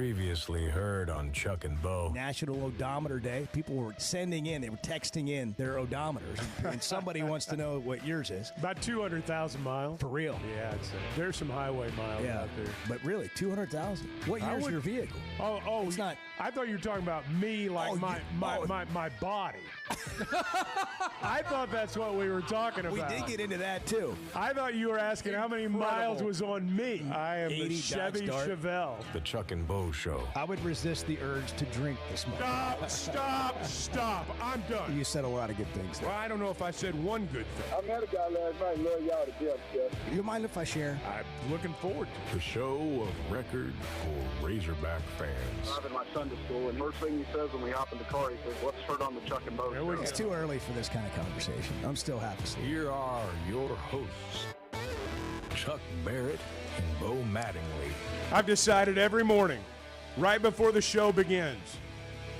Previously heard on Chuck and Bo. National Odometer Day. People were sending in, they were texting in their odometers, and somebody wants to know what yours is. About 200,000 miles. For real. Yeah, there's some highway miles out there. But really, 200,000. What year's your vehicle? Oh, it's not. I thought you were talking about me, like my body. I thought that's what we were talking about. We did get into that too. I thought you were asking how many miles was on me. I am the Chevy Chevelle. The Chuck and Bo Show. I would resist the urge to drink this morning. Stop. I'm done. You said a lot of good things there. Well, I don't know if I said one good thing. I met a guy last night. Love y'all to death, Jeff. Do you mind if I share? I'm looking forward to it. The show of record for Razorback fans. Driving my son to school, and first thing he says when we hop in the car, he says, "Let's turn on the Chuck and Bo Show." It's too early for this kind of conversation. I'm still half asleep. Here are your hosts, Chuck Barrett and Bo Mattingly. I've decided every morning, right before the show begins,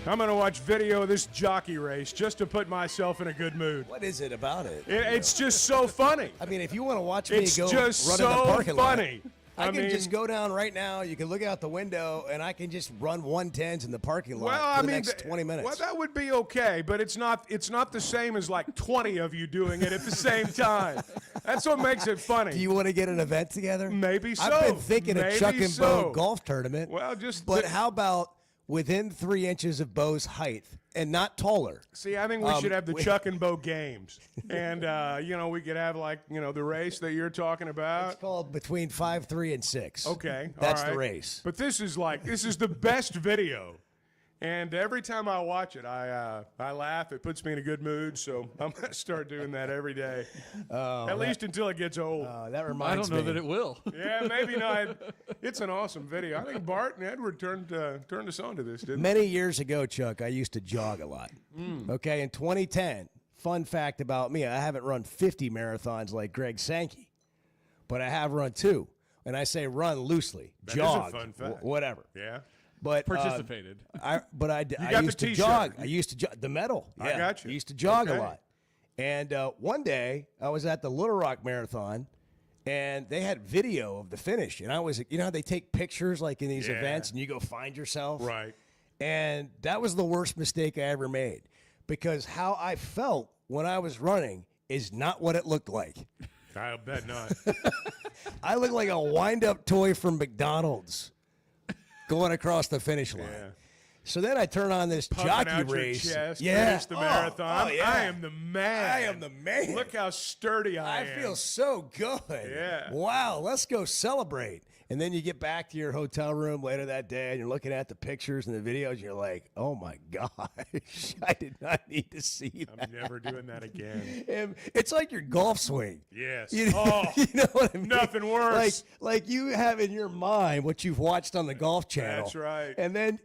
I'm going to watch video of this jockey race just to put myself in a good mood. What is it about it? It's just so funny. I mean, if you want to watch me It's go just run so in the parking funny. lot, I can just go down right now. You can look out the window, and I can just run 110s in the parking lot for the next 20 minutes. Well, that would be okay, but it's not the same as like 20 of you doing it at the same time. That's what makes it funny. Do you want to get an event together? Maybe so. I've been thinking of Chuck and Bo golf tournament. Well, but how about within 3 inches of Bo's height and not taller? See, I think we should have the Chuck and Bo games. And, we could have, the race that you're talking about. It's called between 5'3" and 6". Okay. That's all right. the race. But this is the best video. And every time I watch it, I laugh. It puts me in a good mood. So I'm going to start doing that every day. At least until it gets old. That reminds me. I don't know that it will. Yeah, maybe not. It's an awesome video. I think Bart and Edward turned us on to this, didn't they? Many years ago, Chuck, I used to jog a lot. Okay, in 2010, fun fact about me, I haven't run 50 marathons like Greg Sankey, but I have run 2. And I say run loosely, That jog, is a fun fact. whatever. Yeah. But Participated. I got used the to T-shirt. jog. I used to jog the medal. Yeah. I got you. I used to jog Okay. a lot. And one day I was at the Little Rock Marathon, and they had video of the finish. And I was, how they take pictures like in these Yeah. events, and you go find yourself. Right. And that was the worst mistake I ever made, because how I felt when I was running is not what it looked like. I'll bet not. I looked like a wind-up toy from McDonald's going across the finish line. Yeah. So then I turn on this Puffing jockey out race. Your chest, yeah, finish the marathon. yeah. I am the man. I am the man. Look how sturdy I am. I feel so good. Yeah. Wow, let's go celebrate. And then you get back to your hotel room later that day, and you're looking at the pictures and the videos, and you're like, oh, my gosh, I did not need to see that. I'm never doing that again. And it's like your golf swing. Yes. You know what I mean? Nothing worse. Like you have in your mind what you've watched on the Golf Channel. That's right. And then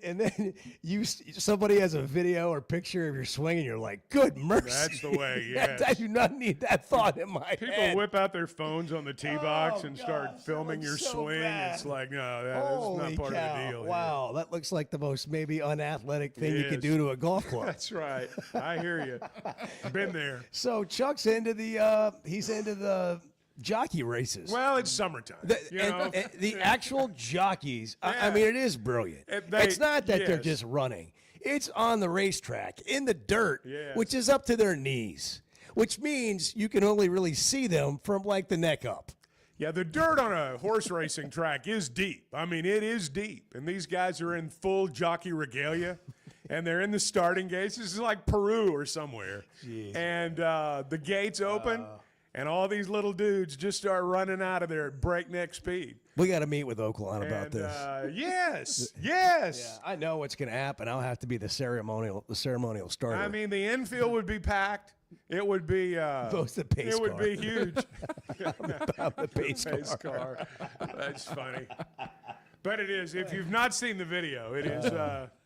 somebody has a video or picture of your swing, and you're like, good mercy. That's the way, yes. I do not need that thought in my head. People whip out their phones on the tee box and gosh, start filming that your looks so swing. bad. It's like, no, that's Holy not part cow. of the deal. Wow, that looks like the most maybe unathletic thing you It could is. do to a golf club. That's right. I hear you. Been there. So Chuck's into the jockey races. Well, it's summertime. The actual jockeys, I mean, it is brilliant. It's not that they're yes. just running. It's on the racetrack, in the dirt, Yes. which is up to their knees, which means you can only really see them from like the neck up. Yeah, the dirt on a horse racing track is deep. I mean, it is deep. And these guys are in full jockey regalia, and they're in the starting gates. This is like Peru or somewhere. Jeez. And the gates open, and all these little dudes just start running out of there at breakneck speed. We got to meet with Oakland about And, this. Yes. Yeah, I know what's going to happen. I'll have to be the ceremonial starter. I mean, the infield would be packed. It would be Both the pace it would car. be huge. the pace Pace car. That's funny. But it is. If you've not seen the video, it is.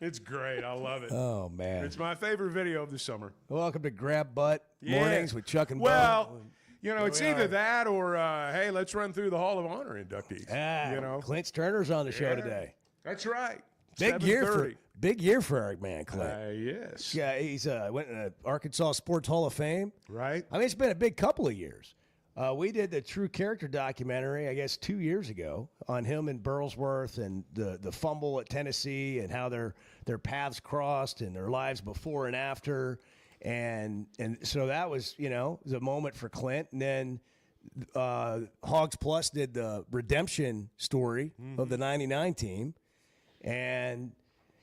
It's great. I love it. Oh man! It's my favorite video of the summer. Welcome to Grab Butt Yeah. Mornings with Chuck and Bo. Well, it's we either are. that or hey, let's run through the Hall of Honor inductees. Clint Turner's on the show Yeah. today. That's right. Big year for our man Clint. Yes. Yeah, he's went in the Arkansas Sports Hall of Fame. Right. I mean, it's been a big couple of years. We did the True Character documentary, I guess, 2 years ago on him and Burlsworth and the fumble at Tennessee and how their paths crossed and their lives before and after. And so that was, the moment for Clint. And then Hogs Plus did the redemption story of the 99 team. And,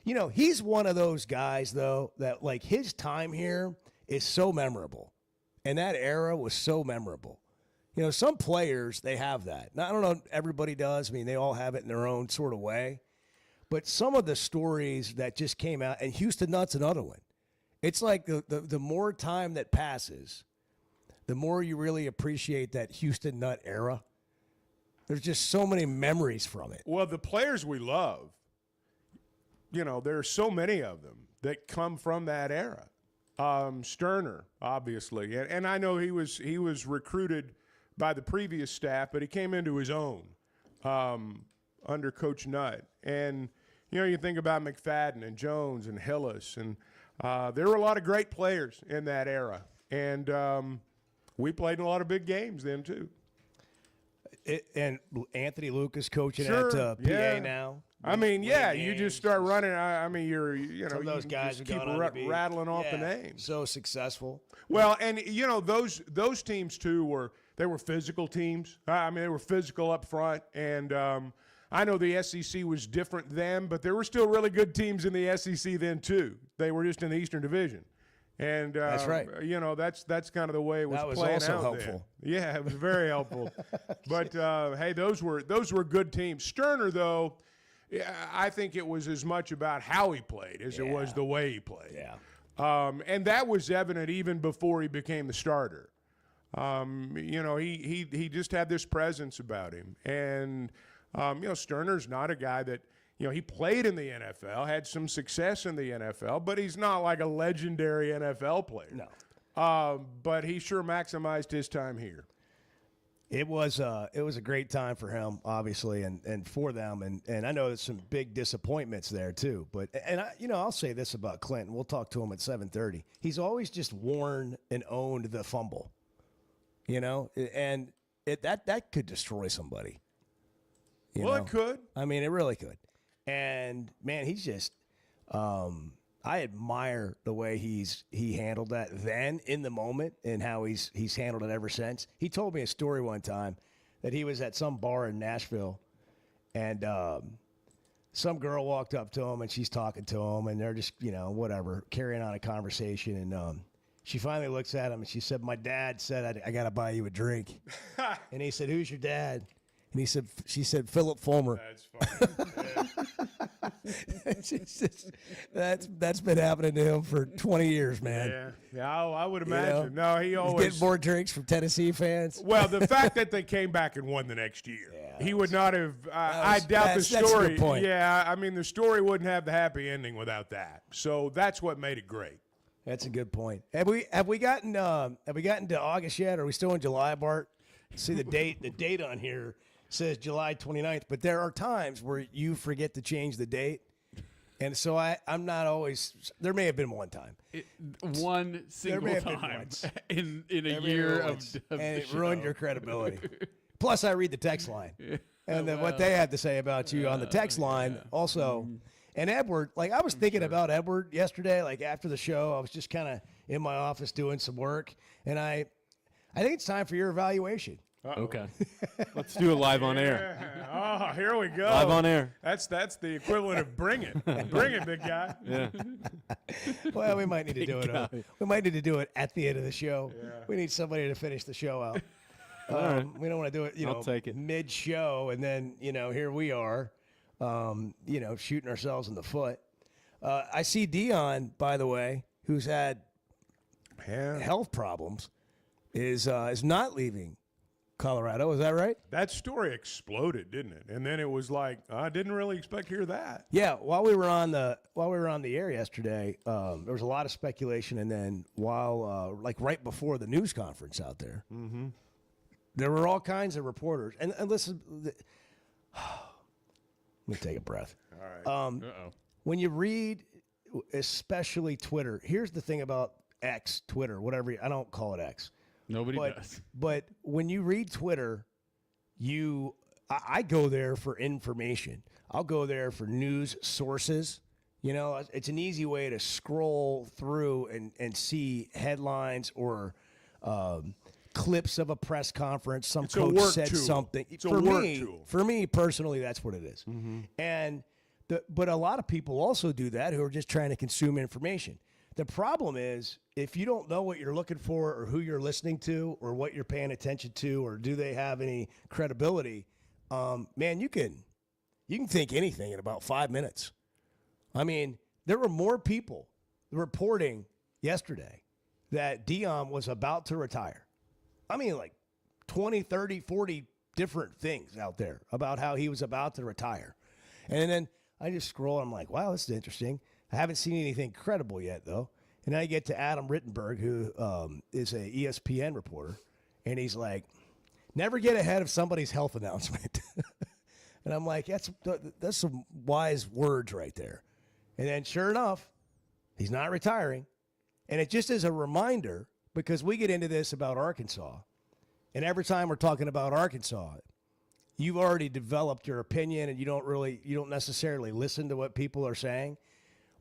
he's one of those guys, though, that, like, his time here is so memorable. And that era was so memorable. Some players, they have that. Now, I don't know if everybody does. I mean, they all have it in their own sort of way. But some of the stories that just came out, and Houston Nutt's another one. It's like the more time that passes, the more you really appreciate that Houston Nutt era. There's just so many memories from it. Well, the players we love, there are so many of them that come from that era. Sterner, obviously, and I know he was recruited by the previous staff, but he came into his own under Coach Nutt. And you think about McFadden and Jones and Hillis, and there were a lot of great players in that era, and we played in a lot of big games then too. And Anthony Lucas coaching Sure, at PA now. I mean, Winning you games. just start running. I mean, Some of those guys just have keep gone on to be rattling off the names. So successful. Well, and those teams too were physical teams. I mean, they were physical up front, and I know the SEC was different then, but there were still really good teams in the SEC then too. They were just in the Eastern Division, and that's right. That's kind of the way it was. That was playing also out helpful. then. Yeah, it was very helpful. But hey, those were good teams. Sterner, though, I think it was as much about how he played as it was the way he played. Yeah. And that was evident even before he became the starter. He just had this presence about him. And, Sterner's not a guy that, he played in the NFL, had some success in the NFL, but he's not like a legendary NFL player. No. But he sure maximized his time here. It was a great time for him, obviously, and for them, and I know there's some big disappointments there too. But I'll say this about Clinton. We'll talk to him at 7:30. He's always just worn and owned the fumble, and that could destroy somebody. It could. I mean, it really could. And man, he's just. I admire the way he handled that then in the moment and how he's handled it ever since. He told me a story one time that he was at some bar in Nashville and some girl walked up to him and she's talking to him and they're just, whatever, carrying on a conversation. And she finally looks at him and she said, "My dad said I got to buy you a drink." And he said, "Who's your dad?" And she said, "Philip Fulmer." That's funny. That's been happening to him for 20 years, man. Yeah, I would imagine. No, he always getting more drinks from Tennessee fans. Well, the fact that they came back and won the next year, he would not have. I doubt the story. That's a good point. Yeah, I mean the story wouldn't have the happy ending without that. So that's what made it great. That's a good point. Have we gotten to August yet? Are we still in July, Bart? See the date. The date on here says July 29th, but there are times where you forget to change the date. And so I'm not always – there may have been one time. One single time in a Every year year of once. And it show. ruined your credibility. Plus, I read the text line. And then what they had to say about you on the text line also. And Edward, like I was thinking about Edward yesterday, like after the show. I was just kind of in my office doing some work. And I think it's time for your evaluation. Okay. Let's do it live on air. Oh, here we go. Live on air. That's the equivalent of bring it. Bring it, big guy. Yeah. Well, we might need to do it. We might need to do it at the end of the show. Yeah. We need somebody to finish the show out. right. We don't want to do it, I'll take it. mid-show, and then here we are, shooting ourselves in the foot. I see Dion, by the way, who's had health problems, is not leaving Colorado. Is that right? That story exploded, didn't it? And then it was like, I didn't really expect to hear that. Yeah. While we were on the air yesterday, there was a lot of speculation, and then while right before the news conference out there, there were all kinds of reporters. And listen, let me take a breath. All right. When you read, especially Twitter, here's the thing about X, Twitter, whatever. I don't call it X. Nobody does. But when you read Twitter, I go there for information. I'll go there for news sources. You know, it's an easy way to scroll through and see headlines or clips of a press conference. Some coach said something. It's a work tool. For me personally, that's what it is. And but a lot of people also do that who are just trying to consume information. The problem is if you don't know what you're looking for or who you're listening to or what you're paying attention to or do they have any credibility, man, you can think anything in about 5 minutes. I mean, there were more people reporting yesterday that Deion was about to retire. I mean, like 20, 30, 40 different things out there about how he was about to retire. And then I just scroll. I'm like, wow, this is interesting. I haven't seen anything credible yet, though. And I get to Adam Rittenberg, who is a ESPN reporter, and he's like, never get ahead of somebody's health announcement. And I'm like, that's some wise words right there. And then sure enough, he's not retiring. And it just is a reminder, because we get into this about Arkansas, and every time we're talking about Arkansas, you've already developed your opinion and you don't necessarily listen to what people are saying.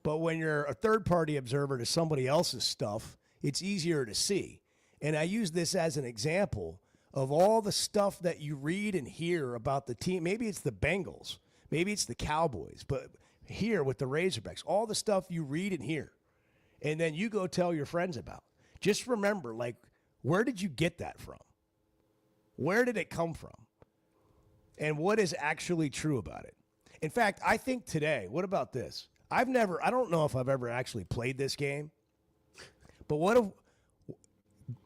But when you're a third-party observer to somebody else's stuff, it's easier to see. And I use this as an example of all the stuff that you read and hear about the team. Maybe it's the Bengals. Maybe it's the Cowboys. But here with the Razorbacks, all the stuff you read and hear, and then you go tell your friends about. Just remember, like, where did you get that from? Where did it come from? And what is actually true about it? In fact, I think today, what about this? I don't know if I've ever actually played this game, but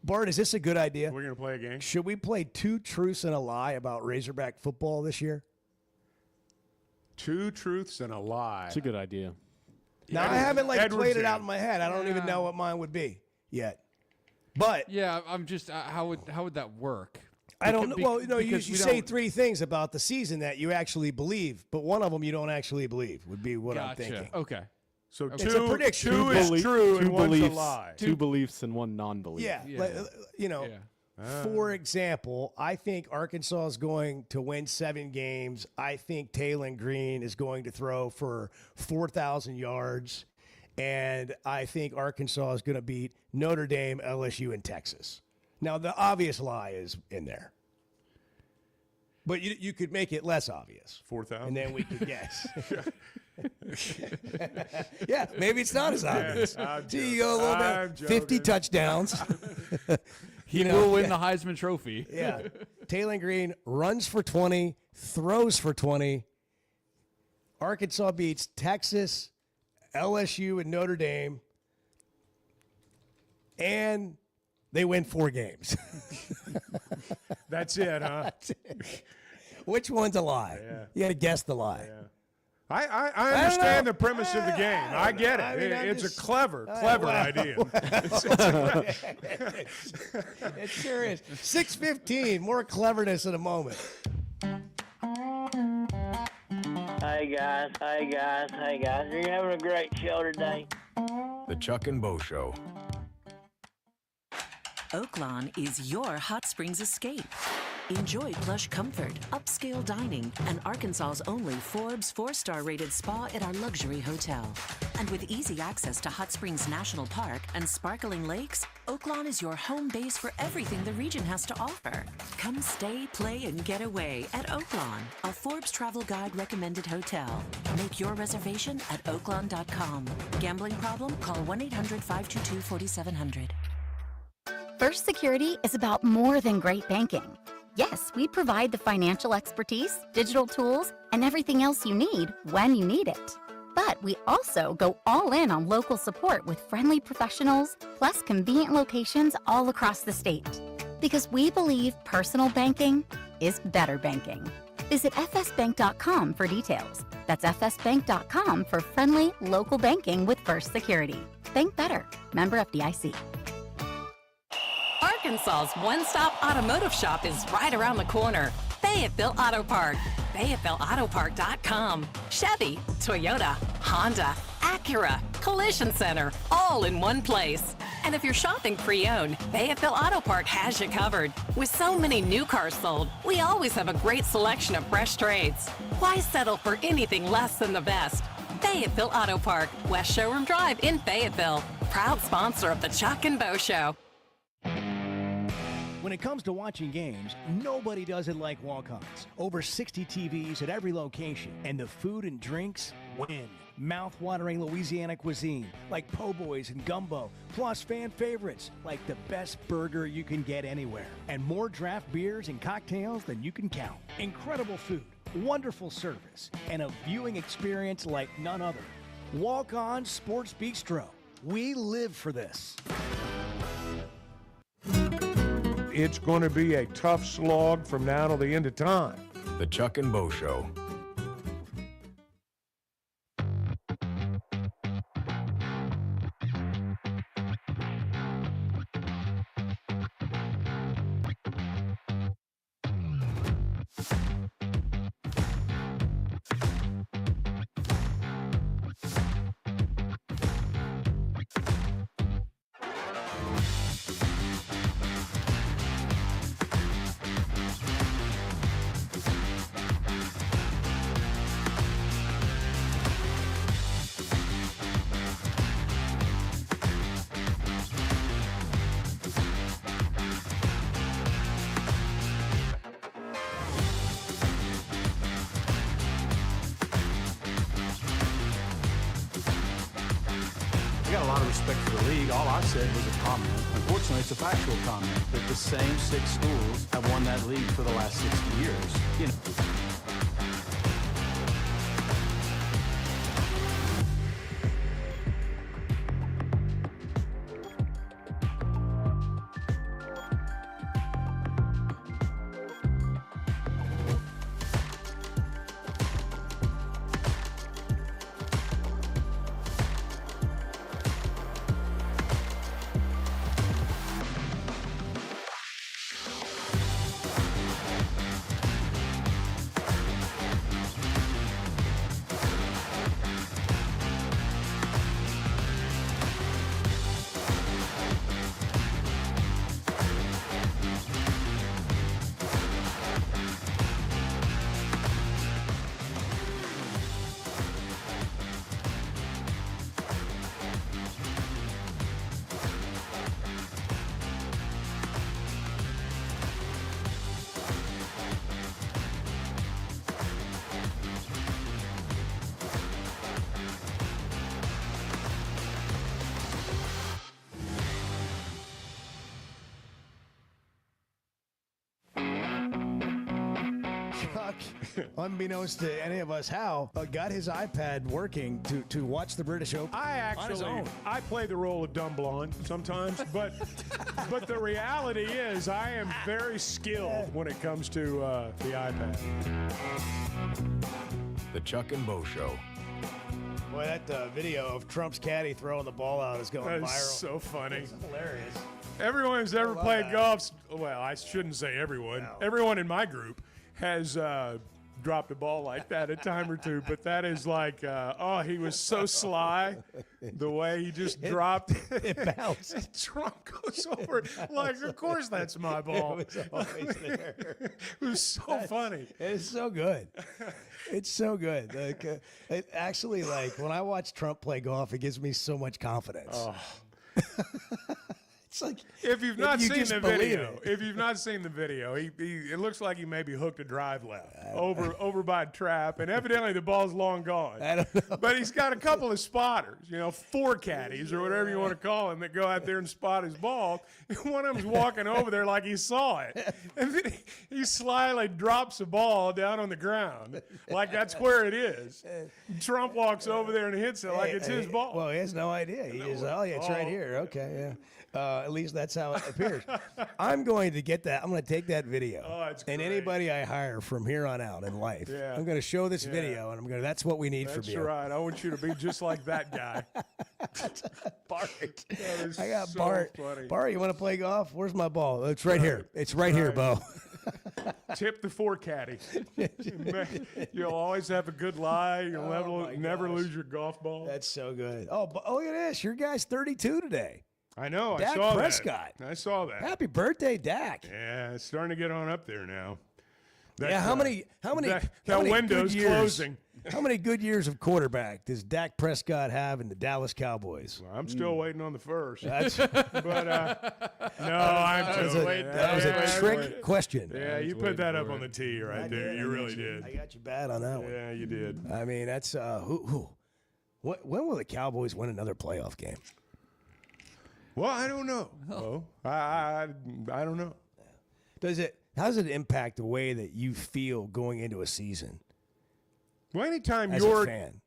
Bart, is this a good idea? We're going to play a game? Should we play 2 truths and a lie about Razorback football this year? 2 truths and a lie. It's a good idea. Now, I haven't played it out in my head. I don't even know what mine would be yet. But yeah, I'm just how would that work? I don't know. Well, you say 3 things about the season that you actually believe, but one of them you don't actually believe would be what I'm thinking. Okay. So It's a prediction. 2 is true and 1's a beliefs, lie. 2 beliefs and 1 non-belief. Yeah. Yeah. For example, I think Arkansas is going to win 7 games. I think Taylon Green is going to throw for 4,000 yards. And I think Arkansas is going to beat Notre Dame, LSU, and Texas. Now, the obvious lie is in there. But you could make it less obvious. 4,000? And then we could guess. Yeah, maybe it's not as obvious. See, you go a little bit, 50 touchdowns. He will win the Heisman Trophy. Yeah. Taylon Green runs for 20, throws for 20. Arkansas beats Texas, LSU, and Notre Dame. And they win 4 games. That's it, huh? Which one's a lie? Yeah. You got to guess the lie. Yeah. I understand the premise of the game. I get it. I mean, it's just- a clever idea. It sure is. 6:15, more cleverness in a moment. Hey guys. You're having a great show today. The Chuck and Bo Show. Oaklawn is your hot springs escape. Enjoy plush comfort, upscale dining, and Arkansas's only Forbes 4-star rated spa at our luxury hotel. And with easy access to Hot Springs National Park and sparkling lakes, Oaklawn is your home base for everything the region has to offer. Come stay, play, and get away at Oaklawn, a Forbes Travel Guide recommended hotel. Make your reservation at oaklawn.com. Gambling problem? Call 1-800-522-4700. First Security is about more than great banking. Yes, we provide the financial expertise, digital tools, and everything else you need when you need it. But we also go all in on local support with friendly professionals, plus convenient locations all across the state. Because we believe personal banking is better banking. Visit fsbank.com for details. That's fsbank.com for friendly, local banking with First Security. Bank better. Member FDIC. Arkansas's one-stop automotive shop is right around the corner. Fayetteville Auto Park. FayettevilleAutoPark.com. Chevy, Toyota, Honda, Acura, Collision Center, all in one place. And if you're shopping pre-owned, Fayetteville Auto Park has you covered. With so many new cars sold, we always have a great selection of fresh trades. Why settle for anything less than the best? Fayetteville Auto Park, West Showroom Drive in Fayetteville. Proud sponsor of the Chuck and Bo Show. When it comes to watching games, nobody does it like Walk-Ons. Over 60 TVs at every location, and the food and drinks win. Mouth-watering Louisiana cuisine like po' boys and gumbo, plus fan favorites like the best burger you can get anywhere, and more draft beers and cocktails than you can count. Incredible food, wonderful service, and a viewing experience like none other. Walk-On Sports Bistro. We live for this. It's going to be a tough slog from now till the end of time. The Chuck and Bo Show. I got a lot of respect for the league. All I said was a comment. Unfortunately, it's a factual comment that the same 6 schools have won that league for the last 60 years. You know. Chuck, unbeknownst to any of us how, got his iPad working to watch the British Open on his own. I play the role of dumb blonde sometimes, but the reality is I am very skilled when it comes to the iPad. The Chuck and Bo Show. Boy, that video of Trump's caddy throwing the ball out is going That's viral. so funny. It's hilarious. Everyone who's ever played golf, well, I shouldn't say everyone. No. Everyone in my group has dropped a ball like that a time or two, but that is like, oh, he was so sly the way he just dropped it. It bounced. And Trump goes over it like, of course that's my ball. It was always there. It was so funny. It's so good. It's so good. Like, it actually, like, when I watch Trump play golf, it gives me so much confidence. Oh. It's like If you've not you seen just the believe video, it. it looks like he maybe hooked a drive left over by a trap, and evidently the ball's long gone. I don't know. But he's got a couple of spotters, 4 caddies or whatever you want to call them, that go out there and spot his ball. And one of them's walking over there like he saw it, and then he slyly drops the ball down on the ground like that's where it is. Trump walks over there and hits it like it's his ball. Well, he has no idea. He is, oh, yeah, it's right here. Okay, yeah. At least that's how it appears. I'm going to get that. I'm going to take that video. Oh, it's and great. anybody I hire from here on out in life, Yeah. I'm going to show this video, and I'm going to. That's what we need That's from you. right. I want you to be just like that guy. Bart. That is I got so Bart. funny. Bart, you want to play golf? Where's my ball? It's right here. It's right here, Bo. Tip the 4 caddy. You'll always have a good lie. You'll never my never gosh. lose your golf ball. That's so good. Oh, look at this. Your guy's 32 today. I know. Dak I saw Prescott. that. I saw that. Happy birthday, Dak. Yeah, it's starting to get on up there now. How many that good window's years- closing. How many good years of quarterback does Dak Prescott have in the Dallas Cowboys? Well, I'm still waiting on the first. That's, but no, I'm still waiting. that was a trick question. Yeah, you put that up on the tee right there. You really did. I got you bad on that one. Yeah, you did. I mean, that's when will the Cowboys win another playoff game? Well, I don't know. Oh, I don't know. How does it impact the way that you feel going into a season? Well, anytime as a you're, fan.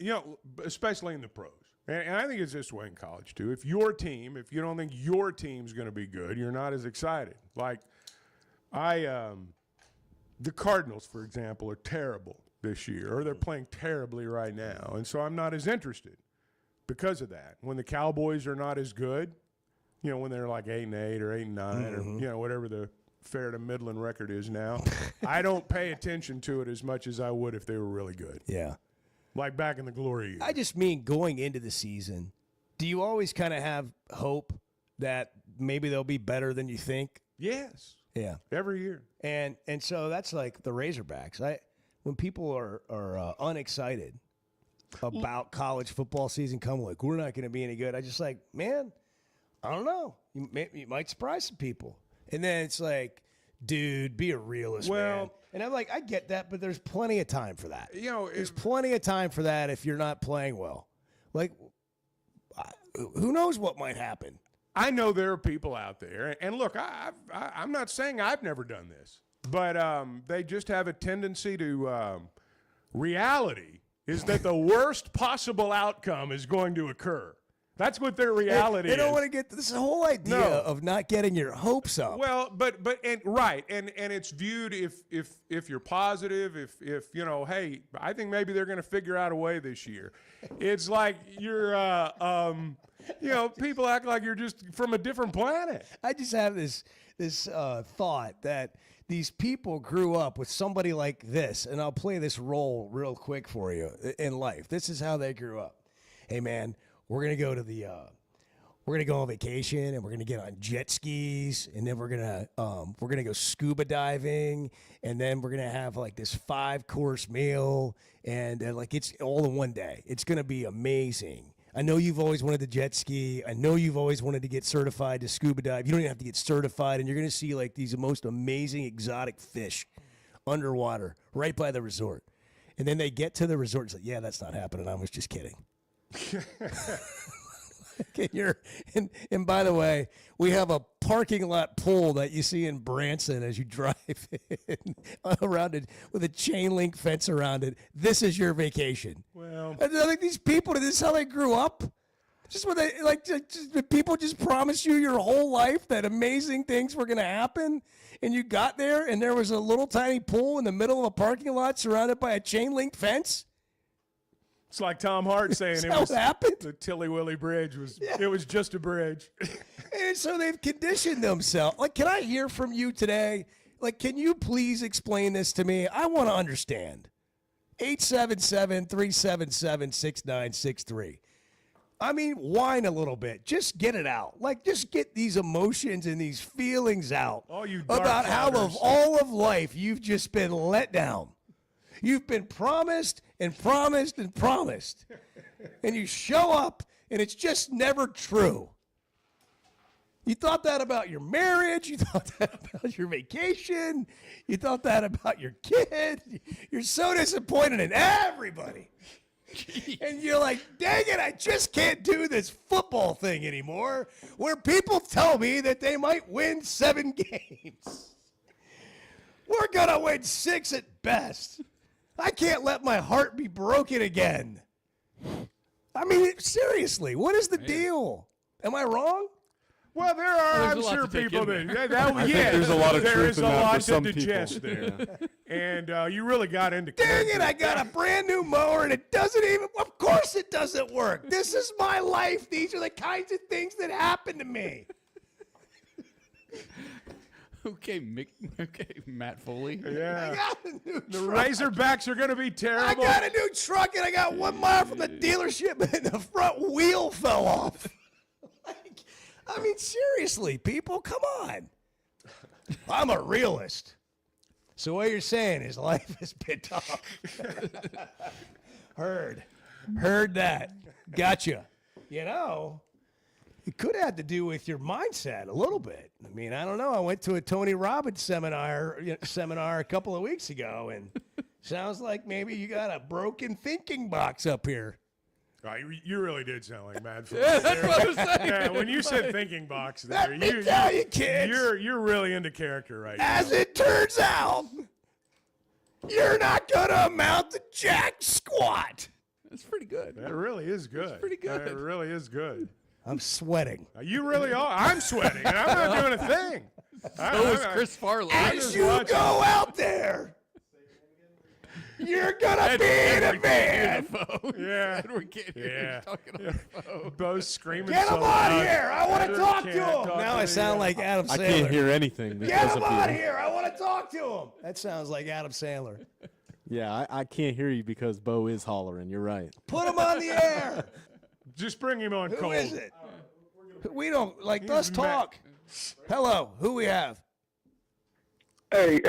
especially in the pros, and I think it's this way in college too. If you don't think your team's going to be good, you're not as excited. Like the Cardinals, for example, are terrible this year, or they're playing terribly right now, and so I'm not as interested because of that. When the Cowboys are not as good, when they're like 8-8 or 8-9 or whatever the fair to Midland record is now, I don't pay attention to it as much as I would if they were really good. Yeah. Like back in the glory years. I just mean going into the season, do you always kind of have hope that maybe they'll be better than you think? Yes. Yeah. Every year. And so that's like the Razorbacks. When people are unexcited about college football season coming, like, we're not going to be any good, I just like, man, I don't know. You might surprise some people. And then it's like, dude, be a realist, man. And I'm like, I get that, but there's plenty of time for that. There's plenty of time for that if you're not playing well. Like, who knows what might happen? I know there are people out there, and look, I'm not saying I've never done this, but they just have a tendency to reality is that the worst possible outcome is going to occur. That's what their reality is. They don't want to get this whole idea of not getting your hopes up. Well, but right, and it's viewed if you're positive, if hey, I think maybe they're going to figure out a way this year. It's like you're people act like you're just from a different planet. I just have this thought that these people grew up with somebody like this, and I'll play this role real quick for you in life. This is how they grew up. Hey, man. We're gonna go to we're gonna go on vacation, and we're gonna get on jet skis, and then we're gonna go scuba diving, and then we're gonna have like this 5-course meal, and like it's all in one day. It's gonna be amazing. I know you've always wanted to jet ski. I know you've always wanted to get certified to scuba dive. You don't even have to get certified, and you're gonna see like these most amazing exotic fish underwater right by the resort. And then they get to the resort and say, "Yeah, that's not happening. I was just kidding." and by the way, we have a parking lot pole that you see in Branson as you drive in, around it with a chain link fence around it. This is your vacation. Well, I think these people, this is how they grew up. Just what they like. Just, people just promised you your whole life that amazing things were going to happen, and you got there, and there was a little tiny pool in the middle of a parking lot surrounded by a chain link fence. It's like Tom Hart saying it was happened. The Tilly Willy Bridge it was just a bridge. And so they've conditioned themselves. Like, can I hear from you today? Like, can you please explain this to me? I want to understand. 877-377-6963. I mean, whine a little bit. Just get it out. Like, just get these emotions and these feelings out about how of all of life you've just been let down. You've been promised and promised and promised. And you show up, and it's just never true. You thought that about your marriage. You thought that about your vacation. You thought that about your kid. You're so disappointed in everybody. And you're like, dang it, I just can't do this football thing anymore where people tell me that they might win 7 games. We're going to win 6 at best. I can't let my heart be broken again. I mean, seriously, what is the deal? Am I wrong? Well, there are, I'm sure, people that I think there's a lot of truth in that for some people. There. And you really got into Dang it, I got a brand new mower, and it doesn't even, of course it doesn't work. This is my life. These are the kinds of things that happen to me. Okay, Matt Foley. Yeah. I got a new The truck. Razorbacks are going to be terrible. I got a new truck, and I got 1 mile from the dealership, and the front wheel fell off. I mean, seriously, people, come on. I'm a realist. So what you're saying is life has been tough. Heard that. Gotcha. You know, it could have to do with your mindset a little bit. I mean, I don't know. I went to a Tony Robbins seminar a couple of weeks ago, and sounds like maybe you got a broken thinking box up here. You really did sound like Mad. Yeah, that's what I was saying. Yeah, when you said thinking box there, Let me tell you, kids. You're really into character right now. As it turns out, you're not gonna amount to jack squat. That's pretty good. That really is good. That's pretty good. That really is good. I'm sweating. You really are. I'm sweating, and I'm not doing a thing. So is Chris Farley. As you go out there, you're gonna be in a van. Yeah. Edward can't hear you talking on the phone. Bo's screaming. Get him so out of loud. here! I want to Edward talk to can't him. talk Now to I the- sound like Adam Sandler. I can't hear anything because Get him of out you. of here! I want to talk to him. That sounds like Adam Sandler. Yeah, I can't hear you because Bo is hollering. You're right. Put him on the air. Just bring him on Who cold. is it? We don't like. He's Let's talk. Hello. Who we have? Hey,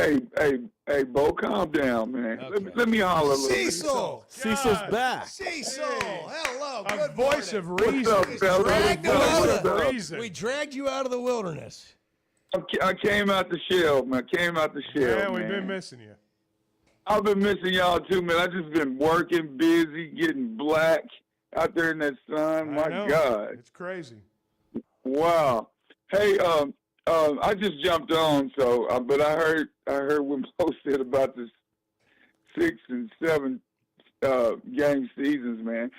Bo, calm down, man. Okay. Let me holler a little Cecil. Cecil's back. Cecil. Hello. A Good voice morning. of reason. What's up, fella? Dragged you What's out up? of the- reason. We dragged you out of the wilderness. I came out the shell, man. Yeah, we've man. been missing you. I've been missing y'all too, man. I just been working, busy, getting black out there in that sun. I My know. God. It's crazy. Wow. Hey, I just jumped on, but I heard when Bo said about this 6 and 7 game seasons, man.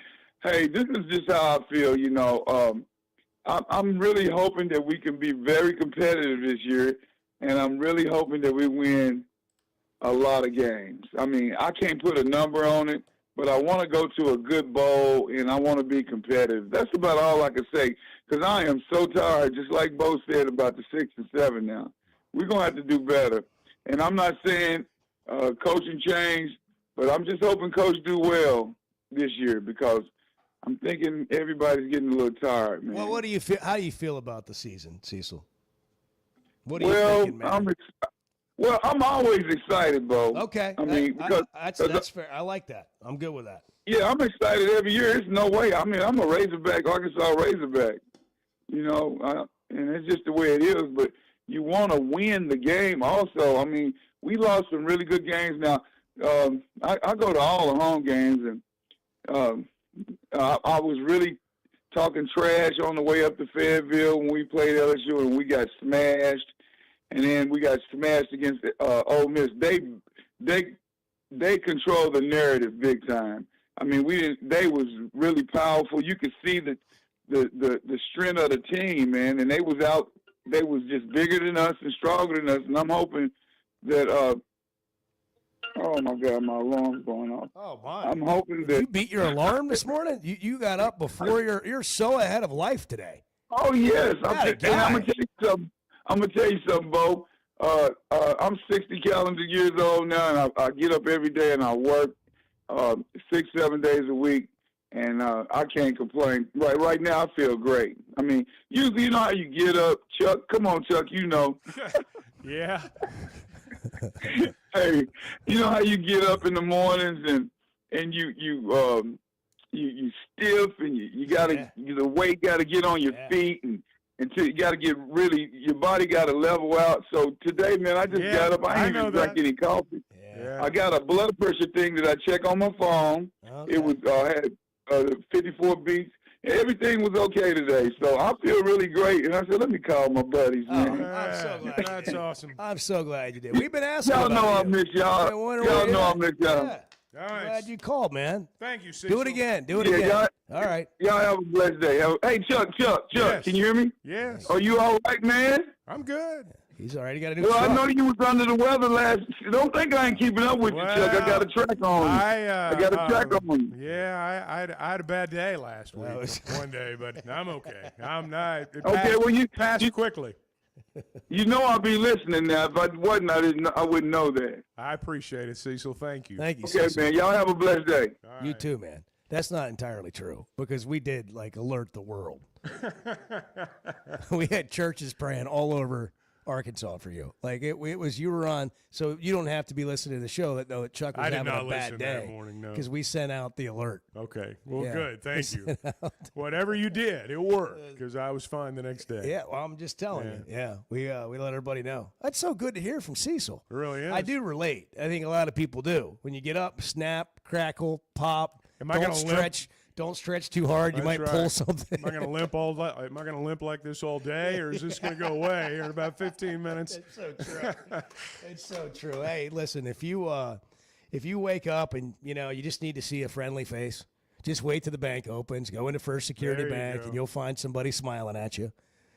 Hey, this is just how I feel. You know, I'm really hoping that we can be very competitive this year, and I'm really hoping that we win a lot of games. I mean, I can't put a number on it, but I want to go to a good bowl, and I want to be competitive. That's about all I can say, because I am so tired, just like Bo said about the 6 and 7 now. We're going to have to do better. And I'm not saying coaching change, but I'm just hoping Coach do well this year, because I'm thinking everybody's getting a little tired, man. Well, what do you feel? How do you feel about the season, Cecil? What are you Well, thinking, man? I'm always excited, Bo. Okay. I mean, because that's fair. I like that. I'm good with that. yeah, I'm excited every year. There's no way. I mean, I'm a Razorback, Arkansas Razorback. You know, and it's just the way it is. But you want to win the game also. I mean, we lost some really good games. Now, I go to all the home games, and I was really talking trash on the way up to Fayetteville when we played LSU, and we got smashed. And then we got smashed against Ole Miss. They control the narrative big time. I mean, they was really powerful. You could see the strength of the team, man. And they was just bigger than us and stronger than us. And I'm hoping that oh my God, my alarm's going off. Oh my! I'm hoping that You beat your alarm this morning. You got up before you're so ahead of life today. Oh yes, What a I'm gonna guy. tell you something. Bo. I'm 60 calendar years old now, and I get up every day and I work 6-7 days a week, and I can't complain. Right now, I feel great. I mean, you know how you get up, Chuck. Come on, Chuck. You know. Yeah. Hey, you know how you get up in the mornings and you stiff, and you gotta the weight gotta get on your feet, and until you gotta get really, your body gotta level out. So today, man, I just got up. I ain't even drank any coffee. Yeah. I got a blood pressure thing that I check on my phone. Okay. It was had 54 beats. Everything was okay today, so I feel really great. And I said, let me call my buddies, man. I'm so glad. That's awesome. I'm so glad you did. We've been asking Y'all about know I you. miss y'all. Been wondering Y'all where know you I at. miss y'all. Yeah. Nice. Glad you called, man. Thank you, Cecil. Do it again. Do it Yeah, again. y'all- All right. Y'all have a blessed day. Hey, Chuck, Yes. can you hear me? Yes. Are you all right, man? I'm good. He's all right. He got a new Well, I truck. know you was under the weather last. Don't think I ain't keeping up with you, Chuck. I got a track on you. I got a track on you. Yeah, I had a bad day last week, was- one day, but I'm okay. I'm not. It Okay, passed, well, you passed quickly. You know I'll be listening now. If I wasn't, I wouldn't know that. I appreciate it, Cecil. Thank you. Thank you, Okay, Cecil. man. Y'all have a blessed day. You too, man. That's not entirely true because we did like alert the world. We had churches praying all over Arkansas for you. Like it was you were on, so you don't have to be listening to the show that know that Chuck was I did having not a bad listen day that morning, no. because we sent out the alert. Okay. Well, Yeah. good. We Thank you. sent out- Whatever you did, it worked because I was fine the next day. Yeah, well, I'm just telling you. Yeah, we let everybody know. That's so good to hear from Cecil. It really is. I do relate. I think a lot of people do. When you get up, snap, crackle, pop. Am I don't gonna limp? stretch. Don't stretch too hard. You That's might pull right. something. Am I going to limp Am I going to limp like this all day, or is this going to go away here in about 15 minutes? It's so true. It's so true. Hey, listen, if you wake up and you just need to see a friendly face, just wait till the bank opens. Go into First Security There you Bank, go. and you'll find somebody smiling at you.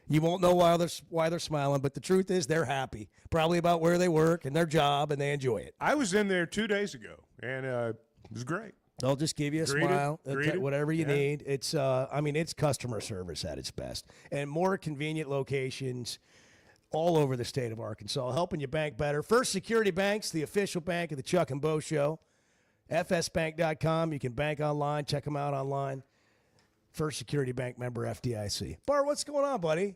You won't know why they're smiling, but the truth is they're happy, probably about where they work and their job, and they enjoy it. I was in there 2 days ago, and it was great. They'll just give you a Greeted, smile, greeted, whatever you yeah. need. It's, it's customer service at its best, and more convenient locations all over the state of Arkansas, helping you bank better. First Security Bank's the official bank of the Chuck and Bo Show. FSBank.com. You can bank online. Check them out online. First Security Bank member FDIC. Bart, what's going on, buddy?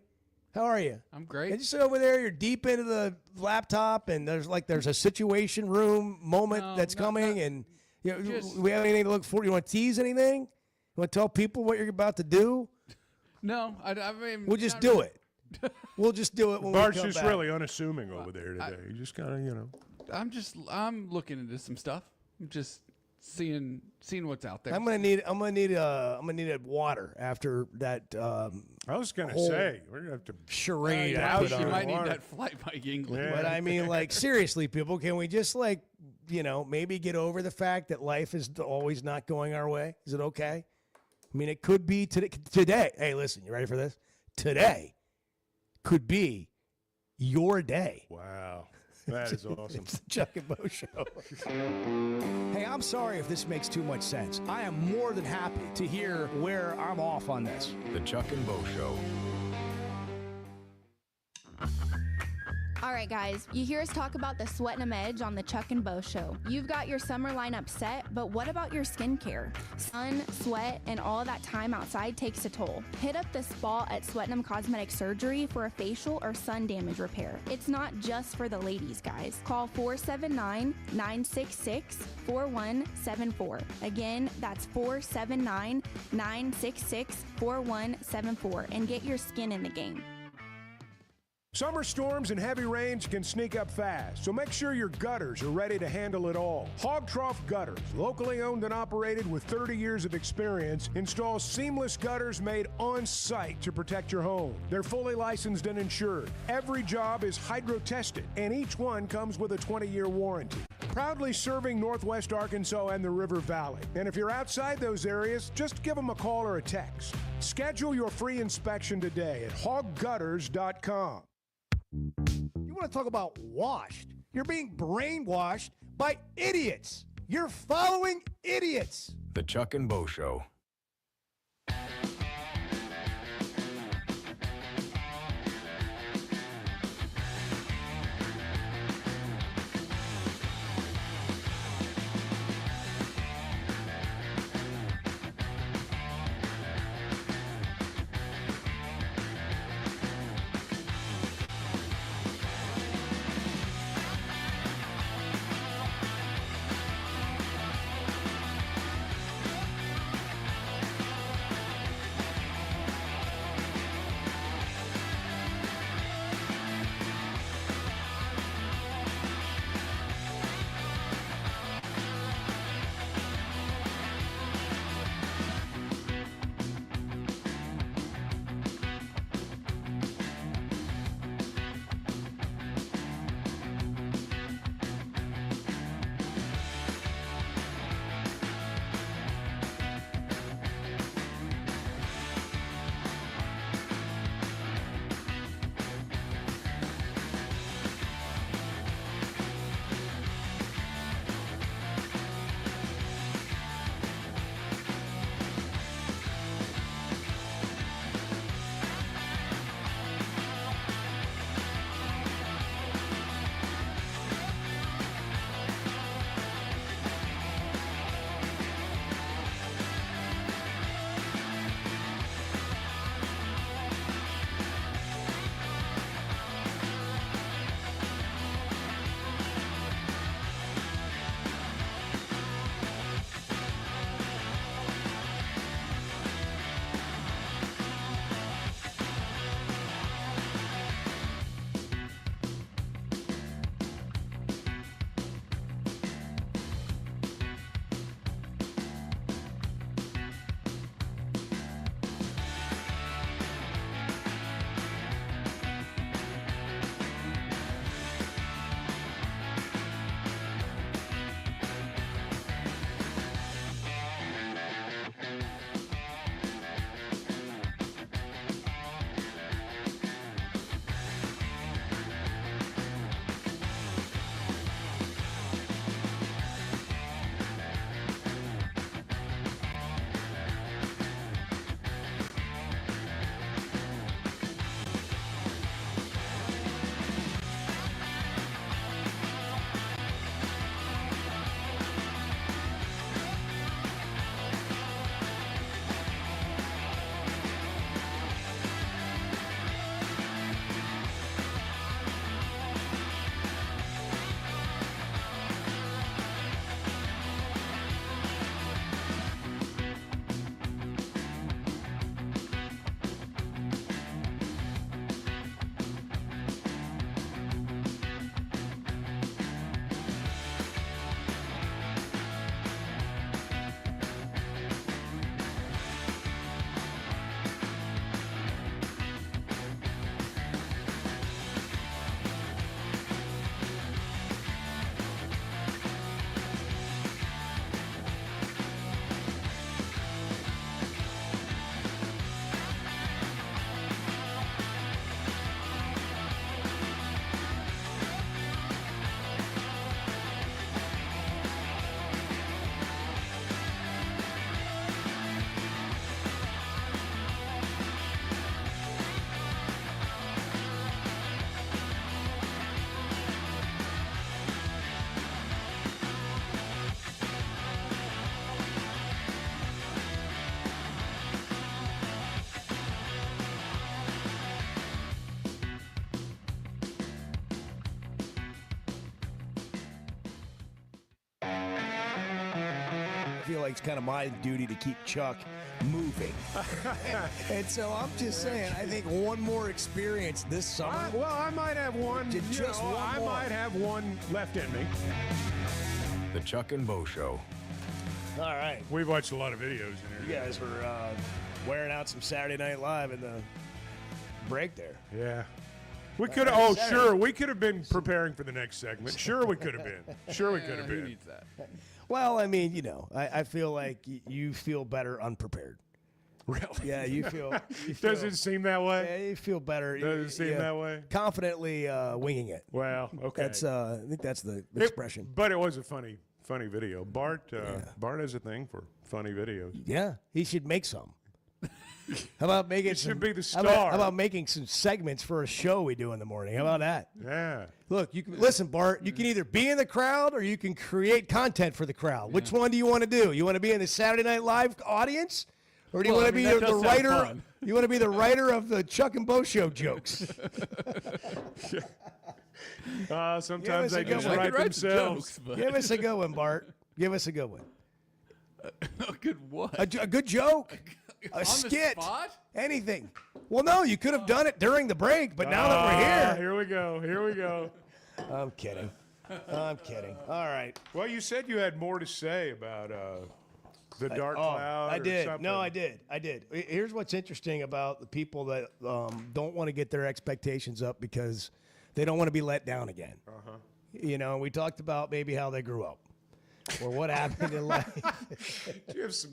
How are you? I'm great. You sit over there. You're deep into the laptop, and there's a situation room moment that's coming, and. We have anything to look for? You want to tease anything? You want to tell people what you're about to do? No, I mean We'll just do it. We'll just do it when Bart's we come just back. really unassuming over there today. You just kind of, I'm looking into some stuff. I'm just seeing what's out there. I'm gonna need a water after that. I was gonna whole say we're gonna have to charade. I Yeah, put you on. might need that flight Mike England. But I mean, like, seriously, people, can we just maybe get over the fact that life is always not going our way? Is it okay? I mean, it could be today. Hey, listen, you ready for this? Today could be your day. Wow. That is awesome. It's the Chuck and Bo Show. Hey, I'm sorry if this makes too much sense. I am more than happy to hear where I'm off on this. The Chuck and Bo Show. All right, guys, you hear us talk about the Sweatin' 'em Edge on the Chuck and Bo Show. You've got your summer lineup set, but what about your skincare? Sun, sweat, and all that time outside takes a toll. Hit up the spa at Sweatin' 'em Cosmetic Surgery for a facial or sun damage repair. It's not just for the ladies, guys. Call 479-966-4174. Again, that's 479-966-4174 and get your skin in the game. Summer storms and heavy rains can sneak up fast, so make sure your gutters are ready to handle it all. Hog Trough Gutters, locally owned and operated with 30 years of experience, installs seamless gutters made on site to protect your home. They're fully licensed and insured. Every job is hydro tested, and each one comes with a 20-year warranty. Proudly serving Northwest Arkansas and the River Valley. And if you're outside those areas, just give them a call or a text. Schedule your free inspection today at hoggutters.com. You want to talk about washed? You're being brainwashed by idiots. You're following idiots. The Chuck and Bo Show. feel like it's kind of my duty to keep Chuck moving. And so I'm just saying, I think one more experience this summer. I might have one. I might have one left in me. The Chuck and Bo Show. All right. We've watched a lot of videos in You here. guys were wearing out some Saturday Night Live in the break there. Yeah. We could have. Oh, sure. We could have been preparing for the next segment. Sure, we could have been. Sure, we could have Who been. needs that? Well, I mean, I feel like you feel better unprepared. Really? Yeah, you feel. Does it seem that way? Yeah, you feel better. Does it seem that way? Confidently winging it. Well, okay. That's I think that's the expression. But it was a funny video. Bart has a thing for funny videos. Yeah, he should make some. How about making? It should be the How star. about making some segments for a show we do in the morning? How about that? Yeah. Look, you can listen, Bart. You can either be in the crowd or you can create content for the crowd. Which one do you want to do? You want to be in the Saturday Night Live audience, or do you want to be that the does sound writer? fun. You want to be the writer of the Chuck and Bo Show jokes? Sometimes they just one. write Write the themselves. jokes, but- Give us a good one, Bart. Give us a good one. A good what? A good joke. On A the skit. spot? Anything. Well, no, you could have done it during the break, but now that we're here. Here we go. Here we go. I'm kidding. I'm kidding. All right. Well, you said you had more to say about the dark cloud. I or did. something. No, I did. Here's what's interesting about the people that don't want to get their expectations up because they don't want to be let down again. Uh-huh. You know, we talked about maybe how they grew up or what happened in life. Do you have some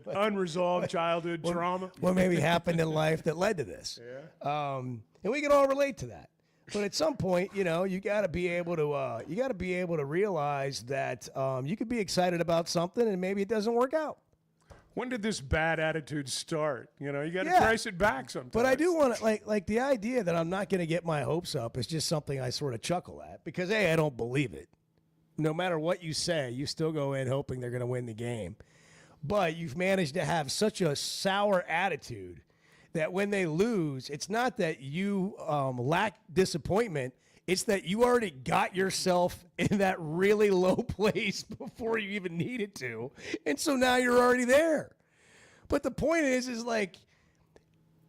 unresolved childhood trauma? What maybe happened in life that led to this. Yeah. And we can all relate to that. But at some point, you got to be able to realize that you could be excited about something and maybe it doesn't work out. When did this bad attitude start? You got to Yeah. trace it back sometimes. But I do want to like the idea that I'm not going to get my hopes up is just something I sort of chuckle at because I don't believe it. No matter what you say, you still go in hoping they're going to win the game. But you've managed to have such a sour attitude that when they lose, it's not that you lack disappointment. It's that you already got yourself in that really low place before you even needed to. And so now you're already there. But the point is like,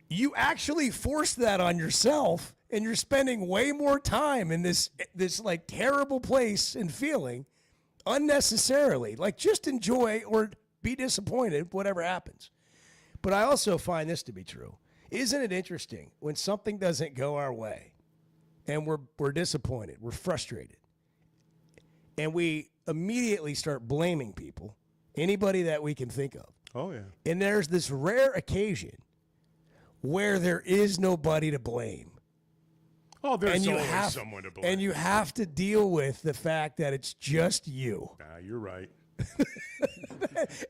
you actually forced that on yourself, and you're spending way more time in this like terrible place and feeling unnecessarily. Like, just enjoy or be disappointed, whatever happens. But I also find this to be true. Isn't it interesting when something doesn't go our way and we're disappointed, we're frustrated, and we immediately start blaming people, anybody that we can think of. Oh, yeah. And there's this rare occasion where there is nobody to blame. Oh, there's and always someone to blame. And you have to deal with the fact that it's just you. You're right.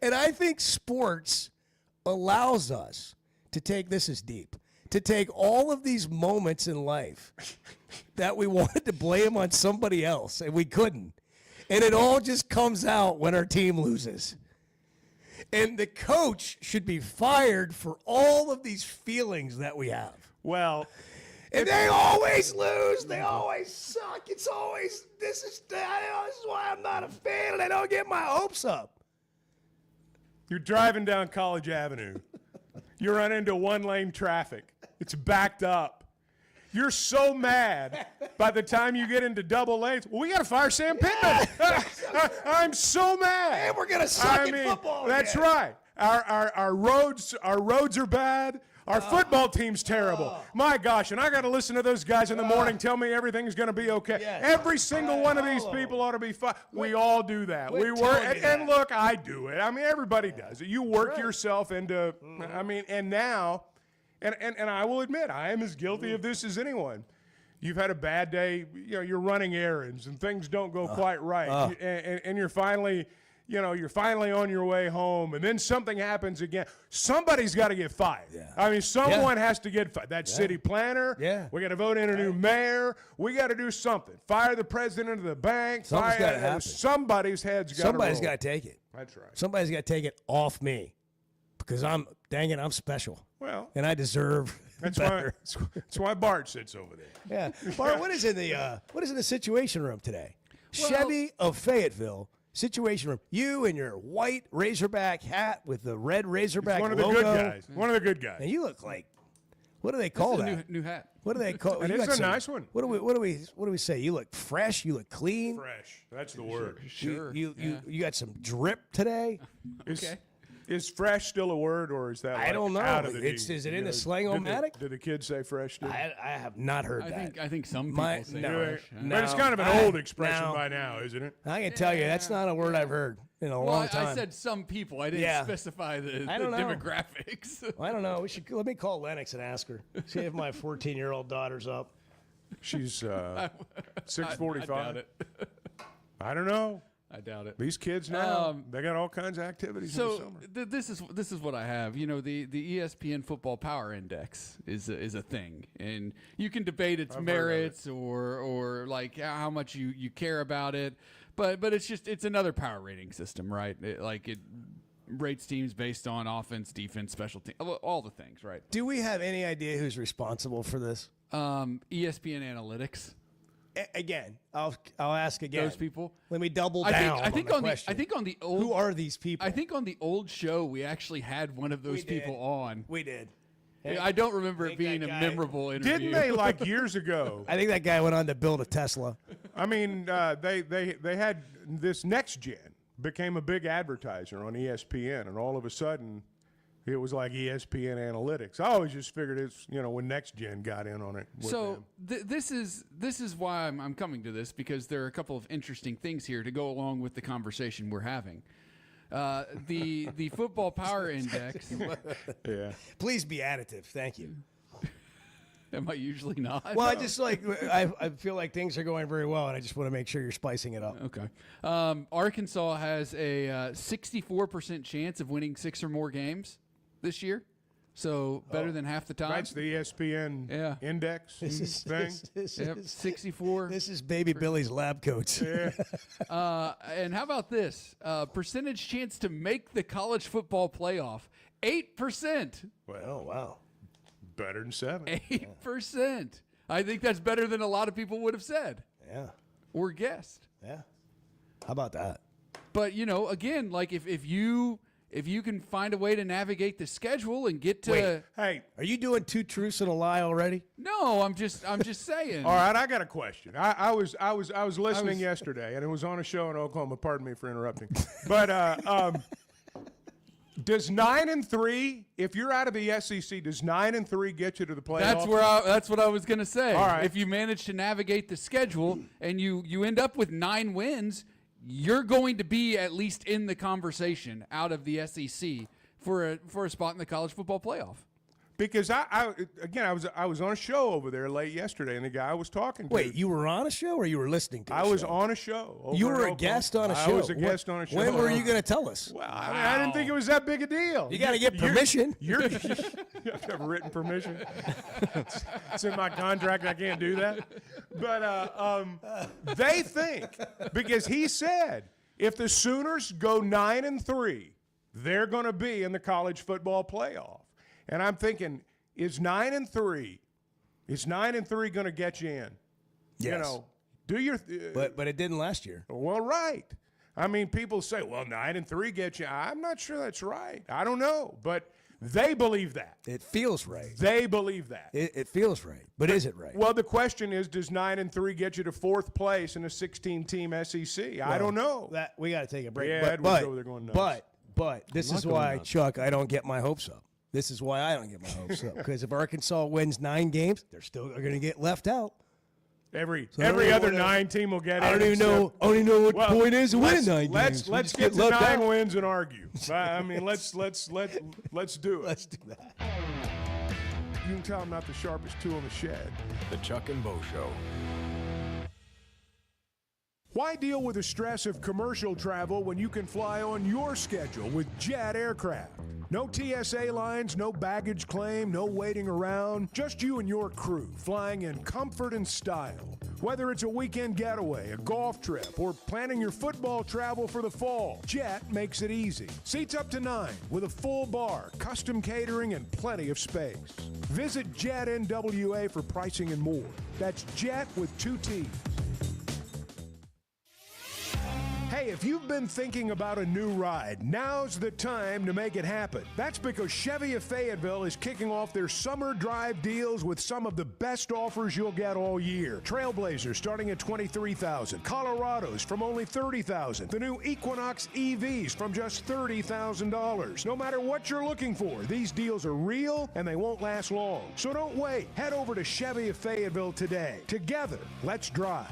And I think sports allows us to take, this is deep, to take all of these moments in life that we wanted to blame on somebody else, and we couldn't. And it all just comes out when our team loses. And the coach should be fired for all of these feelings that we have. Well, and they always lose. They always suck. It's always, this is why I'm not a fan and I don't get my hopes up. You're driving down College Avenue. You run into one-lane traffic. It's backed up. You're so mad by the time you get into double lanes. Well, we got to fire Sam Pittman. I'm so mad. And we're going to suck at football. That's again. right. Our roads are bad. Our football team's terrible. My gosh, and I got to listen to those guys in the morning tell me everything's going to be okay. Yes. Every single one of these people ought to be fine. We all do that. Quit We work, telling me and that. look, I do it. I mean, everybody does it. You work yourself into, I mean, and now, and I will admit, I am as guilty of this as anyone. You've had a bad day, you're running errands and things don't go quite right. And you're finally, you're finally on your way home, and then something happens again. Somebody's got to get fired. Yeah. I mean, someone has to get fired. That city planner. Yeah. We got to vote in a new mayor. We got to do something. Fire the president of the bank. Something's gotta happen. Somebody's head's got to Somebody's got to take it. That's right. Somebody's got to take it off me because I'm special. Well, and I deserve better. That's why Bart sits over there. Yeah. Bart, what is in the Situation Room today? Chevy of Fayetteville Situation Room. You and your white Razorback hat with the red Razorback One of the logo. good guys. One of the good guys. And you look like, what do they call This is that? a new hat. What do they call? And you it's got a nice one. What do we say? You look fresh. You look clean. Fresh. That's the word. Sure. You got some drip today. Okay. Is fresh still a word, or is that I like don't know. out of the Is D? it in You the know, slang-o-matic? Did the kids say fresh? Still? I have not heard that. I think some people say no, fresh. But it's kind of an old expression by now, isn't it? I can tell you that's not a word I've heard in a long time. I said some people. I didn't specify the I don't know. demographics. I don't know. Let me call Lennox and ask her. See if my 14-year-old daughter's up. She's 6:45. I doubt it. I don't know. I doubt it. These kids now, they got all kinds of activities in the So summer. this is what I have. You know, the ESPN Football Power Index is a thing, and you can debate its merits or like how much you care about it, but it's another power rating system, right? It rates teams based on offense, defense, special team, all the things, right? Do we have any idea who's responsible for this? ESPN Analytics. Again, I'll ask again. Those people. Let me double down. I think on the on question. I think on the old. Who are these people? I think on the old show we actually had one of those people on. We did. I don't remember it being a memorable interview. Didn't they like years ago? I think that guy went on to build a Tesla. I mean, they had this Next Gen became a big advertiser on ESPN, and all of a sudden, it was like ESPN Analytics. I always just figured it's when Next Gen got in on it. So this is why I'm coming to this, because there are a couple of interesting things here to go along with the conversation we're having. The Football Power Index. Yeah. Please be additive. Thank you. Am I usually not? Well, I just I feel like things are going very well, and I just want to make sure you're spicing it up. Okay. Arkansas has a 64% chance of winning 6 or more games this year, so better than half the time. That's the ESPN index thing. This Yep, is 64. This is Baby Billy's lab coats. Yeah. And how about this? Percentage chance to make the college football playoff, 8%. Well, wow. Better than 7. 8%. I think that's better than a lot of people would have said. Yeah. Or guessed. Yeah. How about that? But again, like if you can find a way to navigate the schedule and get to Wait, hey, are you doing 2 truths and a lie already? No, I'm just saying. All right, I got a question. I was listening yesterday, and it was on a show in Oklahoma. Pardon me for interrupting, but does 9-3, if you're out of the SEC, does 9-3 get you to the playoffs? That's what I was gonna say. All right. If you manage to navigate the schedule and you end up with 9 wins, you're going to be at least in the conversation out of the SEC for a spot in the college football playoff. Because I was on a show over there late yesterday, and the guy I was talking to. Wait, you were on a show or you were listening to a I was show? on a you You were a guest on a show. I was a guest on a show. When were you going to tell us? Well, I mean, I didn't think it was that big a deal. You got to get permission. You have to have written permission. It's in my contract. I can't do that. But they think, because he said, if the Sooners go 9-3, they're going to be in the college football playoff. And I'm thinking, is 9-3 going to get you in? Yes. Do your but it didn't last year. Well, right. I mean, people say, well, 9-3 get you. I'm not sure that's right. I don't know, but they believe that. It feels right. They believe that. It feels right, but is it right? Well, the question is, does 9-3 get you to 4th place in a 16-team SEC? I don't know. That we got to take a break. Yeah, but Edwards over there going nuts. but this is why, Chuck, I don't get my hopes up. This is why I don't get my hopes up, because if Arkansas wins 9 games, they're still going to get left out. Every So I don't even other wanna- 9 team will get in. I don't even know what the point is of winning 9 games. We Let's just get to left 9 out. wins and argue. I mean, let's do it. Let's do that. You can tell I'm not the sharpest tool in the shed. The Chuck and Bo Show. Why deal with the stress of commercial travel when you can fly on your schedule with Jet Aircraft? No TSA lines, no baggage claim, no waiting around. Just you and your crew flying in comfort and style. Whether it's a weekend getaway, a golf trip, or planning your football travel for the fall, Jet makes it easy. Seats up to 9 with a full bar, custom catering, and plenty of space. Visit Jet NWA for pricing and more. That's Jet with 2 T's. Hey, Hey, if you've been thinking about a new ride, now's the time to make it happen. That's because Chevy of Fayetteville is kicking off their summer drive deals with some of the best offers you'll get all year. Trailblazers starting at $23,000, Colorados from only $30,000, the new Equinox EVs from just $30,000. No matter what you're looking for, these deals are real and they won't last long. So don't wait. Head over to Chevy of Fayetteville today. Together, let's drive.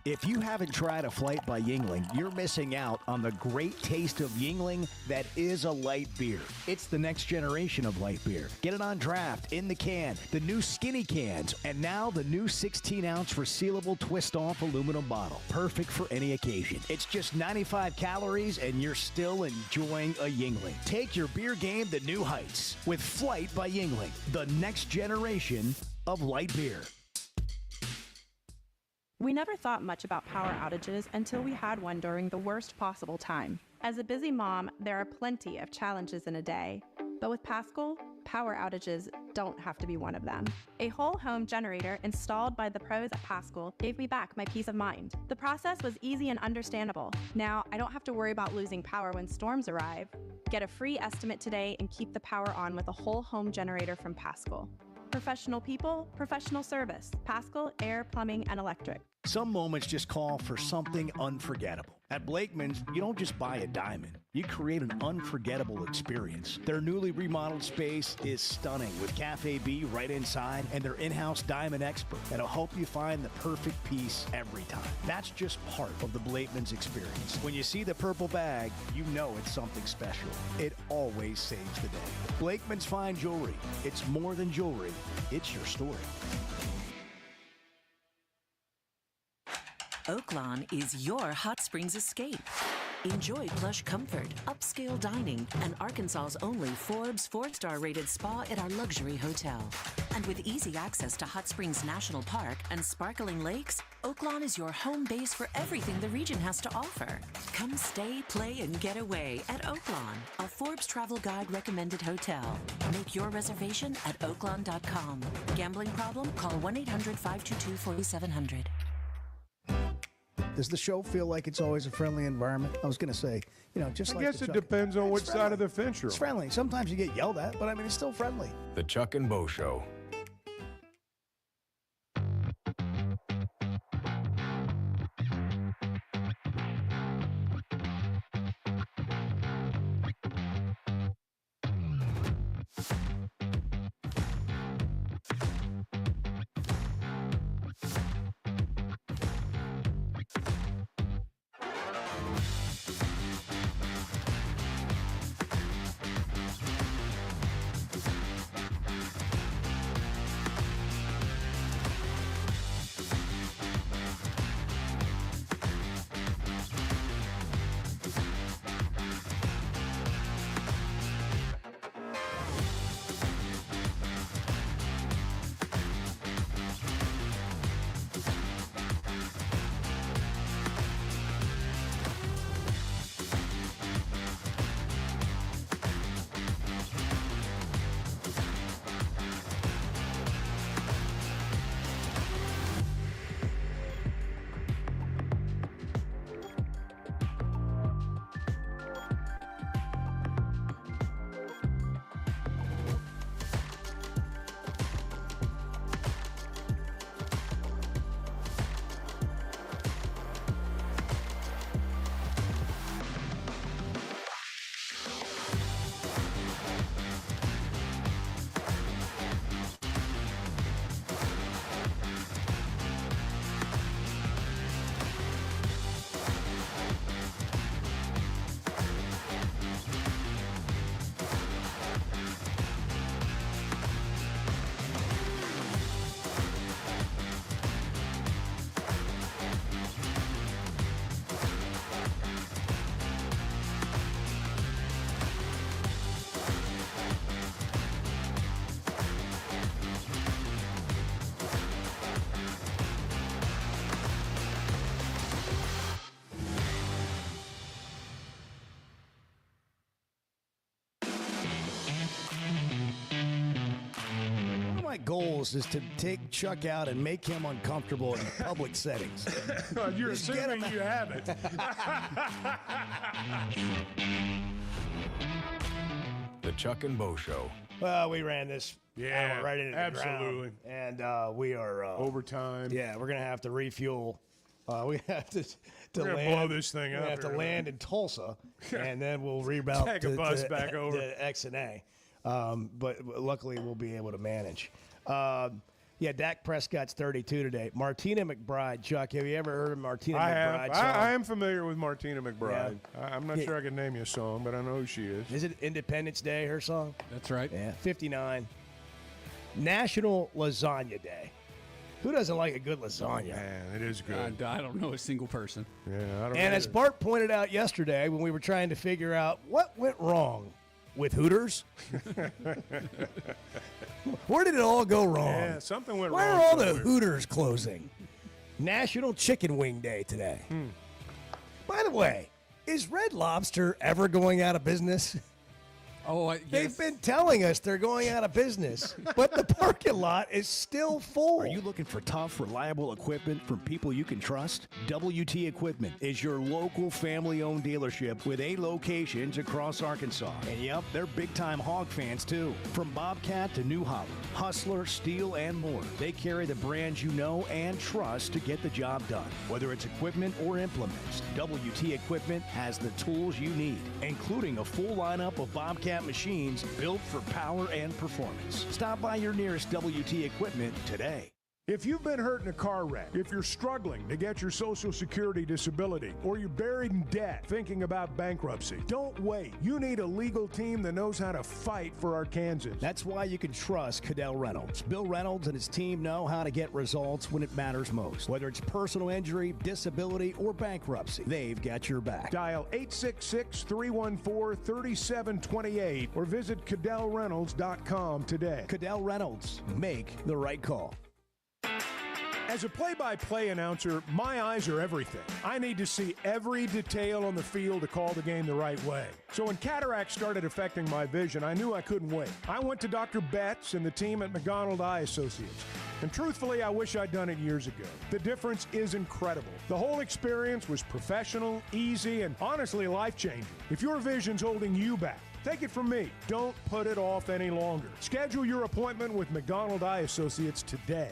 If you haven't tried a flight by Yingling, you're missing out on the great taste of Yingling that is a light beer. It's the next generation of light beer. Get it on draft, in the can, the new skinny cans, and now the new 16-ounce resealable twist-off aluminum bottle. Perfect for any occasion. It's just 95 calories, and you're still enjoying a Yingling. Take your beer game to new heights with Flight by Yingling, the next generation of light beer. We never thought much about power outages until we had one during the worst possible time. As a busy mom, there are plenty of challenges in a day. But with Paschal, power outages don't have to be one of them. A whole home generator installed by the pros at Paschal gave me back my peace of mind. The process was easy and understandable. Now, I don't have to worry about losing power when storms arrive. Get a free estimate today and keep the power on with a whole home generator from Paschal. Professional people, professional service. Paschal Air, Plumbing, and Electric. Some moments just call for something unforgettable. At Blakeman's, you don't just buy a diamond. You create an unforgettable experience. Their newly remodeled space is stunning with Cafe B right inside and their in-house diamond expert that'll help you find the perfect piece every time. That's just part of the Blakeman's experience. When you see the purple bag, you know it's something special. It always saves the day. Blakeman's Fine Jewelry. It's more than jewelry. It's your story. Oaklawn is your hot springs escape. Enjoy plush comfort, upscale dining, and Arkansas's only Forbes 4-star rated spa at our luxury hotel. And with easy access to Hot Springs National Park and sparkling lakes, Oaklawn is your home base for everything the region has to offer. Come stay, play, and get away at Oaklawn, a Forbes Travel Guide recommended hotel. Make your reservation at oaklawn.com. Gambling problem? Call 1-800-522-4700. Does the show feel like it's always a friendly environment? I was going to say, just like I guess it depends on which side of the fence you're on. It's friendly. Sometimes you get yelled at, but I mean, it's still friendly. The Chuck and Bo Show. rules is to take Chuck out and make him uncomfortable in public settings. You're Just get assuming him you haven't. The Chuck and Bo Show. Well, we ran this hour right into the absolutely. ground, and we are overtime. Yeah, we're gonna have to refuel. We have to We're gonna land, blow this thing we're up gonna have to here. land in Tulsa, and then we'll reroute Take a bus back over. to X and A. But luckily, we'll be able to manage. Yeah, Dak Prescott's 32 today. Martina McBride, Chuck, have you ever heard of Martina I McBride? have. song? I am familiar with Martina McBride. I'm not Yeah. sure I can name you a song, but I know who she is. Is it Independence Day, her song? That's right. Yeah, 59. National Lasagna Day. Who doesn't like a good lasagna? Man, it is good. I don't know a single person. Yeah, I don't And as either. Bart pointed out yesterday when we were trying to figure out what went wrong with Hooters, where did it all go wrong? Yeah, something went Why wrong are all the somewhere. Hooters closing? National Chicken Wing Day today. By the way, is Red Lobster ever going out of business? Oh, They've been telling us they're going out of business, but the parking lot is still full. Are you looking for tough, reliable equipment from people you can trust? WT Equipment is your local family-owned dealership with 8 locations across Arkansas. And yep, they're big-time hog fans too. From Bobcat to New Holland, Hustler, Steel, and more, they carry the brands you know and trust to get the job done. Whether it's equipment or implements, WT Equipment has the tools you need, including a full lineup of Bobcat machines built for power and performance. Stop by your nearest WT Equipment today. If you've been hurt in a car wreck, if you're struggling to get your Social Security disability, or you're buried in debt thinking about bankruptcy, don't wait. You need a legal team that knows how to fight for Arkansans. That's why you can trust Cadell Reynolds. Bill Reynolds and his team know how to get results when it matters most. Whether it's personal injury, disability, or bankruptcy, they've got your back. Dial 866-314-3728 or visit CadellReynolds.com today. Cadell Reynolds. Make the right call. As a play-by-play announcer, my eyes are everything. I need to see every detail on the field to call the game the right way. So when cataracts started affecting my vision, I knew I couldn't wait. I went to Dr. Betts and the team at McDonald Eye Associates. And truthfully, I wish I'd done it years ago. The difference is incredible. The whole experience was professional, easy, and honestly life-changing. If your vision's holding you back, take it from me. Don't put it off any longer. Schedule your appointment with McDonald Eye Associates today.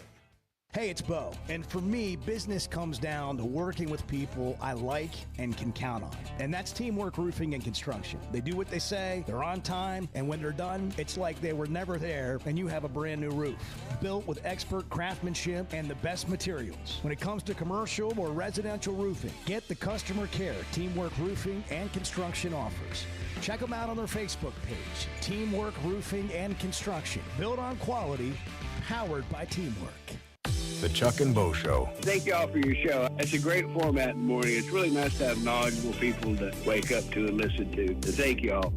Hey, it's Bo. And for me, business comes down to working with people I like and can count on. And that's Teamwork Roofing and Construction. They do what they say, they're on time, and when they're done, it's like they were never there and you have a brand new roof. Built with expert craftsmanship and the best materials. When it comes to commercial or residential roofing, get the customer care Teamwork Roofing and Construction offers. Check them out on their Facebook page, Teamwork Roofing and Construction. Built on quality, powered by teamwork. The Chuck and Bo Show. Thank y'all for your show. It's a great format in the morning. It's really nice to have knowledgeable people to wake up to and listen to. So thank y'all.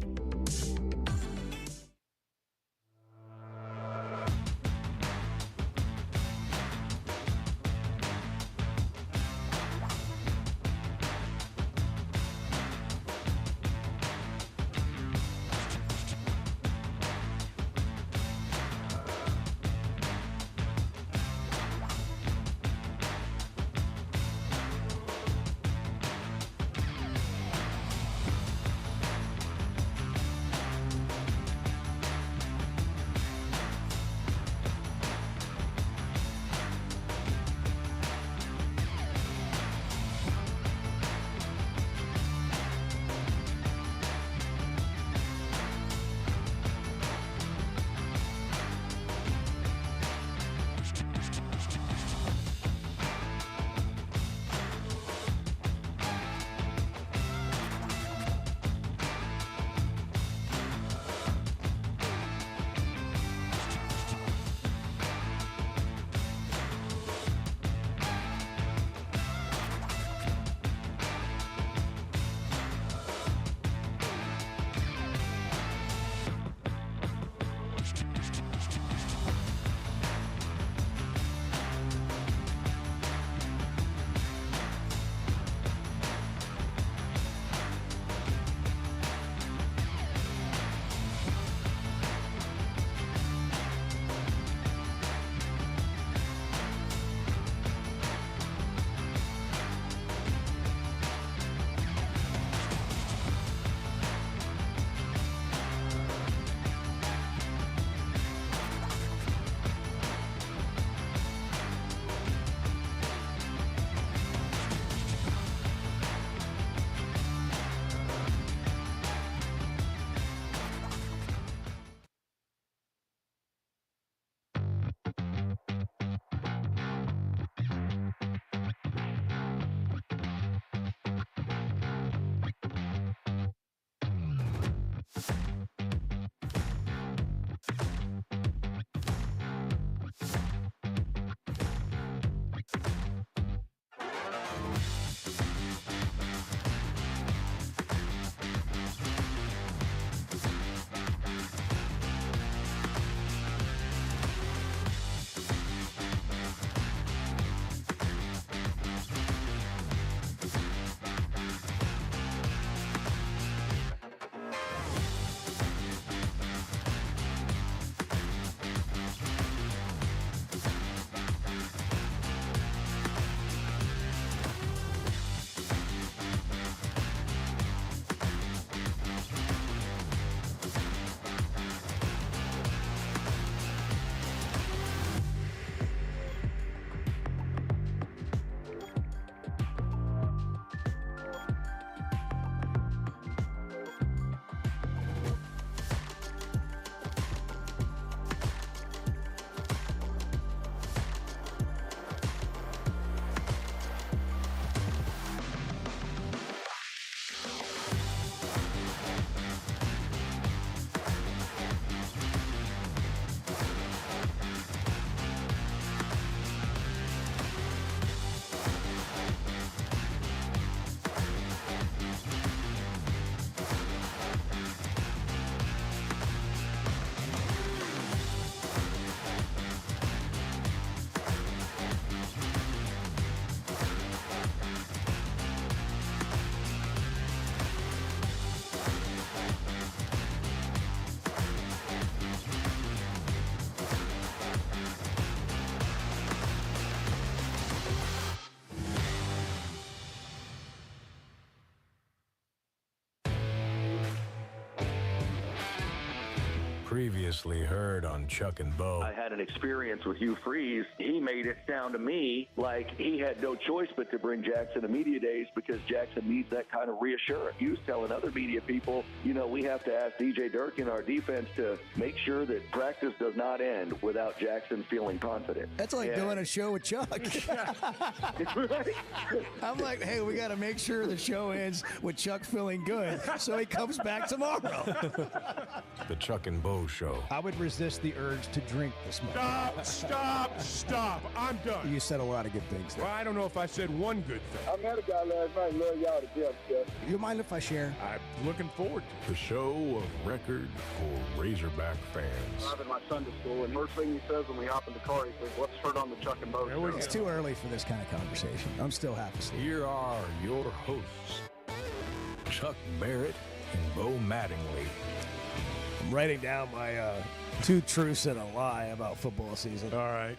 Previously heard on Chuck and Bo. I had an experience with Hugh Freeze. He made it sound to me like he had no choice but to bring Jackson to media days because Jackson needs that kind of reassurance. He was telling other media people, we have to ask DJ Durkin, our defense, to make sure that practice does not end without Jackson feeling confident. That's like doing a show with Chuck. I'm like, hey, we got to make sure the show ends with Chuck feeling good so he comes back tomorrow. The Chuck and Bo Show. I would resist the urge to drink this morning. Stop. I'm done. You said a lot of good things there. Well, I don't know if I said one good thing. I met a guy last night. Love y'all to death, Jeff. You mind if I share? I'm looking forward to The show of record for Razorback fans. I'm in my Sunday school, and first thing he says when we hop in the car, he says, "What's heard on the Chuck and Bo Show?" It's too early for this kind of conversation. I'm still half asleep. Here are your hosts, Chuck Barrett and Bo Mattingly. I'm writing down my 2 truths and a lie about football season. All right.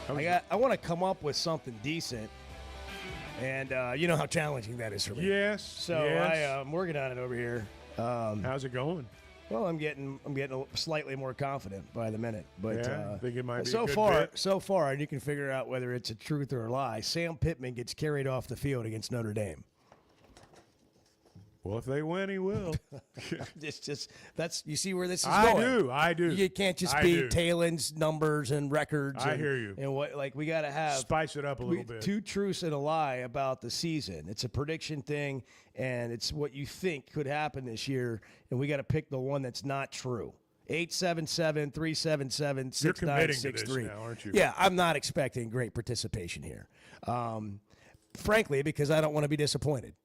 I want to come up with something decent, and you know how challenging that is for me. Yes. So I'm working on it over here. How's it going? Well, I'm getting slightly more confident by the minute. But I think it might be so a good far, bit. so far, and you can figure out whether it's a truth or a lie. Sam Pittman gets carried off the field against Notre Dame. Well, if they win, he will. That's you see where this is going. I do. You can't just beat Talen's numbers and records. I hear you. And what we got to have spice it up a little bit. 2 truths and a lie about the season. It's a prediction thing, and it's what you think could happen this year. And we got to pick the one that's not true. 877-377-6963. You're committing to this now, aren't you? Yeah, I'm not expecting great participation here. Frankly, because I don't want to be disappointed.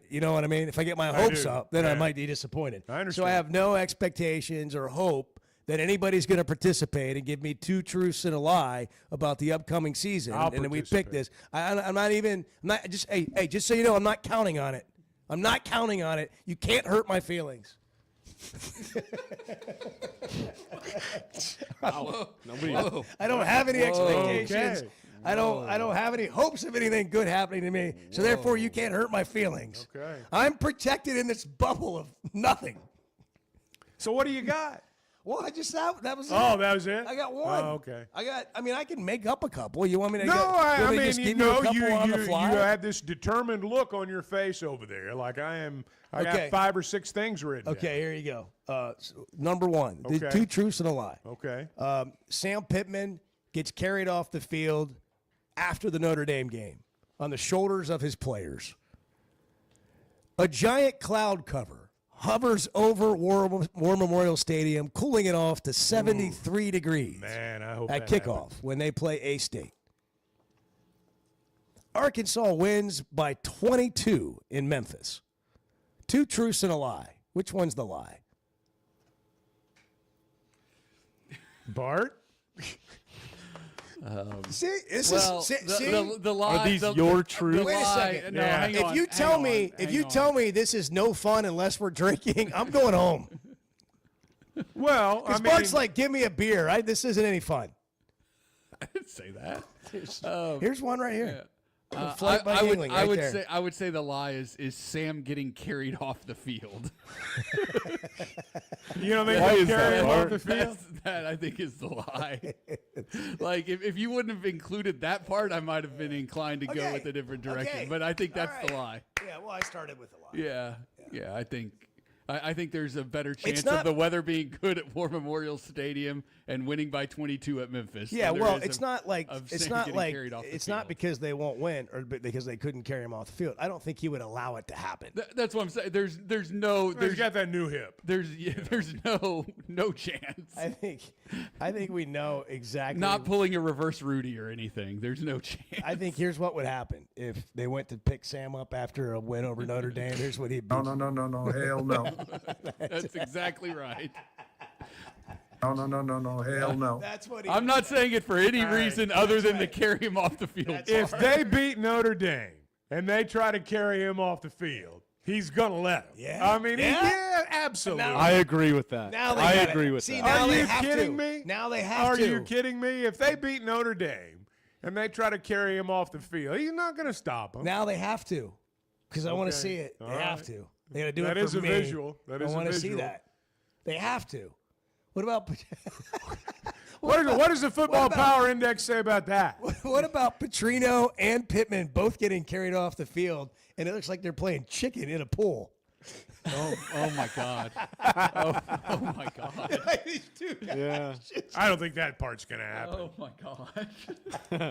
You know what I mean? If I get my hopes up, then I might be disappointed. I understand. So I have no expectations or hope that anybody's going to participate and give me 2 truths and a lie about the upcoming season. And then we pick this. Just so you know, I'm not counting on it. I'm not counting on it. You can't hurt my feelings. Whoa. I don't have any expectations. Okay. I don't have any hopes of anything good happening to me. So therefore, you can't hurt my feelings. Okay. I'm protected in this bubble of nothing. So what do you got? Well, that was it. Oh, that was it? I got one. Oh, okay. I can make up a couple. You want me to? No, just give you a couple on the fly? You had this determined look on your face over there, like I got 5 or 6 things written. Okay, here you go. Number 1, the Okay. 2 truths and a lie. Okay. Sam Pittman gets carried off the field after the Notre Dame game on the shoulders of his players. A giant cloud cover hovers over War Memorial Stadium, cooling it off to 73 degrees Man, I hope at that kickoff happens. when they play A-State. Arkansas wins by 22 in Memphis. 2 truths and a lie. Which one's the lie? Bart? The lie. Are these your truths? Wait a second. No, hang on, if you tell me this is no fun unless we're drinking, I'm going home. Well, Because Bart's like, give me a beer. This isn't any fun. I didn't say that. Here's one right here. I would say the lie is Sam getting carried off the field. You don't think they carry him off the field? That I think is the lie. Like if you wouldn't have included that part, I might have been inclined to go with a different direction. Okay. But I think that's the lie. Yeah, well, I started with a lie. Yeah. I think there's a better chance not- of the weather being good at War Memorial Stadium and winning by 22 at Memphis. Yeah, than there well, is it's of- not like of it's Sam not getting like carried off the it's not field. because they won't win or because they couldn't carry him off the field. I don't think he would allow it to happen. That's what I'm saying. There's He's got that new hip. there's no chance. I think we know exactly. Not pulling a reverse Rudy or anything. There's no chance. I think here's what would happen if they went to pick Sam up after a win over Notre Dame. Here's what he'd be. No, hell no. That's exactly right. No, hell no. That's what I'm not saying it for any reason other than to carry him off the field. If they beat Notre Dame and they try to carry him off the field, he's going to let him. Yeah. I mean, yeah, absolutely. I agree with that. Now they I got it. agree with See, that. now Are they you have kidding to. me? Now they have Are to. you kidding me? If they beat Notre Dame and they try to carry him off the field, he's not going to stop him. Now they have to, because I want to Okay. see it. They All have right. to. They got to do That it is for a me. visual. That is I a want to see visual. that. They have to. What about what does the football power index say about that? What about Petrino and Pittman both getting carried off the field, and it looks like they're playing chicken in a pool? Oh my God. Oh my God. These two guys. Yeah. I don't think that part's going to happen. Oh my gosh.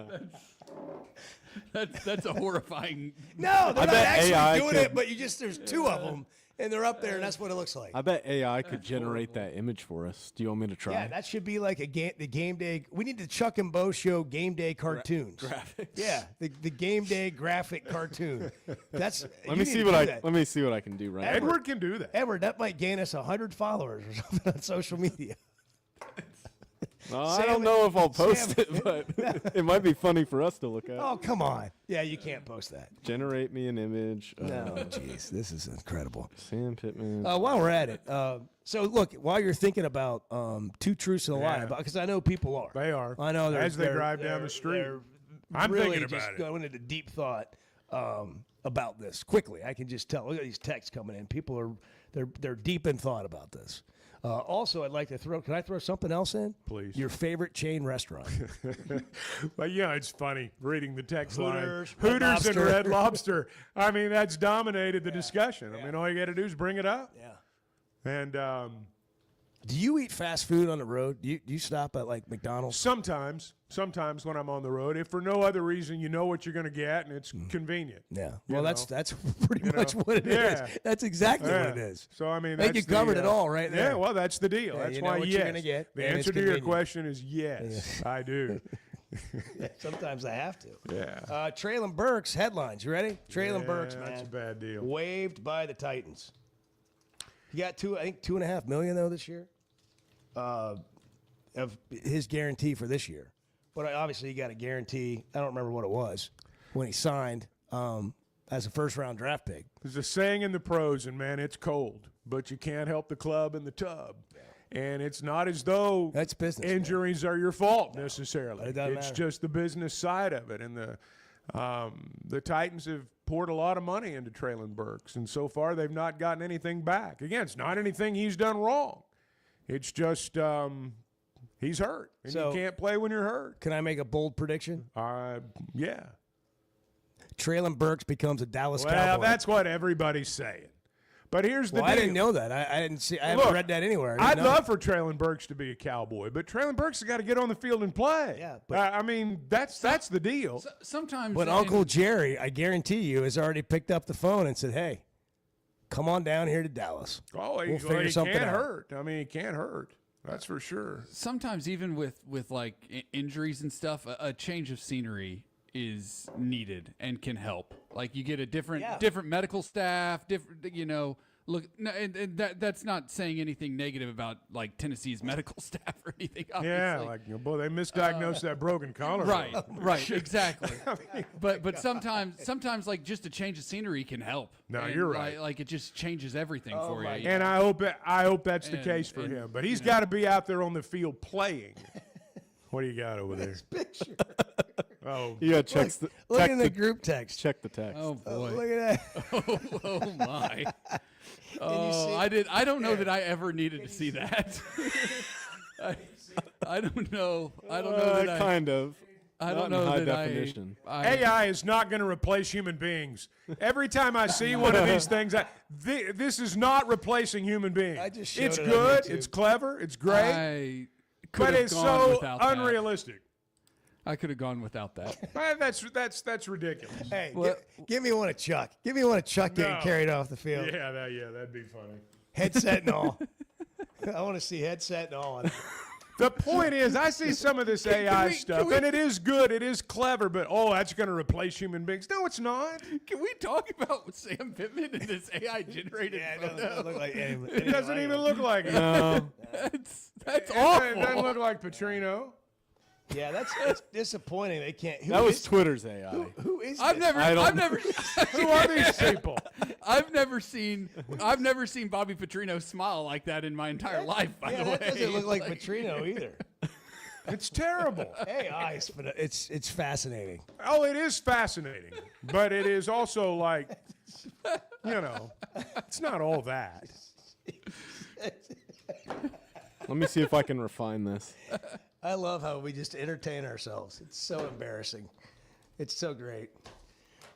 That's a horrifying. No, they're I not bet actually AI doing could- it, but there's two of them, and they're up there, and that's what it looks like. I bet AI could generate that image for us. Do you want me to try? Yeah, that should be like the game day. We need the Chuck and Bo Show game day cartoons. graphics. Yeah, the game day graphic cartoon. That's. Let me see what I can do right now. Edward can do that. Edward, that might gain us 100 followers or something on social media. I don't know if I'll post it, but it might be funny for us to look at. Oh, come on. Yeah, you can't post that. Generate me an image. No, jeez, this is incredible. Sam Pittman. While we're at it, so look, while you're thinking about Two Truths and a Lie, because I know people are. They are. I know As they drive down the street. I'm really thinking just about it. going into deep thought about this quickly. I can just tell. Look at these texts coming in. People are they're deep in thought about this. Also, I'd like to throw. Can I throw something else in? Please. Your favorite chain restaurant. Well, yeah, it's funny reading the text Hooters, line. Red Hooters and Lobster. Red Lobster. I mean, that's dominated the discussion. I mean, all you got to do is bring it up. Yeah. And Do you eat fast food on the road? Do you stop at like McDonald's? sometimes when I'm on the road, if for no other reason, you know what you're going to get, and it's convenient. Yeah. You Well, know? that's pretty much know? what it is. Yeah. That's exactly Yeah. what it is. So I mean, I think that's you covered it all right Yeah, there. well, that's the deal. Yeah, That's you know why what yes. you're gonna get, The and answer it's to your convenient. question is yes, I do. Yeah, sometimes I have to. Yeah. Traylon Burks headlines. You ready? Traylon Burks, man. That's a bad deal. Waived by the Titans. He got $2.5 million though this year. Of his guarantee for this year, but obviously he got a guarantee. I don't remember what it was when he signed as a first-round draft pick. There's a saying in the pros, and man, it's cold, but you can't help the club in the tub. And it's not as though that's business, injuries are your fault necessarily. It doesn't It's matter. just the business side of it. And the Titans have poured a lot of money into Traylon Burks, and so far they've not gotten anything back. Again, it's not anything he's done wrong. It's just he's hurt, and So- you can't play when you're hurt. Can I make a bold prediction? Yeah. Traylon Burks becomes a Dallas Well, Cowboy. that's what everybody's saying. But here's the Well, deal. I didn't know that. I didn't see. I Look, haven't read that anywhere. I I'd didn't know. love for Traylon Burks to be a Cowboy, but Traylon Burks has got to get on the field and play. Yeah, but- I mean, that's the deal. Sometimes. But Uncle Jerry, I guarantee you, has already picked up the phone and said, "Hey, come on down here to Dallas. Oh, we'll he figure something can't out." hurt. I mean, he can't hurt. That's for sure. Sometimes even with like injuries and stuff, a change of scenery is needed and can help. Like you get a different medical staff, different Look, no, and that's not saying anything negative about like Tennessee's medical staff or anything. Obviously. Yeah, like boy, they misdiagnosed that broken collarbone. Right, exactly. But sometimes like just a change of scenery can help. No, And, you're right. Like it just changes everything for you. And I hope that's the case for him. But he's got to be out there on the field playing. What do you got over there? Picture. Oh, You got to check the Look in the group text. check the text. Oh boy. Look at that. Oh my. see? I don't know that I ever needed to see that. I don't know. I don't know that kind of. I Not don't in know high that definition. AI is not going to replace human beings. Every time I see one of these things, this is not replacing human beings. I just showed It's it on good. YouTube. It's clever. It's great. I could But have it's gone so without that. unrealistic. I could have gone without that. That's ridiculous. Hey, Well- give me one of Chuck. Give me one of Chuck getting No. carried off the field. Yeah, that'd be funny. Headset and all. I want to see headset and all. The point is, I see some of this AI stuff, and it is good, it is clever, but that's going to replace human beings. No, it's not. Can we talk about Sam Pittman and this AI generated It photo? doesn't look like It doesn't even look like it. No. That's It awful. doesn't look like Petrino. Yeah, it's disappointing. They can't. That was Twitter's AI. Who is I've this? never Who are these people? I've never seen Bobby Petrino smile like that in my entire life, by the way. That doesn't look like Petrino either. It's terrible. AI, it's fascinating. Oh, it is fascinating, but it is also like, it's not all that. Let me see if I can refine this. I love how we just entertain ourselves. It's so embarrassing. It's so great.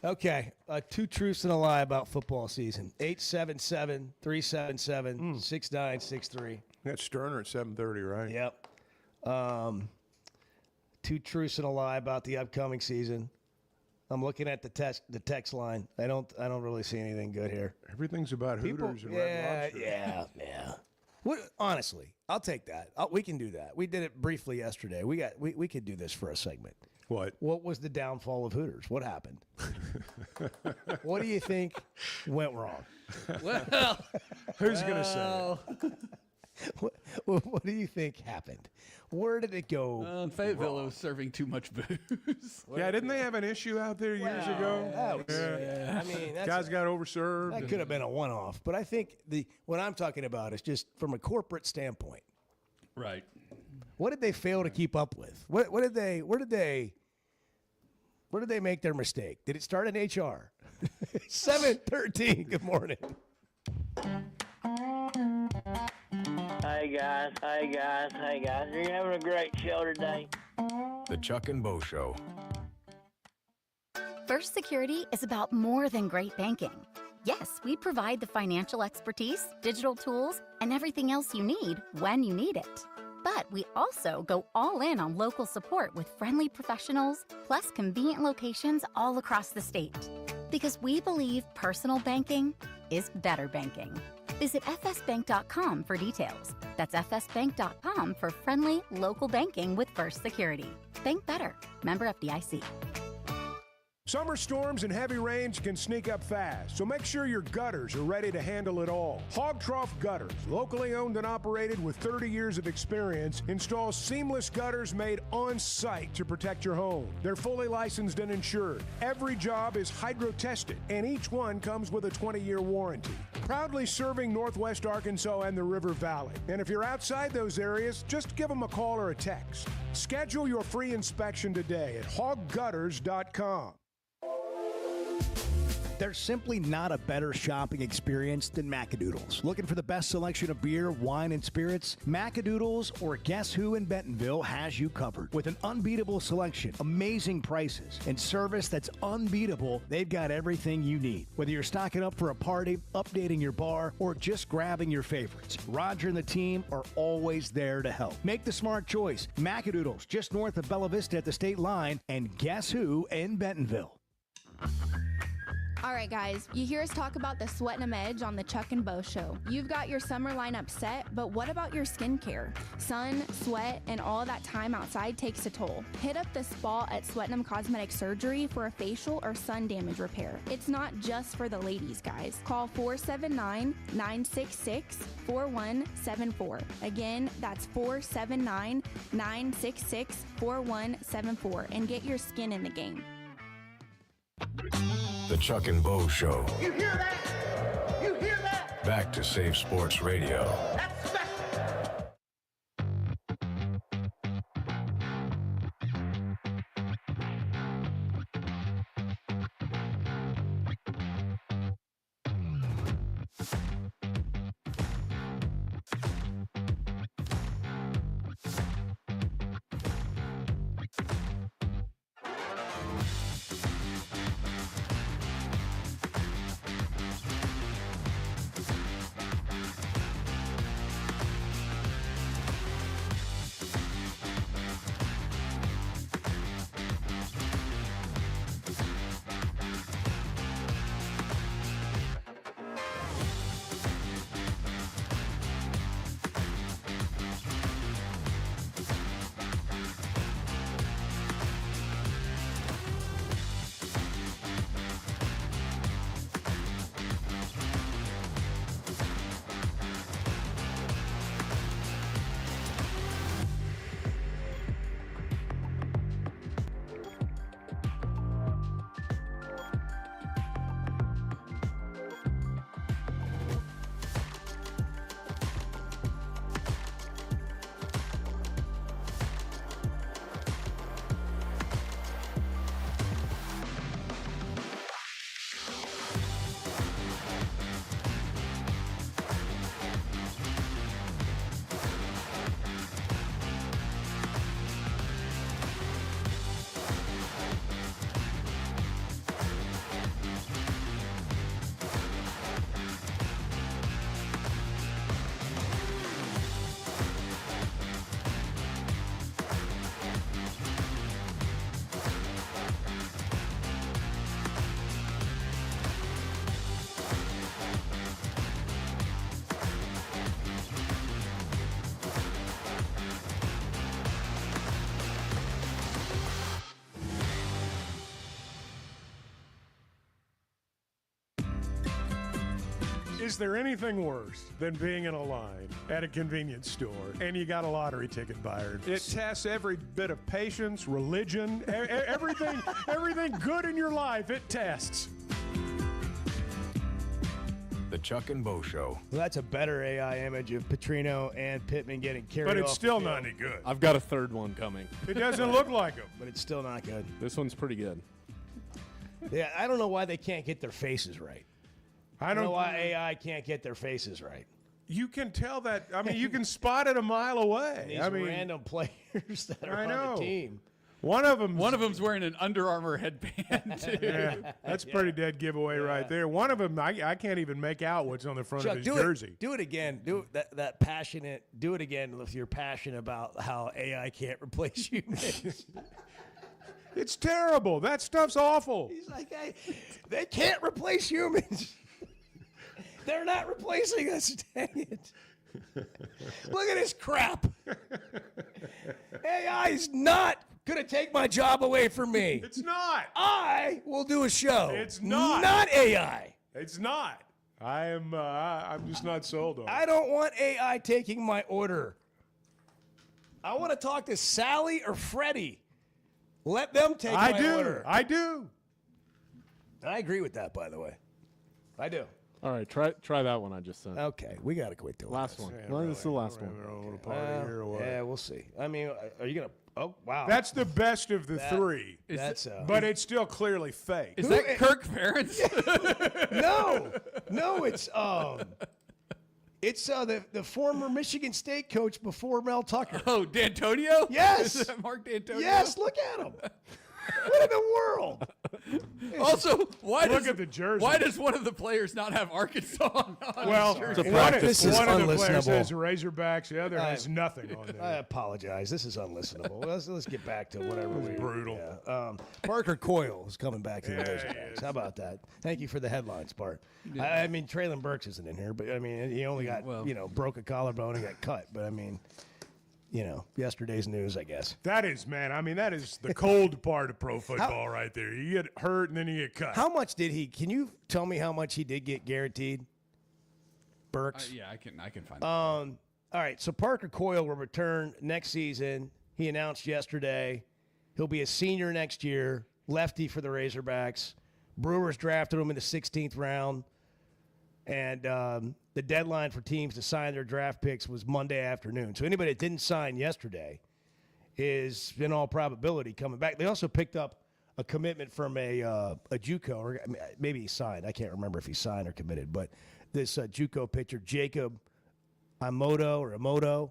Okay, 2 truths and a lie about football season. 877-377-6963. That's Sterner at 7:30, right? Yep. 2 truths and a lie about the upcoming season. I'm looking at the text line. I don't really see anything good here. Everything's about Hooters and Red Lobster. Yeah. What? Honestly, I'll take that. We can do that. We did it briefly yesterday. We could do this for a segment. What? What was the downfall of Hooters? What happened? What do you think went wrong? Well, who's going to say it? What do you think happened? Where did it go? Fayetteville was serving too much booze. Yeah, didn't they have an issue out there years ago? I mean, guys got overserved. That could have been a one-off, but I think what I'm talking about is just from a corporate standpoint. Right. What did they fail to keep up with? Where did they make their mistake? Did it start in HR? 7:13. Good morning. Hey guys. You're having a great show today. The Chuck and Bo Show. First Security is about more than great banking. Yes, we provide the financial expertise, digital tools, and everything else you need when you need it. But we also go all in on local support with friendly professionals, plus convenient locations all across the state. Because we believe personal banking is better banking. Visit fsbank.com for details. That's fsbank.com for friendly, local banking with First Security. Bank better. Member FDIC. Summer storms and heavy rains can sneak up fast, so make sure your gutters are ready to handle it all. Hog Trough Gutters, locally owned and operated with 30 years of experience, installs seamless gutters made on site to protect your home. They're fully licensed and insured. Every job is hydro-tested, and each one comes with a 20-year warranty. Proudly serving Northwest Arkansas and the River Valley. And if you're outside those areas, just give them a call or a text. Schedule your free inspection today at hoggutters.com. There's simply not a better shopping experience than Macadoodles. Looking for the best selection of beer, wine, and spirits? Macadoodles or Guess Who in Bentonville has you covered. With an unbeatable selection, amazing prices, and service that's unbeatable, they've got everything you need. Whether you're stocking up for a party, updating your bar, or just grabbing your favorites, Roger and the team are always there to help. Make the smart choice. Macadoodles, just north of Bella Vista at the state line, and Guess Who in Bentonville. All right, guys, you hear us talk about the Sweat and Edge on the Chuck and Bo Show. You've got your summer lineup set, but what about your skincare? Sun, sweat, and all that time outside takes a toll. Hit up the spa at Sweatinum Cosmetic Surgery for a facial or sun damage repair. It's not just for the ladies, guys. Call 479-966-4174. Again, that's 479-966-4174 and get your skin in the game. The Chuck and Bo Show. You hear that? You hear that? Back to Safe Sports Radio. That's special. Is there anything worse than being in a line at a convenience store and you got a lottery ticket, Byron? It tests every bit of patience, religion, everything good in your life, it tests. The Chuck and Bo Show. Well, that's a better AI image of Petrino and Pittman getting carried off. But it's the still field. not any good. I've got a third one coming. It doesn't look like him. But it's still not good. This one's pretty good. Yeah, I don't know why they can't get their faces right. I don't know why AI can't get their faces right. You can tell that. I mean, you can spot it a mile away. These random players that are on the team. One of them's wearing an Under Armour headband, too. Yeah, that's a pretty dead giveaway right there. One of them, I can't even make out what's on the front Chuck, of his jersey. Do it again. Do that passionate. Do it again if you're passionate about how AI can't replace humans. It's terrible. That stuff's awful. He's like, hey, they can't replace humans. They're not replacing us. Dang it. Look at this crap. AI is not going to take my job away from me. It's not. I will do a show. It's not. Not AI. It's not. I'm just not sold on it. I don't want AI taking my order. I want to talk to Sally or Freddie. Let them take my order. I do. I agree with that, by the way. I do. All right, try that one I just sent. Okay, we got to quit doing last this. one. No, this is the last one. Yeah, we'll see. I mean, are you gonna? Oh, wow. That's the best of the three. But it's still clearly fake. Is that Kirk Ferentz? No, it's the former Michigan State coach before Mel Tucker. Oh, D'Antonio? Yes. Is that Mark D'Antonio? Yes, look at him. What in the world? Also, why Look does at the jersey. Why does one of the players not have Arkansas on Well, his jersey? one of This is the players unlistenable. has Razorbacks, the other has nothing on I there. apologize. This is unlistenable. Let's get back to whatever. brutal. Yeah. Parker Coyle is coming back to the Razorbacks. How about that? Thank you for the headlines, Bart. I mean, Traylon Burks isn't in here, but I mean, he only got broke a collarbone and got cut. But I mean, yesterday's news, I guess. That is the cold part of pro football right there. You get hurt and then you get cut. How much did he? Can you tell me how much he did get guaranteed? Burks. Yeah, I can find. All right, so Parker Coyle will return next season. He announced yesterday he'll be a senior next year, lefty for the Razorbacks. Brewers drafted him in the 16th round, and the deadline for teams to sign their draft picks was Monday afternoon. So anybody that didn't sign yesterday is, in all probability, coming back. They also picked up a commitment from a JUCO, or maybe he signed. I can't remember if he signed or committed, but this JUCO pitcher, Jacob Emoto.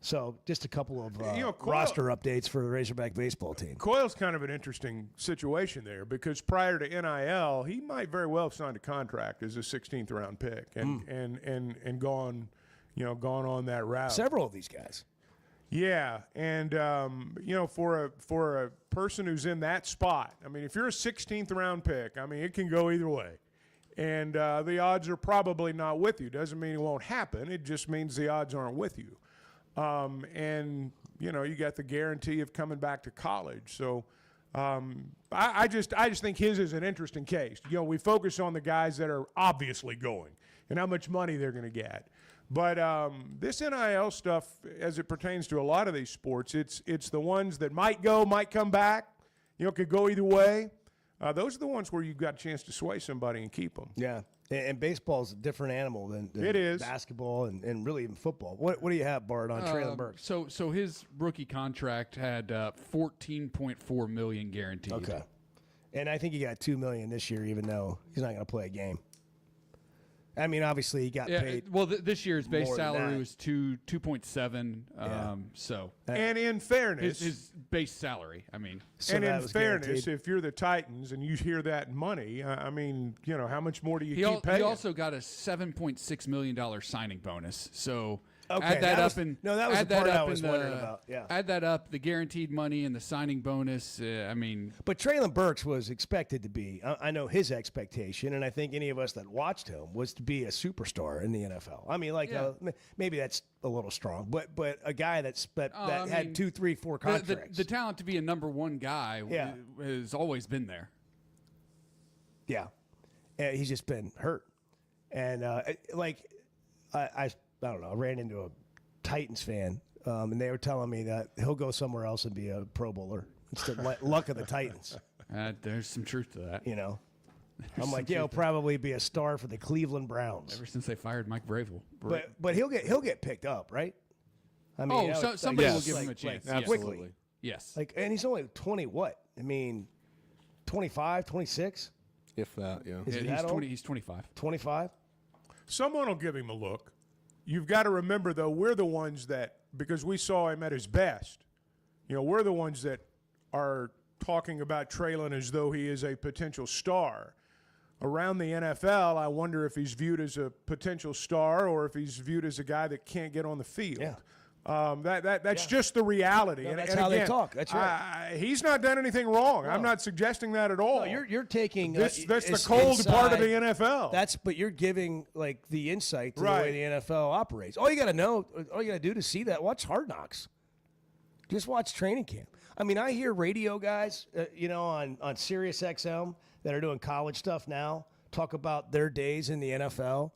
So just a couple of roster updates for the Razorback baseball team. Coyle's kind of an interesting situation there because prior to NIL, he might very well have signed a contract as a 16th round pick and gone on that route. Several of these guys. Yeah, and for a person who's in that spot, I mean, if you're a 16th round pick, I mean, it can go either way. And the odds are probably not with you. Doesn't mean it won't happen. It just means the odds aren't with you. And you got the guarantee of coming back to college. So I just think his is an interesting case. We focus on the guys that are obviously going and how much money they're going to get. But this NIL stuff, as it pertains to a lot of these sports, it's the ones that might go, might come back, could go either way. Those are the ones where you've got a chance to sway somebody and keep them. Yeah. And baseball is a different animal than it is. Basketball and really even football. What do you have, Bart, on Traylon Burks? So his rookie contract had $14.4 million guaranteed. Okay. And I think he got $2 million this year, even though he's not going to play a game. I mean, obviously, he got paid. Well, this year's base more than salary that. was 2.7. So, and in fairness, his base salary. I mean, and in fairness, if you're the Titans and you hear that money, I mean, how much more do you keep paying? He also got a $7.6 million signing bonus. So. Okay, add that up that was the part I was wondering about. Yeah, add that up, the guaranteed money and the signing bonus. I mean, but Traylon Burks was expected to be. I know his expectation, and I think any of us that watched him was to be a superstar in the NFL. I mean, maybe that's a little strong, but a guy that had 2, 3, 4 contracts. The talent to be a number one guy has always been there. Yeah, he's just been hurt. And I don't know, I ran into a Titans fan, and they were telling me that he'll go somewhere else and be a Pro Bowler. It's the luck of the Titans. There's some truth to that. You know, I'm like, yeah, he'll probably be a star for the Cleveland Browns. Ever since they fired Mike Vrabel. But he'll get picked up, right? I mean, somebody will give him a chance. Quickly. Yes. And he's only 20. What? I mean, 25, 26. If that, yeah. Is he he's that 20. old? He's 25. 25. Someone will give him a look. You've got to remember, though, we're the ones that, because we saw him at his best, we're the ones that are talking about Treylon as though he is a potential star. Around the NFL, I wonder if he's viewed as a potential star or if he's viewed as a guy that can't get on the field. Yeah. That's just the reality. No, that's and how again, they talk. That's right. He's not done anything wrong. No. I'm not suggesting that at all. No, you're taking that's the cold part of the NFL. But you're giving like the insight to Right. the way the NFL operates. All you got to do to see that, watch Hard Knocks. Just watch training camp. I mean, I hear radio guys, on Sirius XM that are doing college stuff now talk about their days in the NFL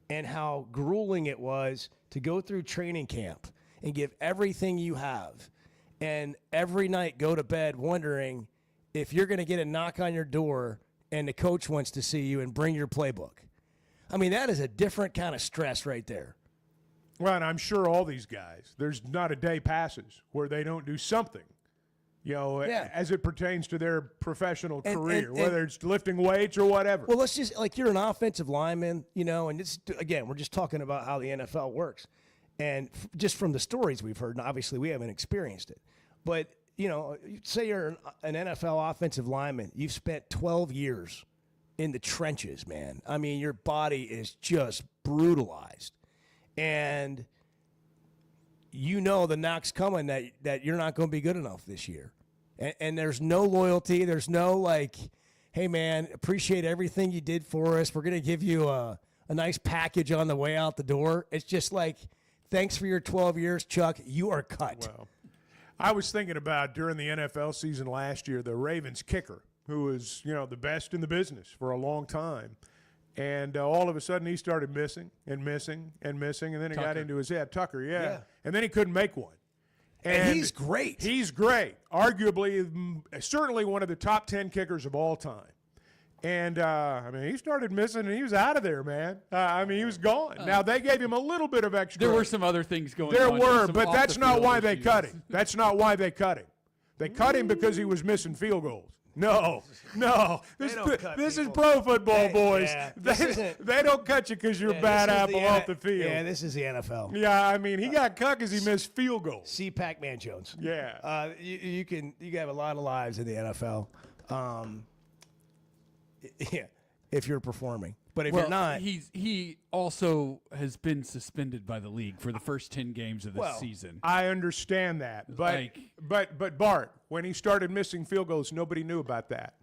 and how grueling it was to go through training camp and give everything you have, and every night go to bed wondering if you're going to get a knock on your door and the coach wants to see you and bring your playbook. I mean, that is a different kind of stress right there. Well, and I'm sure all these guys, there's not a day passes where they don't do something, as it pertains to their professional career, whether it's lifting weights or whatever. Well, let's just, you're an offensive lineman, and it's, again, we're just talking about how the NFL works. And just from the stories we've heard, and obviously we haven't experienced it, but, say you're an NFL offensive lineman, you've spent 12 years in the trenches, man. I mean, your body is just brutalized. And the knock's coming that you're not going to be good enough this year. And there's no loyalty. There's no hey, man, appreciate everything you did for us. We're going to give you a nice package on the way out the door. It's just thanks for your 12 years, Chuck. You are cut. Well, I was thinking about during the NFL season last year, the Ravens kicker, who was, the best in the business for a long time. And all of a sudden he started missing, and then it got into his head. Tucker, yeah. And then he couldn't make one. And he's great. He's great. Arguably, certainly one of the top 10 kickers of all time. And, he started missing, and he was out of there, man. He was gone. Now, they gave him a little bit of extra. There were some other things going on. There were, but that's not why they cut him. That's not why they cut him. They cut him because he was missing field goals. No. This is pro football, boys. Yeah, they don't cut you because you're a bad apple off the field. Yeah, this is the NFL. Yeah, he got cut because he missed field goals. See Pac-Man Jones. Yeah. You can have a lot of lives in the NFL. If you're performing. But if you're not, he also has been suspended by the league for the first 10 games of the season. I understand that, but Bart, when he started missing field goals, nobody knew about that.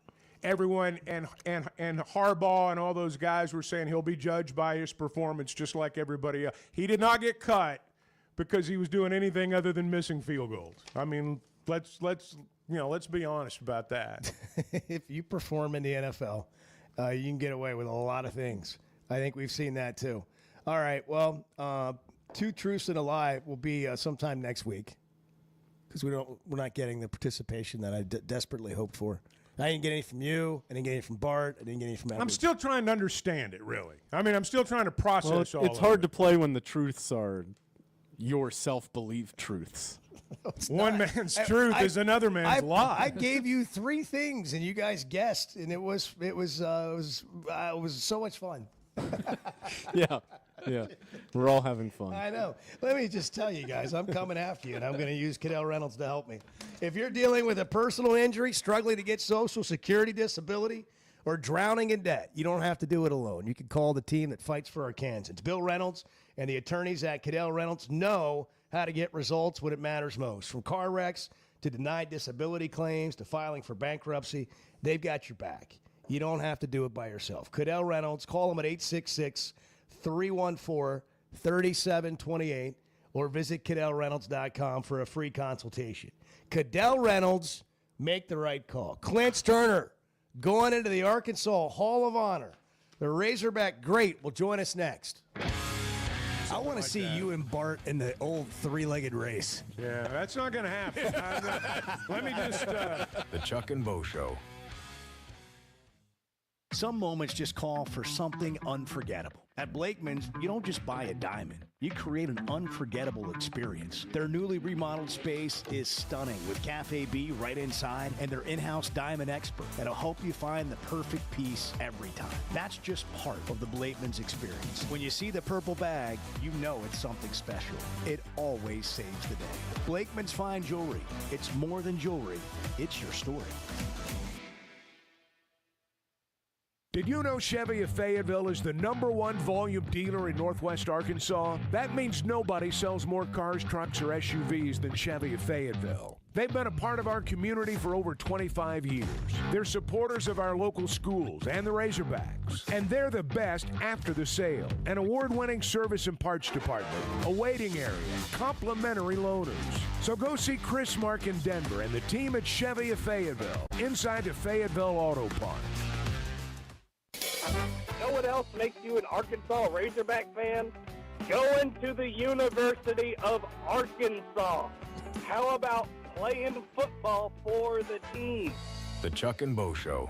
Everyone and Harbaugh and all those guys were saying he'll be judged by his performance just like everybody else. He did not get cut because he was doing anything other than missing field goals. Let's be honest about that. If you perform in the NFL, you can get away with a lot of things. I think we've seen that too. All right. Well, 2 truths and a lie will be sometime next week because we're not getting the participation that I desperately hoped for. I didn't get any from you. I didn't get any from Bart. I didn't get any from Edwards. I'm still trying to understand it, really. I'm still trying to process all of it. It's hard to play when the truths are your self-believed truths. One man's truth is another man's lie. I gave you 3 things, and you guys guessed, and it was so much fun. Yeah. We're all having fun. I know. Let me just tell you guys, I'm coming after you, and I'm going to use Cadell Reynolds to help me. If you're dealing with a personal injury, struggling to get Social Security disability, or drowning in debt, you don't have to do it alone. You can call the team that fights for our Kansans. Bill Reynolds and the attorneys at Cadell Reynolds know how to get results when it matters most. From car wrecks to denied disability claims to filing for bankruptcy, they've got your back. You don't have to do it by yourself. Cadell Reynolds, call them at 866-314-3728 or visit CadellReynolds.com for a free consultation. Cadell Reynolds, make the right call. Clint Turner going into the Arkansas Hall of Honor The Razorback Great will join us next. I want to see you and Bart in the old three-legged race. Yeah, that's not going to happen. Let me just... The Chuck and Bo Show. Some moments just call for something unforgettable. At Blakeman's, you don't just buy a diamond. You create an unforgettable experience. Their newly remodeled space is stunning with Cafe B right inside and their in-house diamond expert that'll help you find the perfect piece every time. That's just part of the Blakeman's experience. When you see the purple bag, you know it's something special. It always saves the day. Blakeman's Fine Jewelry. It's more than jewelry. It's your story. Did you know Chevy of Fayetteville is the #1 volume dealer in Northwest Arkansas? That means nobody sells more cars, trucks, or SUVs than Chevy of Fayetteville. They've been a part of our community for over 25 years. They're supporters of our local schools and the Razorbacks. And they're the best after the sale. An award-winning service and parts department, a waiting area, complimentary loaners. So go see Chris Mark in Denver and the team at Chevy of Fayetteville, inside the Fayetteville Auto Park. Know what else makes you an Arkansas Razorback fan? Going to the University of Arkansas. How about playing football for the team? The Chuck and Bo Show.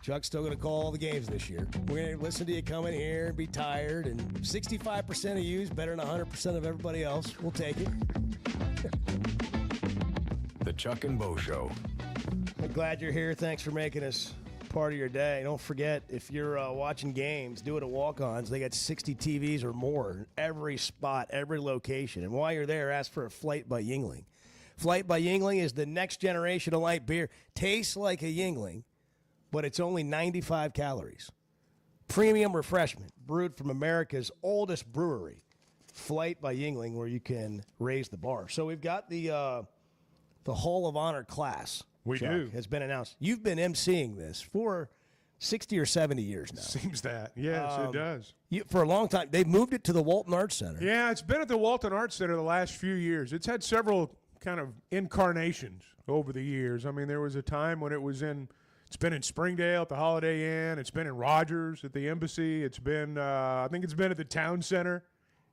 Chuck's still going to call all the games this year. We're going to listen to you come in here and be tired, and 65% of you is better than 100% of everybody else. We'll take it. The Chuck and Bo Show. I'm glad you're here. Thanks for making us part of your day. Don't forget, if you're watching games, do it at Walk-Ons. They got 60 TVs or more in every spot, every location. And while you're there, ask for a Flight by Yuengling. Flight by Yuengling is the next generation of light beer. Tastes like a Yuengling, but it's only 95 calories. Premium refreshment, brewed from America's oldest brewery, Flight by Yuengling, where you can raise the bar. So we've got the Hall of Honor class. We Chuck, do. has been announced. You've been emceeing this for 60 or 70 years now. Seems that. Yes, it does. For a long time. They've moved it to the Walton Arts Center. Yeah, it's been at the Walton Arts Center the last few years. It's had several kind of incarnations over the years. I mean, there was a time when it's been in Springdale at the Holiday Inn. It's been in Rogers at the Embassy. It's been, I think it's been at the Town Center.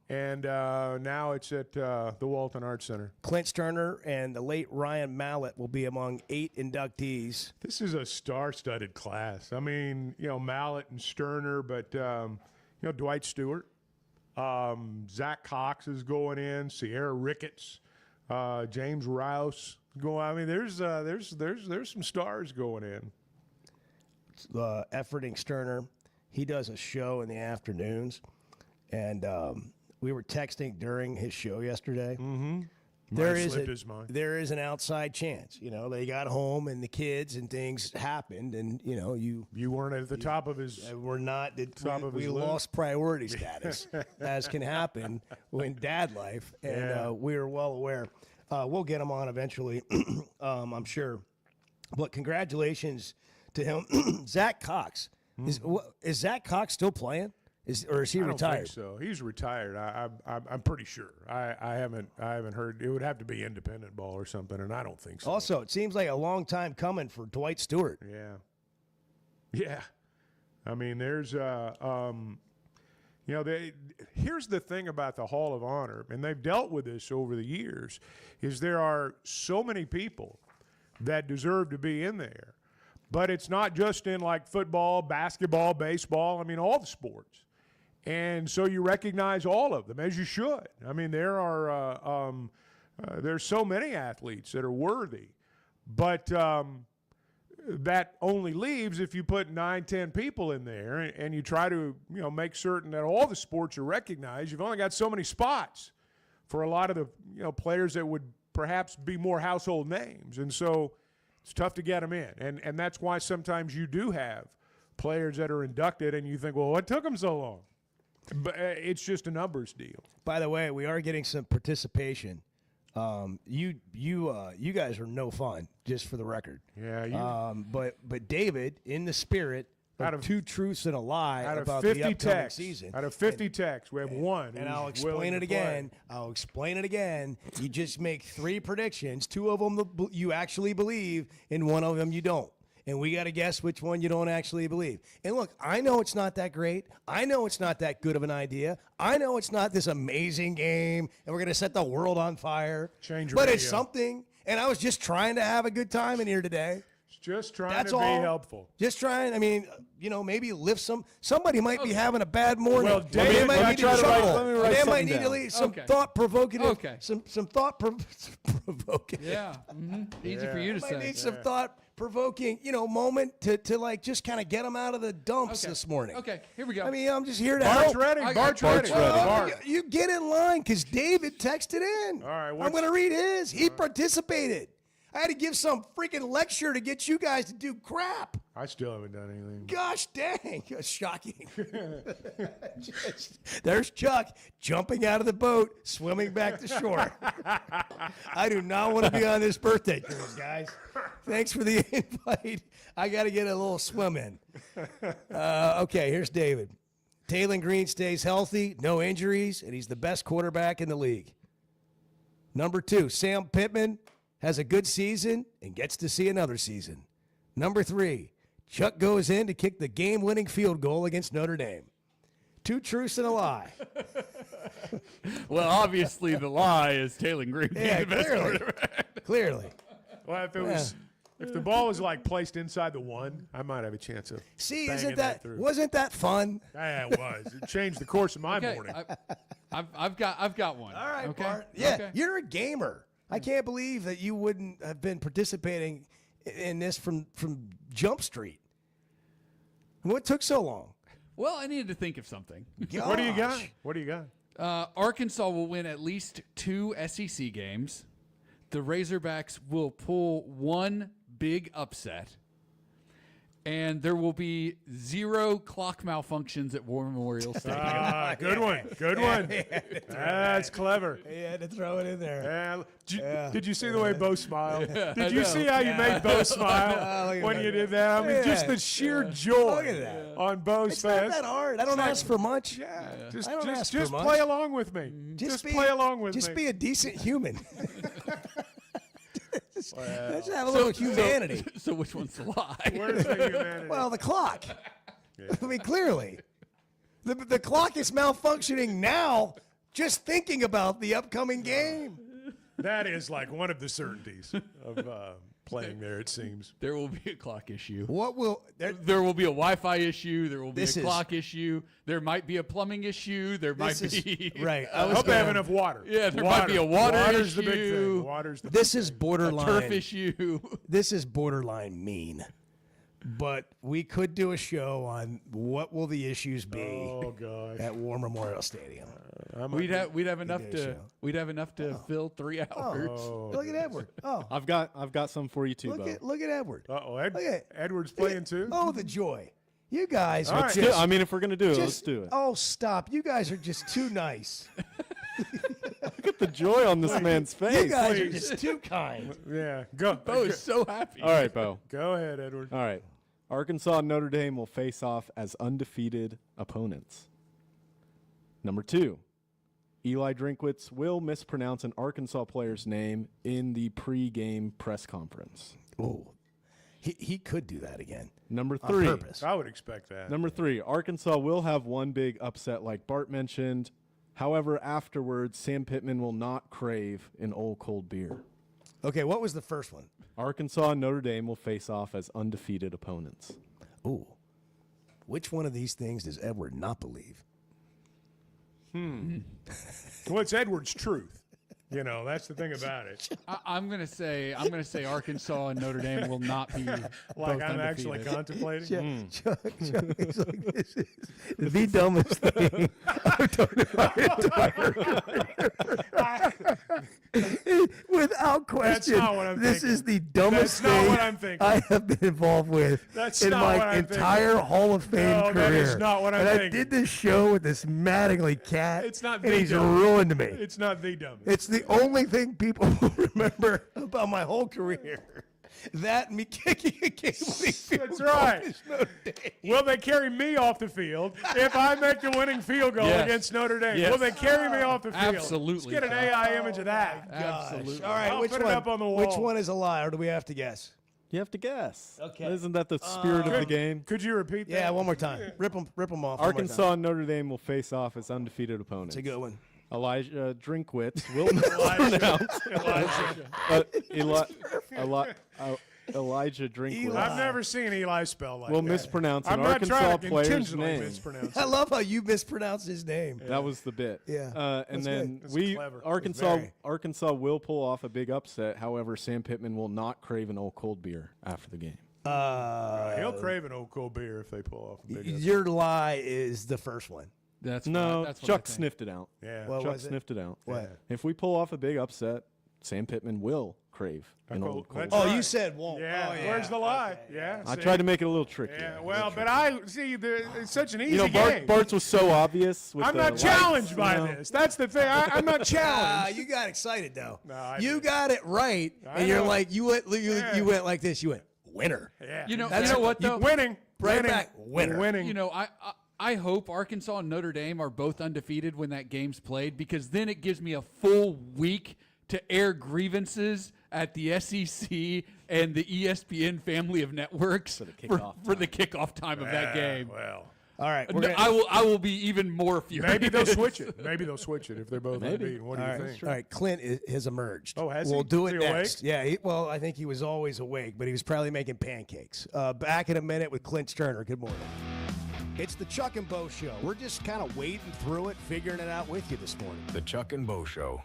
And now it's at the Walton Arts Center. Clint Sterner and the late Ryan Mallett will be among 8 inductees. This is a star-studded class. I mean, Mallett and Sterner, but, Dwight Stewart. Zach Cox is going in. Sierra Ricketts. James Rouse going. I mean, there's some stars going in. Efforting Sterner, he does a show in the afternoons, and we were texting during his show yesterday. Mm-hmm. There is an outside chance. They got home and the kids and things happened, and you weren't at the top of his. We're not. We list. lost priority status, as can happen in dad life, and we are well aware. We'll get him on eventually, I'm sure. But congratulations to him, Zach Cox. Is Zach Cox still playing? Or is he retired? I don't think so. He's retired. I'm pretty sure. I haven't heard. It would have to be independent ball or something, and I don't think so. Also, it seems like a long time coming for Dwight Stewart. Yeah. I mean, there's here's the thing about the Hall of Honor, and they've dealt with this over the years, is there are so many people that deserve to be in there. But it's not just in like football, basketball, baseball, I mean, all the sports. And so you recognize all of them, as you should. I mean, there's so many athletes that are worthy. But that only leaves if you put 9, 10 people in there and you try to, make certain that all the sports are recognized. You've only got so many spots for a lot of the, players that would perhaps be more household names. And so it's tough to get them in. And that's why sometimes you do have players that are inducted and you think, well, what took them so long? But it's just a numbers deal. By the way, we are getting some participation. You guys are no fun, just for the record. Yeah. But David, in the spirit of 2 truths and a lie about the upcoming texts, season. Out of 50 texts, we have one. And I'll explain it again. You just make 3 predictions. 2 of them you actually believe, and 1 of them you don't. And we got to guess which one you don't actually believe. And look, I know it's not that great. I know it's not that good of an idea. I know it's not this amazing game, and we're going to set the world on fire. But it's something. And I was just trying to have a good time in here today. Just trying to be helpful. Just trying. I mean, maybe lift somebody might be having a bad morning. Well, David, they might need to chuckle. They might need to leave some thought-provoking. Okay. Some thought-provoking. Yeah. Mm-hmm. Easy for you to say. Might need some thought-provoking, moment to like just kind of get them out of the dumps this morning. Okay, here we go. I mean, I'm just here to Bart's help. ready. Bart's ready. You get in line because David texted in. All right. I'm going to read his. He participated. I had to give some freaking lecture to get you guys to do crap. I still haven't done anything. Gosh dang. Shocking. There's Chuck jumping out of the boat, swimming back to shore. I do not want to be on this birthday cruise, guys. Thanks for the invite. I got to get a little swim in. Okay, here's David. Taylor Green stays healthy, no injuries, and he's the best quarterback in the league. Number 2, Sam Pittman has a good season and gets to see another season. Number 3, Chuck goes in to kick the game-winning field goal against Notre Dame. 2 truths and a lie. Well, obviously the lie is Taylor Green being the best quarterback. Clearly. Well, if it was If the ball was like placed inside the 1, I might have a chance of. See, banging through. wasn't that fun? Yeah, it was. It changed the course of my morning. I've got one. All right, okay? Bart. Yeah, Okay. you're a gamer. I can't believe that you wouldn't have been participating in this from Jump Street. What took so long? Well, I needed to think of something. What do you got? What do you got? Arkansas will win at least 2 SEC games. The Razorbacks will pull 1 big upset. And there will be 0 clock malfunctions at War Memorial Stadium. Good one. Good one. That's clever. He had to throw it in there. Did you see the way Bo smiled? Yeah, Did I you know. see how you made Bo smile Look when at you that. did that? I mean, just the sheer joy Look at that. on Bo's It's face. not that hard. I don't ask for much. Yeah, I don't ask just for much. play along with me. Just play along with me. Just be a decent human. Let's have a little humanity. So which one's the lie? Where's the humanity? Well, the clock. I mean, clearly. The clock is malfunctioning now just thinking about the upcoming game. That is like one of the certainties of playing there, it seems. There will be a clock issue. What will there will be a Wi-Fi issue. There will be This a is- clock issue. There might be a plumbing issue. There might This is- be right. I hope they have enough water. Yeah, there might be a water Water's issue. the big thing. Water's the This big is thing. borderline. A turf issue. This is borderline mean. But we could do a show on what will the issues be Oh gosh. at War Memorial Stadium. We'd have enough do a to show. fill 3 hours. Look at Edward. Oh, I've got some for you too, Bo. look at Edward. Uh-oh, Look at Edward's playing too? Oh, the joy. You guys All are right. just, I mean, if we're gonna do it, let's just- do it. Oh, stop. You guys are just too nice. Look at the joy on this man's face. You guys are Please. just too kind. Yeah, go. Bo is so happy. All right, Bo. Go ahead, Edward. All right. Arkansas and Notre Dame will face off as undefeated opponents. Number 2, Eli Drinkwitz will mispronounce an Arkansas player's name in the pre-game press conference. Oh, he could do that again. Number On 3, purpose. I would expect that. Number 3, Arkansas will have 1 big upset like Bart mentioned. However, afterwards, Sam Pittman will not crave an old cold beer. Okay, what was the first one? Arkansas and Notre Dame will face off as undefeated opponents. Ooh. Which one of these things does Edward not believe? Well, it's Edward's truth. You know, that's the thing about it. I'm gonna say Arkansas and Notre Dame will not be Like both I'm actually undefeated. contemplating. Chuck is like, this is the dumbest thing I've done in my entire career. Without question, not what I'm this thinking. is the dumbest That's not thing what I'm thinking. I have been involved with That's in not what my I'm entire thinking. Hall of Fame No, career. that is not what I'm and I thinking. did this show with this Mattingly cat, It's not and the he's dumbest. ruined me. It's not the dumbest. It's the only thing people will remember about my whole career. That and me kicking a game-winning field That's goal right. against Notre Dame. Will they carry me off the field if I make the winning field goal Yes. against Notre Dame? Yes. Will they carry me off the field? Absolutely, Let's get an Chuck. AI image of that. Absolutely. All right, I'll which put it one? up on the Which wall. one is a lie, or do we have to guess? You have to guess. Okay. Isn't that the spirit of the game? Could you repeat that? Yeah, one more time. Rip them off. one more time. Arkansas and Notre Dame will face off as undefeated opponents. It's a good one. Elijah Drinkwitz will mispronounce. Elijah Drinkwitz I've never seen Eli spell like will that. mispronounce an I'm not Arkansas trying to player's intentionally name. mispronounce I it. love how you mispronounced his name. That was the bit. Yeah, and that's then good. That's clever. Arkansas will pull off a big upset. However, Sam Pittman will not crave an old cold beer after the game. He'll crave an old cold beer if they pull off a big upset. Your lie is the first one. That's No, that's what I Chuck think. sniffed it out. Yeah. What Chuck was it? sniffed it out. What? If we pull off a big upset, Sam Pittman will crave an old cold That's beer. Oh, right. you said won't. Yeah. Oh, yeah. Where's the lie? Yeah. I see? tried to make it a little tricky. Yeah. Well, but I see. It's such an easy You know, game. Bart's was so obvious. With I'm the not lights, challenged you by know? this. That's the thing. I'm not Ah, challenged. you got excited though. No, I you didn't. got it right, I and you're know. like you went Yeah. you went like this. You went winner. Yeah. You know That's what though? Winning. Right winning, back, winner. Winning. You know, I hope Arkansas and Notre Dame are both undefeated when that game's played, because then it gives me a full week to air grievances at the SEC and the ESPN family of networks for the kickoff time of that game. Well. All right. I will be even more furious. Maybe they'll switch it. Maybe they'll switch it if they're both Maybe. unbeaten. What do you think? All right, Clint has emerged. Oh, has he? We'll do Is it he next. Yeah, well, I think he was always awake, but he was probably making pancakes. Back in a minute with Clint Sterner. Good morning. It's the Chuck and Bo Show. We're just kind of wading through it, figuring it out with you this morning. The Chuck and Bo Show.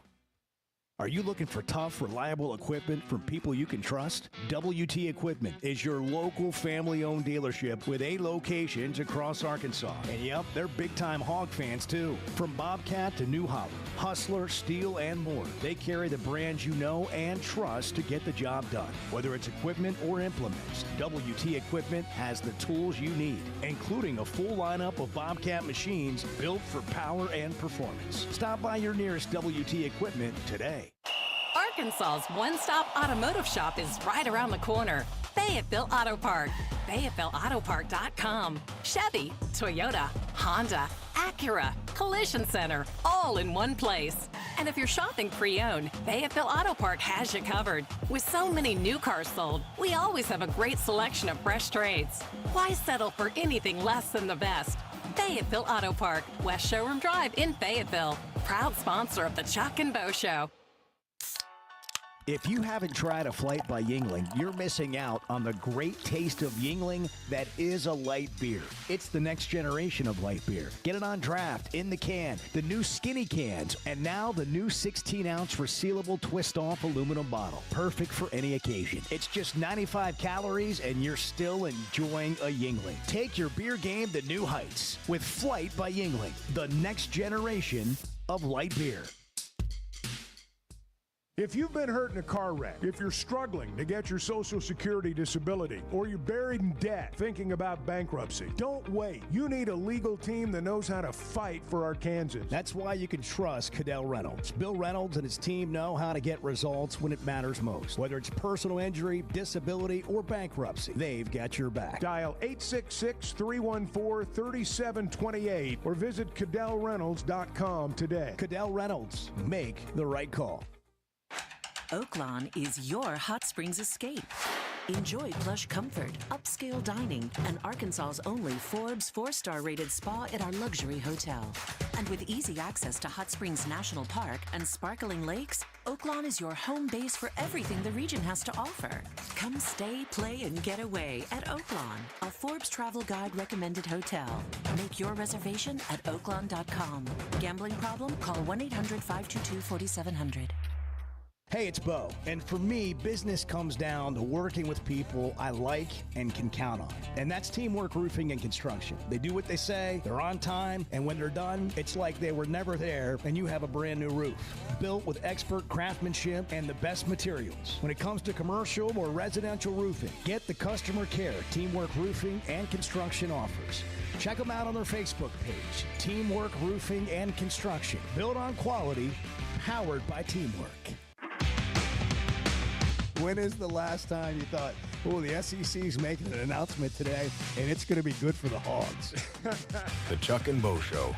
Are you looking for tough, reliable equipment from people you can trust? WT Equipment is your local family-owned dealership with 8 locations across Arkansas. And yep, they're big-time hog fans too. From Bobcat to New Holland, Hustler, Steel, and more. They carry the brands you know and trust to get the job done. Whether it's equipment or implements, WT Equipment has the tools you need, including a full lineup of Bobcat machines built for power and performance. Stop by your nearest WT Equipment today. Arkansas's one-stop automotive shop is right around the corner. Fayetteville Auto Park. FayettevilleAutoPark.com. Chevy, Toyota, Honda, Acura, Collision Center, all in one place. And if you're shopping pre-owned, Fayetteville Auto Park has you covered. With so many new cars sold, we always have a great selection of fresh trades. Why settle for anything less than the best? Fayetteville Auto Park, West Showroom Drive in Fayetteville. Proud sponsor of the Chuck and Bo Show. If you haven't tried a flight by Yuengling, you're missing out on the great taste of Yuengling that is a light beer. It's the next generation of light beer. Get it on draft, in the can, the new skinny cans, and now the new 16-ounce resealable twist-off aluminum bottle. Perfect for any occasion. It's just 95 calories, and you're still enjoying a Yuengling. Take your beer game to new heights with Flight by Yuengling, the next generation of light beer. If you've been hurt in a car wreck, if you're struggling to get your Social Security disability, or you're buried in debt thinking about bankruptcy, don't wait. You need a legal team that knows how to fight for Arkansans. That's why you can trust Cadell Reynolds. Bill Reynolds and his team know how to get results when it matters most. Whether it's personal injury, disability, or bankruptcy, they've got your back. Dial 866-314-3728 or visit CadellReynolds.com today. Cadell Reynolds. Make the right call. Oaklawn is your hot springs escape. Enjoy plush comfort, upscale dining, and Arkansas's only Forbes 4-star rated spa at our luxury hotel. And with easy access to Hot Springs National Park and sparkling lakes, Oaklawn is your home base for everything the region has to offer. Come stay, play, and get away at Oaklawn, a Forbes Travel Guide recommended hotel. Make your reservation at oaklawn.com. Gambling problem? Call 1-800-522-4700. Hey, it's Bo, and for me, business comes down to working with people I like and can count on. And that's Teamwork Roofing and Construction. They do what they say, they're on time, and when they're done, it's like they were never there and you have a brand new roof. Built with expert craftsmanship and the best materials. When it comes to commercial or residential roofing, get the customer care Teamwork Roofing and Construction offers. Check them out on their Facebook page, Teamwork Roofing and Construction. Built on quality, powered by teamwork. When is the last time you thought, oh, the SEC's making an announcement today, and it's going to be good for the Hogs? The Chuck and Bo Show.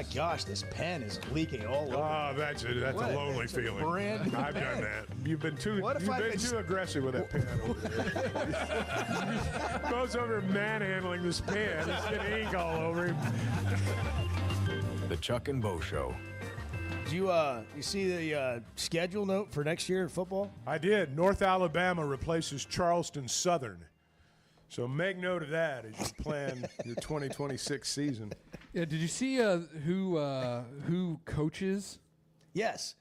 My gosh, this pen is leaking all over. Oh, that's a What? lonely It's a feeling. brand new I've done pen. that. You've been too What if you've I've been been too aggressive with that pen over there. Goes over manhandling this pen. It's getting ink all over him. The Chuck and Bo Show. Do you see the schedule note for next year in football? I did. North Alabama replaces Charleston Southern. So make note of that as you plan your 2026 season. Yeah, did you see who coaches? Yes,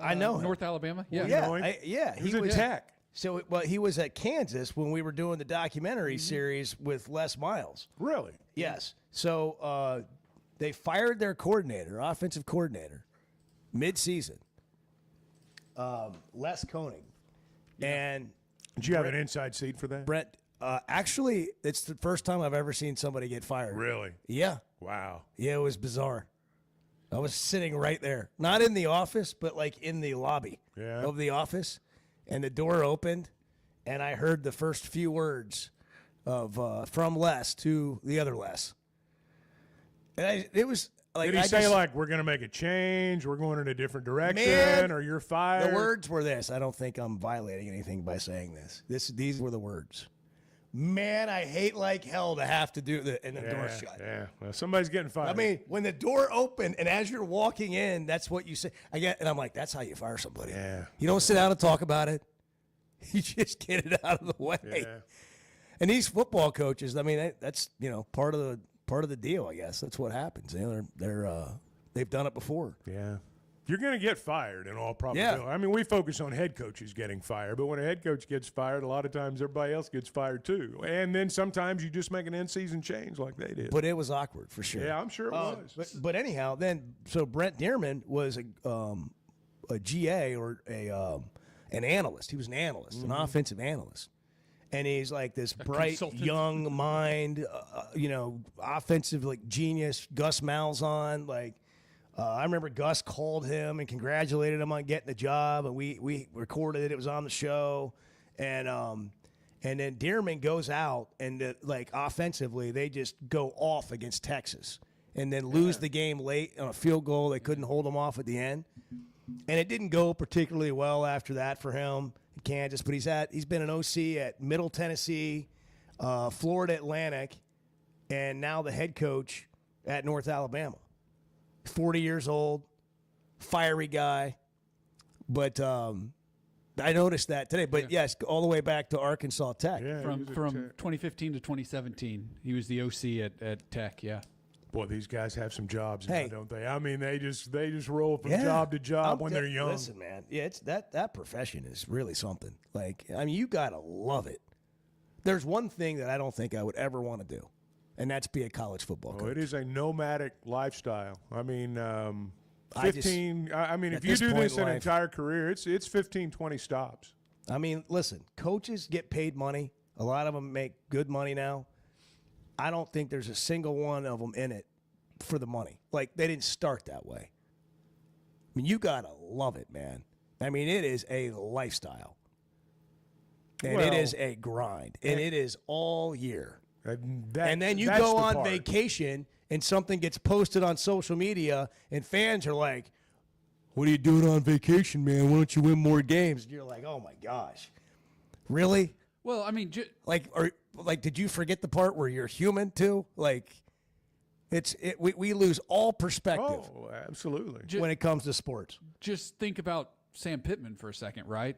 I know him. North Alabama. Yeah, He was Tech. So, well, he was at Kansas when we were doing the documentary series with Les Miles. Really? Yes. So they fired their coordinator, offensive coordinator, mid-season, Les Koenig. And did you have an inside seat for that? Brent, actually, it's the first time I've ever seen somebody get fired. Really? Yeah. Wow. Yeah, it was bizarre. I was sitting right there, not in the office, but like in the lobby of the office, and the door opened, and I heard the first few words of from Les to the other Les. And it was like, did he say like, we're going to make a change, we're going in a different direction, or you're fired? The words were this. I don't think I'm violating anything by saying this. These were the words. Man, I hate like hell to have to do that, and the door shut. Yeah, well, somebody's getting fired. I mean, when the door opened, and as you're walking in, that's what you say. And I'm like, that's how you fire somebody. Yeah. You don't sit down and talk about it. You just get it out of the way. Yeah. And these football coaches, I mean, that's part of the deal. I guess that's what happens. They've done it before. Yeah. You're going to get fired in all probability. Yeah. I mean, we focus on head coaches getting fired, but when a head coach gets fired, a lot of times everybody else gets fired too. And then sometimes you just make an in-season change like they did. But it was awkward for sure. Yeah, I'm sure it was. But anyhow, so Brent Dearman was a GA or an analyst. He was an analyst, an offensive analyst. And he's like this bright, young mind, offensive like genius. Gus Malzahn, I remember Gus called him and congratulated him on getting the job, and we recorded it. It was on the show, and then Dearman goes out and offensively they just go off against Texas, and then lose the game late on a field goal. They couldn't hold them off at the end, and it didn't go particularly well after that for him in Kansas. But he's been an OC at Middle Tennessee, Florida Atlantic, and now the head coach at North Alabama. 40 years old, fiery guy. But I noticed that today. But yes, all the way back to Arkansas Tech. Yeah, from 2015 to 2017, he was the OC at Tech. Yeah. Boy, these guys have some jobs, Hey. don't they? I mean, they just roll from job to job when they're young. Listen, man. Yeah, it's that profession is really something. You got to love it. There's one thing that I don't think I would ever want to do, and that's be a college football coach. Oh, it is a nomadic lifestyle. I mean, at if you this do point this in an life- entire career, it's 15, 20 stops. I mean, listen, coaches get paid money. A lot of them make good money now. I don't think there's a single one of them in it for the money. They didn't start that way. I mean, you got to love it, man. I mean, it is a lifestyle. And it is a grind. And it is all year. And then you that's go the on part. vacation and something gets posted on social media and fans are like, what are you doing on vacation, man? Why don't you win more games? And you're like, oh my gosh. Really? Well, I mean, did you forget the part where you're human too? We lose all perspective. Oh, absolutely. When it comes to sports. Just think about Sam Pittman for a second, right?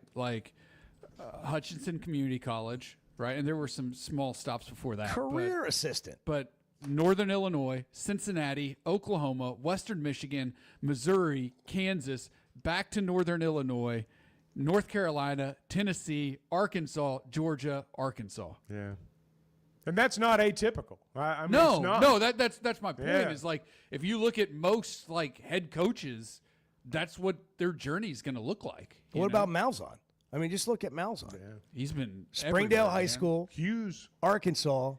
Hutchinson Community College, right? And there were some small stops before that. Career assistant. But Northern Illinois, Cincinnati, Oklahoma, Western Michigan, Missouri, Kansas, back to Northern Illinois, North Carolina, Tennessee, Arkansas, Georgia, Arkansas. Yeah. And that's not atypical. I mean, No, it's not. no, that's my point. Yeah. Is if you look at most head coaches, that's what their journey is going to look like. What about Malzahn? I mean, just look at Malzahn. Yeah. He's been Springdale everywhere, High man. School, Hughes, Arkansas,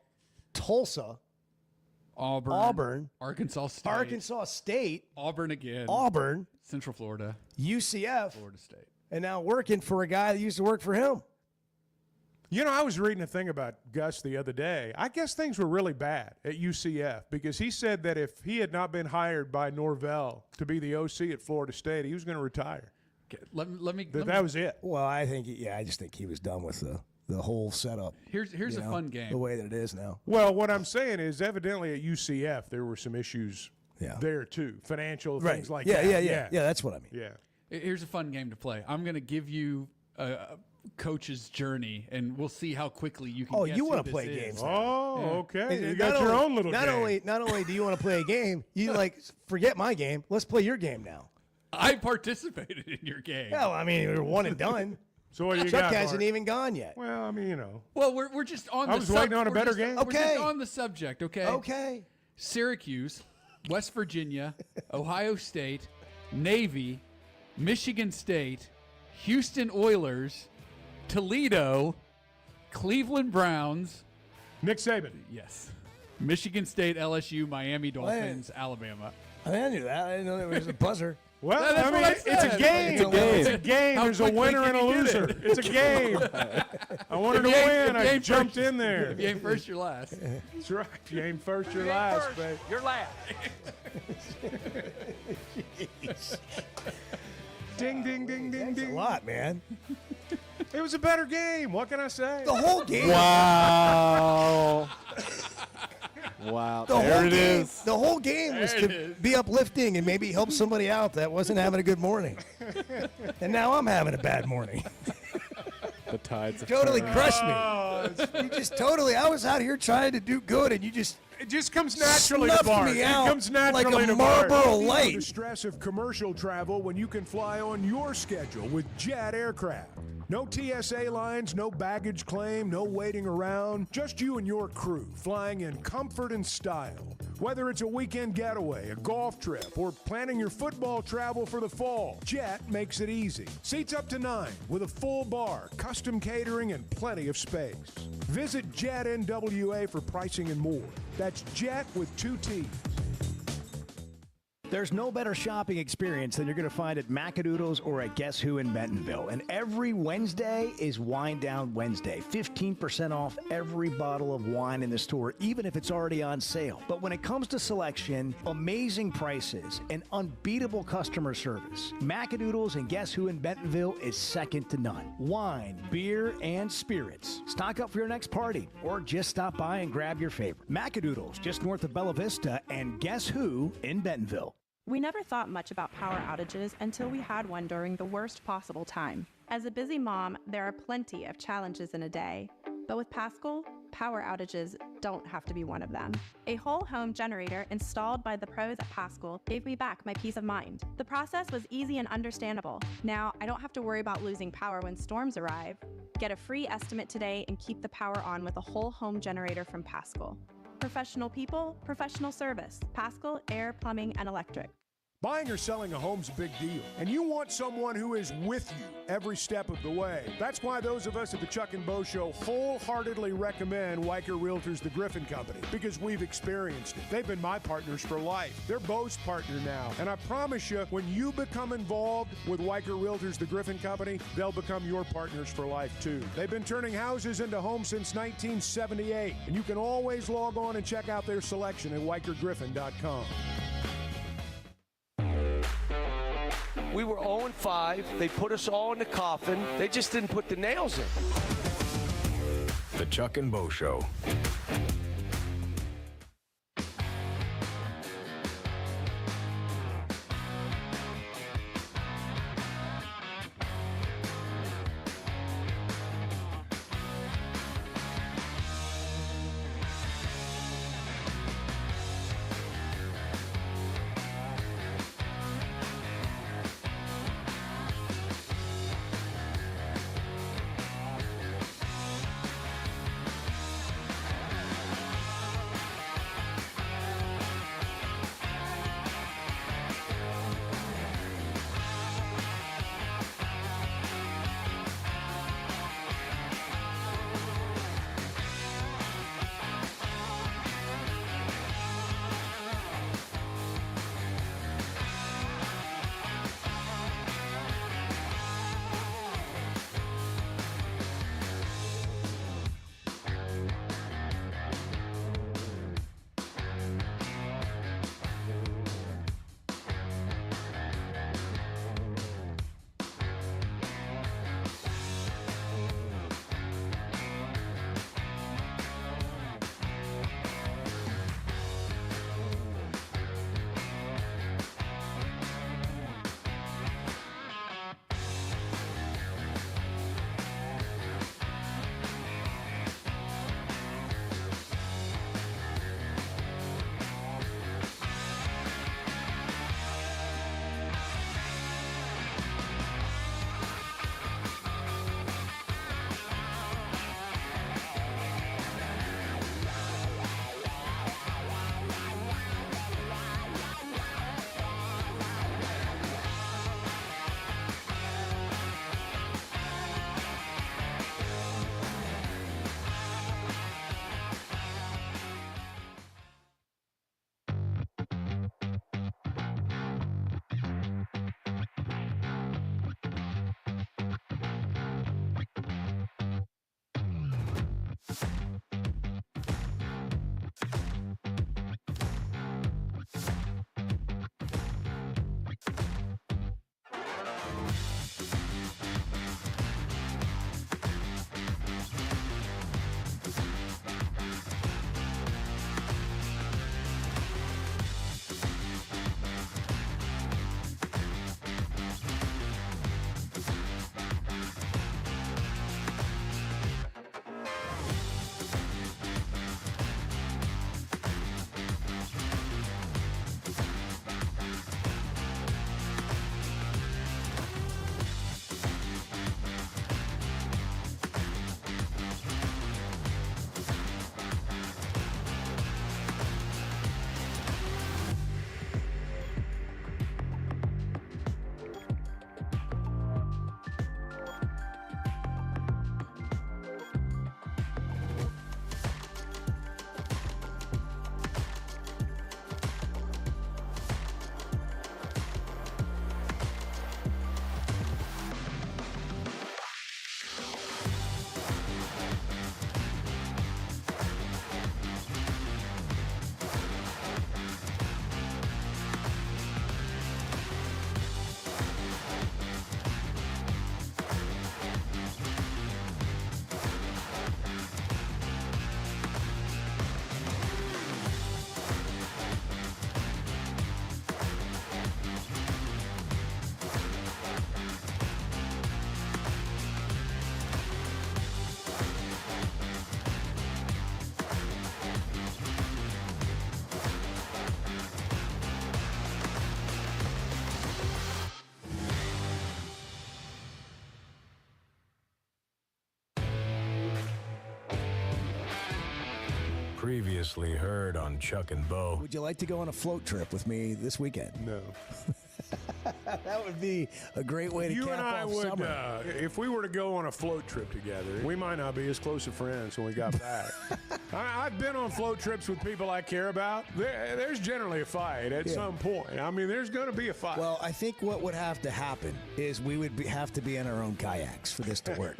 Tulsa, Auburn, Arkansas State, Auburn again, Auburn, Central Florida, UCF, Florida State, and now working for a guy that used to work for him. You know, I was reading a thing about Gus the other day. I guess things were really bad at UCF because he said that if he had not been hired by Norvell to be the OC at Florida State, he was going to retire. That was it. Well, I just think he was done with the whole setup. Here's a fun game. The way that it is now. Well, what I'm saying is evidently at UCF there were some issues there too. Financial things like that. Yeah, that's what I mean. Yeah. Here's a fun game to play. I'm going to give you a coach's journey, and we'll see how quickly you can guess you want to play games now. Oh, okay. And You got your own little game. Not only do you want to play a game, you forget my game. Let's play your game now. I participated in your game. Well, I mean, we're one and done. So what do you Chuck got, hasn't Mark? even gone yet. Well, I mean, you know. Well, we're just on I was waiting on a better game. We're just on the subject, okay? Okay. Syracuse, West Virginia, Ohio State, Navy, Michigan State, Houston Oilers, Toledo, Cleveland Browns. Nick Saban. Yes. Michigan State, LSU, Miami Dolphins, Alabama. I mean, I knew that. I didn't know there was a buzzer. Well, That's I mean, what I it's said. a game. It's a game. How There's a quickly winner can and a you get loser. it? It's a game. I wanted to If you ain't- win. if you I ain't jumped first- in there. If you ain't first, you're last. That's right. If you ain't first, you're last, babe. You're last. Ding, ding, ding, ding, That's ding. a lot, man. It was a better game. What can I say? The whole game. Wow. Wow. The There whole it game, is. The whole game was There it to is. be uplifting and maybe help somebody out that wasn't having a good morning. And now I'm having a bad morning. The tides have Totally turned. crushed me. Oh, You just totally. I was out here trying to do good, and you just it just comes naturally to snuffed Bart. me It out comes naturally like a to Bart. Marlboro Feel Light. the stress of commercial travel when you can fly on your schedule with Jet Aircraft. No TSA lines, no baggage claim, no waiting around. Just you and your crew flying in comfort and style. Whether it's a weekend getaway, a golf trip, or planning your football travel for the fall, Jet makes it easy. Seats up to 9 with a full bar, custom catering, and plenty of space. Visit Jet NWA for pricing and more. That's Jet with 2 T's. There's no better shopping experience than you're going to find at Macadoodles or at Guess Who in Bentonville. And every Wednesday is Wine Down Wednesday. 15% off every bottle of wine in the store, even if it's already on sale. But when it comes to selection, amazing prices, and unbeatable customer service, Macadoodles and Guess Who in Bentonville is second to none. Wine, beer, and spirits. Stock up for your next party or just stop by and grab your favorite. Macadoodles, just north of Bella Vista, and Guess Who in Bentonville. We never thought much about power outages until we had one during the worst possible time. As a busy mom, there are plenty of challenges in a day. But with Paschal, power outages don't have to be one of them. A whole home generator installed by the pros at Paschal gave me back my peace of mind. The process was easy and understandable. Now, I don't have to worry about losing power when storms arrive. Get a free estimate today and keep the power on with a whole home generator from Paschal. Professional people, professional service. Paschal Air, Plumbing, and Electric. Buying or selling a home's a big deal, and you want someone who is with you every step of the way. That's why those of us at the Chuck and Bo Show wholeheartedly recommend Weicker Realtors The Griffin Company, because we've experienced it. They've been my partners for life. They're Bo's partner now, and I promise you, when you become involved with Weicker Realtors The Griffin Company, they'll become your partners for life too. They've been turning houses into homes since 1978, and you can always log on and check out their selection at WeicherGriffin.com. We were 0-5. They put us all in the coffin. They just didn't put the nails in. The Chuck and Bo Show. Previously heard on Chuck and Bo. Would you like to go on a float trip with me this weekend? No. That would be a great way to You cap and I off would, summer. if we were to go on a float trip together, we might not be as close of friends when we got back. I've been on float trips with people I care about. There's generally a fight at some point. I mean, there's going to be a fight. Well, I think what would have to happen is we would have to be in our own kayaks for this to work.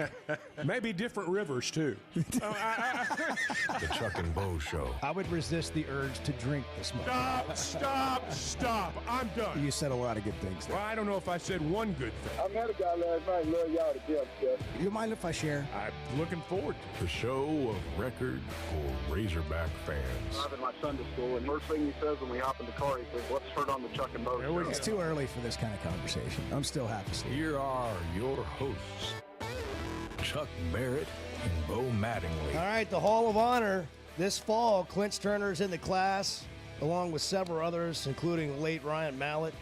Maybe different rivers, too. The Chuck and Bo Show. I would resist the urge to drink this morning. Stop. I'm done. You said a lot of good things there. Well, I don't know if I said one good thing. I met a guy last night. Love y'all to death, Jeff. You mind if I share? I'm looking forward to The show of record for Razorback fans. Driving my son to school, and first thing he says when we hop in the car, he says, "What's heard on the Chuck and Bo Show?" It's too early for this kind of conversation. I'm still half asleep. Here are your hosts, Chuck Barrett and Bo Mattingly. All right, the Hall of Honor this fall. Clint Sterner's in the class, along with several others, including late Ryan Mallett.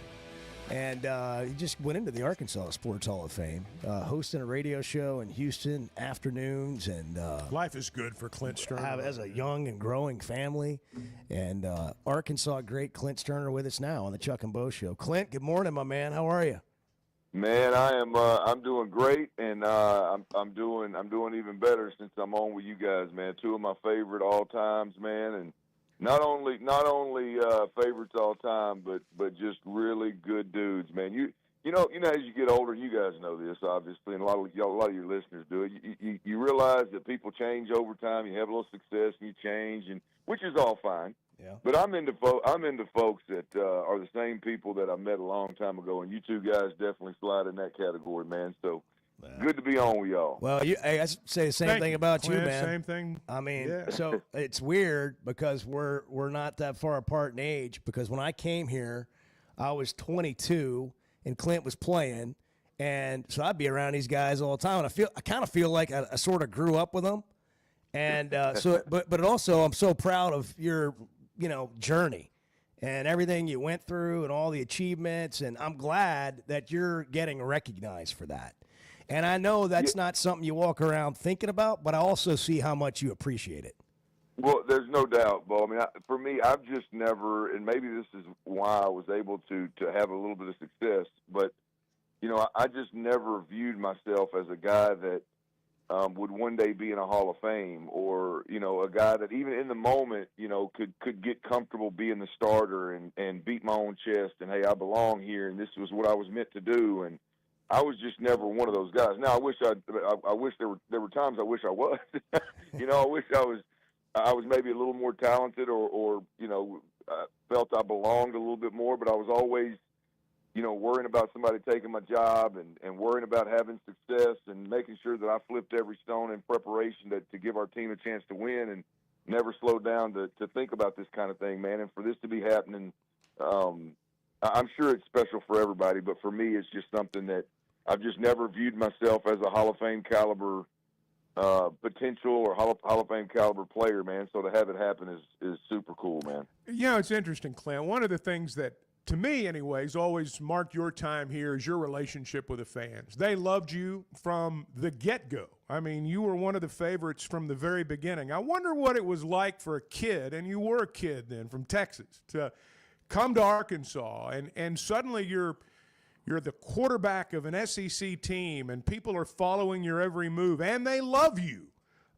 And he just went into the Arkansas Sports Hall of Fame, hosting a radio show in Houston afternoons. And life is good for Clint Sterner. As a young and growing family. And Arkansas great Clint Sterner with us now on the Chuck and Bo Show. Clint, good morning, my man. How are you? Man, I'm doing great, and I'm doing even better since I'm on with you guys, man. Two of my favorite all times, man, and not only favorites all time, but just really good dudes, man. You know as you get older, you guys know this obviously, and a lot of your listeners do it. You realize that people change over time. You have a little success, and you change, and which is all fine. Yeah. But I'm into folks that are the same people that I met a long time ago, and you two guys definitely slide in that category, man. So good to be on with y'all. Well, I say the same thing about Clint, you, man. Same thing. I mean, Yeah. so it's weird because we're not that far apart in age. Because when I came here, I was 22 and Clint was playing, and so I'd be around these guys all the time. And I kind of feel like I sort of grew up with them, and but also I'm so proud of your journey and everything you went through and all the achievements, and I'm glad that you're getting recognized for that. And I know that's not something you walk around thinking about, but I also see how much you appreciate it. Well, there's no doubt, Bo. I mean, for me, I've just never, and maybe this is why I was able to have a little bit of success, but, I just never viewed myself as a guy that would one day be in a Hall of Fame, or, a guy that even in the moment, could get comfortable being the starter and beat my own chest and, hey, I belong here and this was what I was meant to do. And I was just never one of those guys. Now, I wish there were times I wish I was. I wish I was maybe a little more talented or felt I belonged a little bit more, but I was always, worrying about somebody taking my job and worrying about having success and making sure that I flipped every stone in preparation to give our team a chance to win, and never slowed down to think about this kind of thing, man. And for this to be happening, I'm sure it's special for everybody, but for me, it's just something that I've just never viewed myself as a Hall of Fame caliber potential or Hall of Fame caliber player, man. So to have it happen is super cool, man. It's interesting, Clint. One of the things that, to me anyways, always marked your time here is your relationship with the fans. They loved you from the get-go. I mean, you were one of the favorites from the very beginning. I wonder what it was like for a kid, and you were a kid then from Texas, to come to Arkansas and suddenly you're the quarterback of an SEC team and people are following your every move and they love you.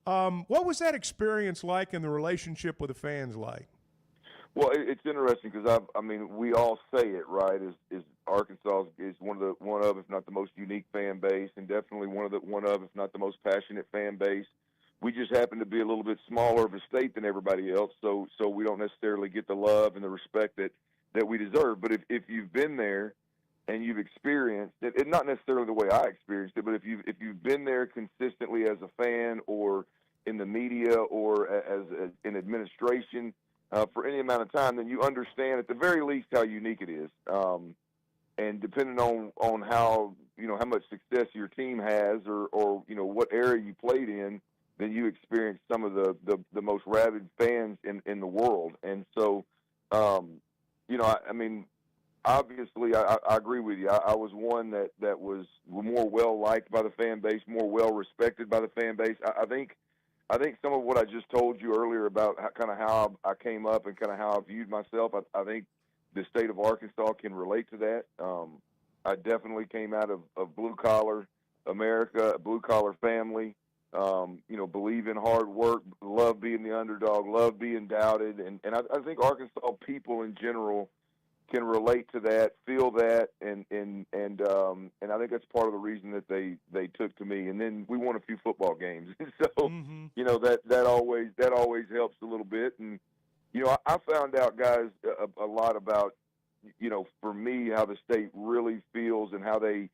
What was that experience like and the relationship with the fans like? Well, it's interesting because we all say it, right? Is Arkansas is one of, if not the most unique fan base, and definitely one of, if not the most passionate fan base. We just happen to be a little bit smaller of a state than everybody else, so we don't necessarily get the love and the respect that we deserve. But if you've been there and you've experienced it, not necessarily the way I experienced it, but if you've been there consistently as a fan or in the media or as in administration. For any amount of time, then you understand at the very least how unique it is. And depending on how how much success your team has or what area you played in, then you experience some of the most rabid fans in the world. And so, obviously I agree with you. I was one that was more well liked by the fan base, more well respected by the fan base. I think I think some of what I just told you earlier about how I came up and kind of how I viewed myself, I think the state of Arkansas can relate to that. I definitely came out of blue-collar America, a blue-collar family, believe in hard work, love being the underdog, love being doubted. And I think Arkansas people in general can relate to that, feel that, and I think that's part of the reason that they took to me. And then we won a few football games, so that always helps a little bit. And I found out, guys, a lot about for me how the state really feels and how they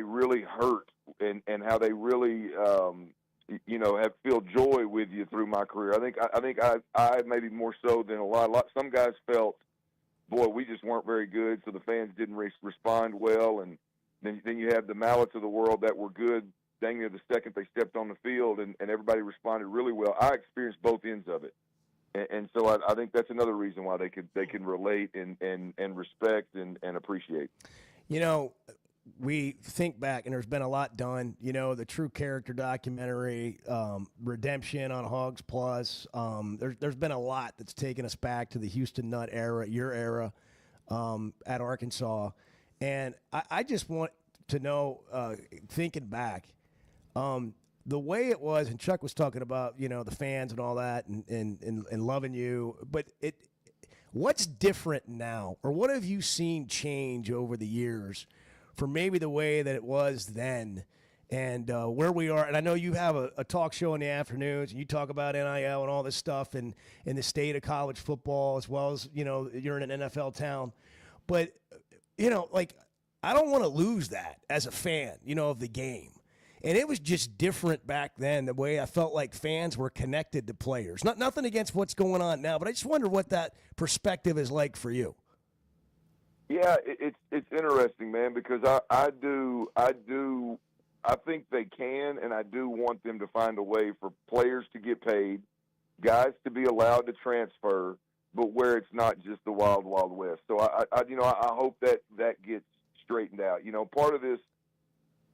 really hurt and how they really feel joy with you through my career. I think I maybe more so than a lot. Some guys felt, boy, we just weren't very good, so the fans didn't respond well. And then you have the Mallets of the world that were good dang near the second they stepped on the field, and everybody responded really well. I experienced both ends of it. And so I think that's another reason why they can relate and respect and appreciate. We think back, and there's been a lot done. The True Character documentary, Redemption on Hogs Plus. There's been a lot that's taken us back to the Houston Nutt era, your era, at Arkansas. And I just want to know, thinking back, the way it was, and Chuck was talking about, the fans and all that and loving you, but what's different now? Or what have you seen change over the years for maybe the way that it was then and where we are? And I know you have a talk show in the afternoons, and you talk about NIL and all this stuff and in the state of college football, as well as, you're in an NFL town. But, I don't want to lose that as a fan, of the game. And it was just different back then, the way I felt like fans were connected to players. Nothing against what's going on now, but I just wonder what that perspective is like for you. Yeah, it's interesting, man, because I think they can, and I do want them to find a way for players to get paid, guys to be allowed to transfer, but where it's not just the wild, wild west. So I hope that gets straightened out.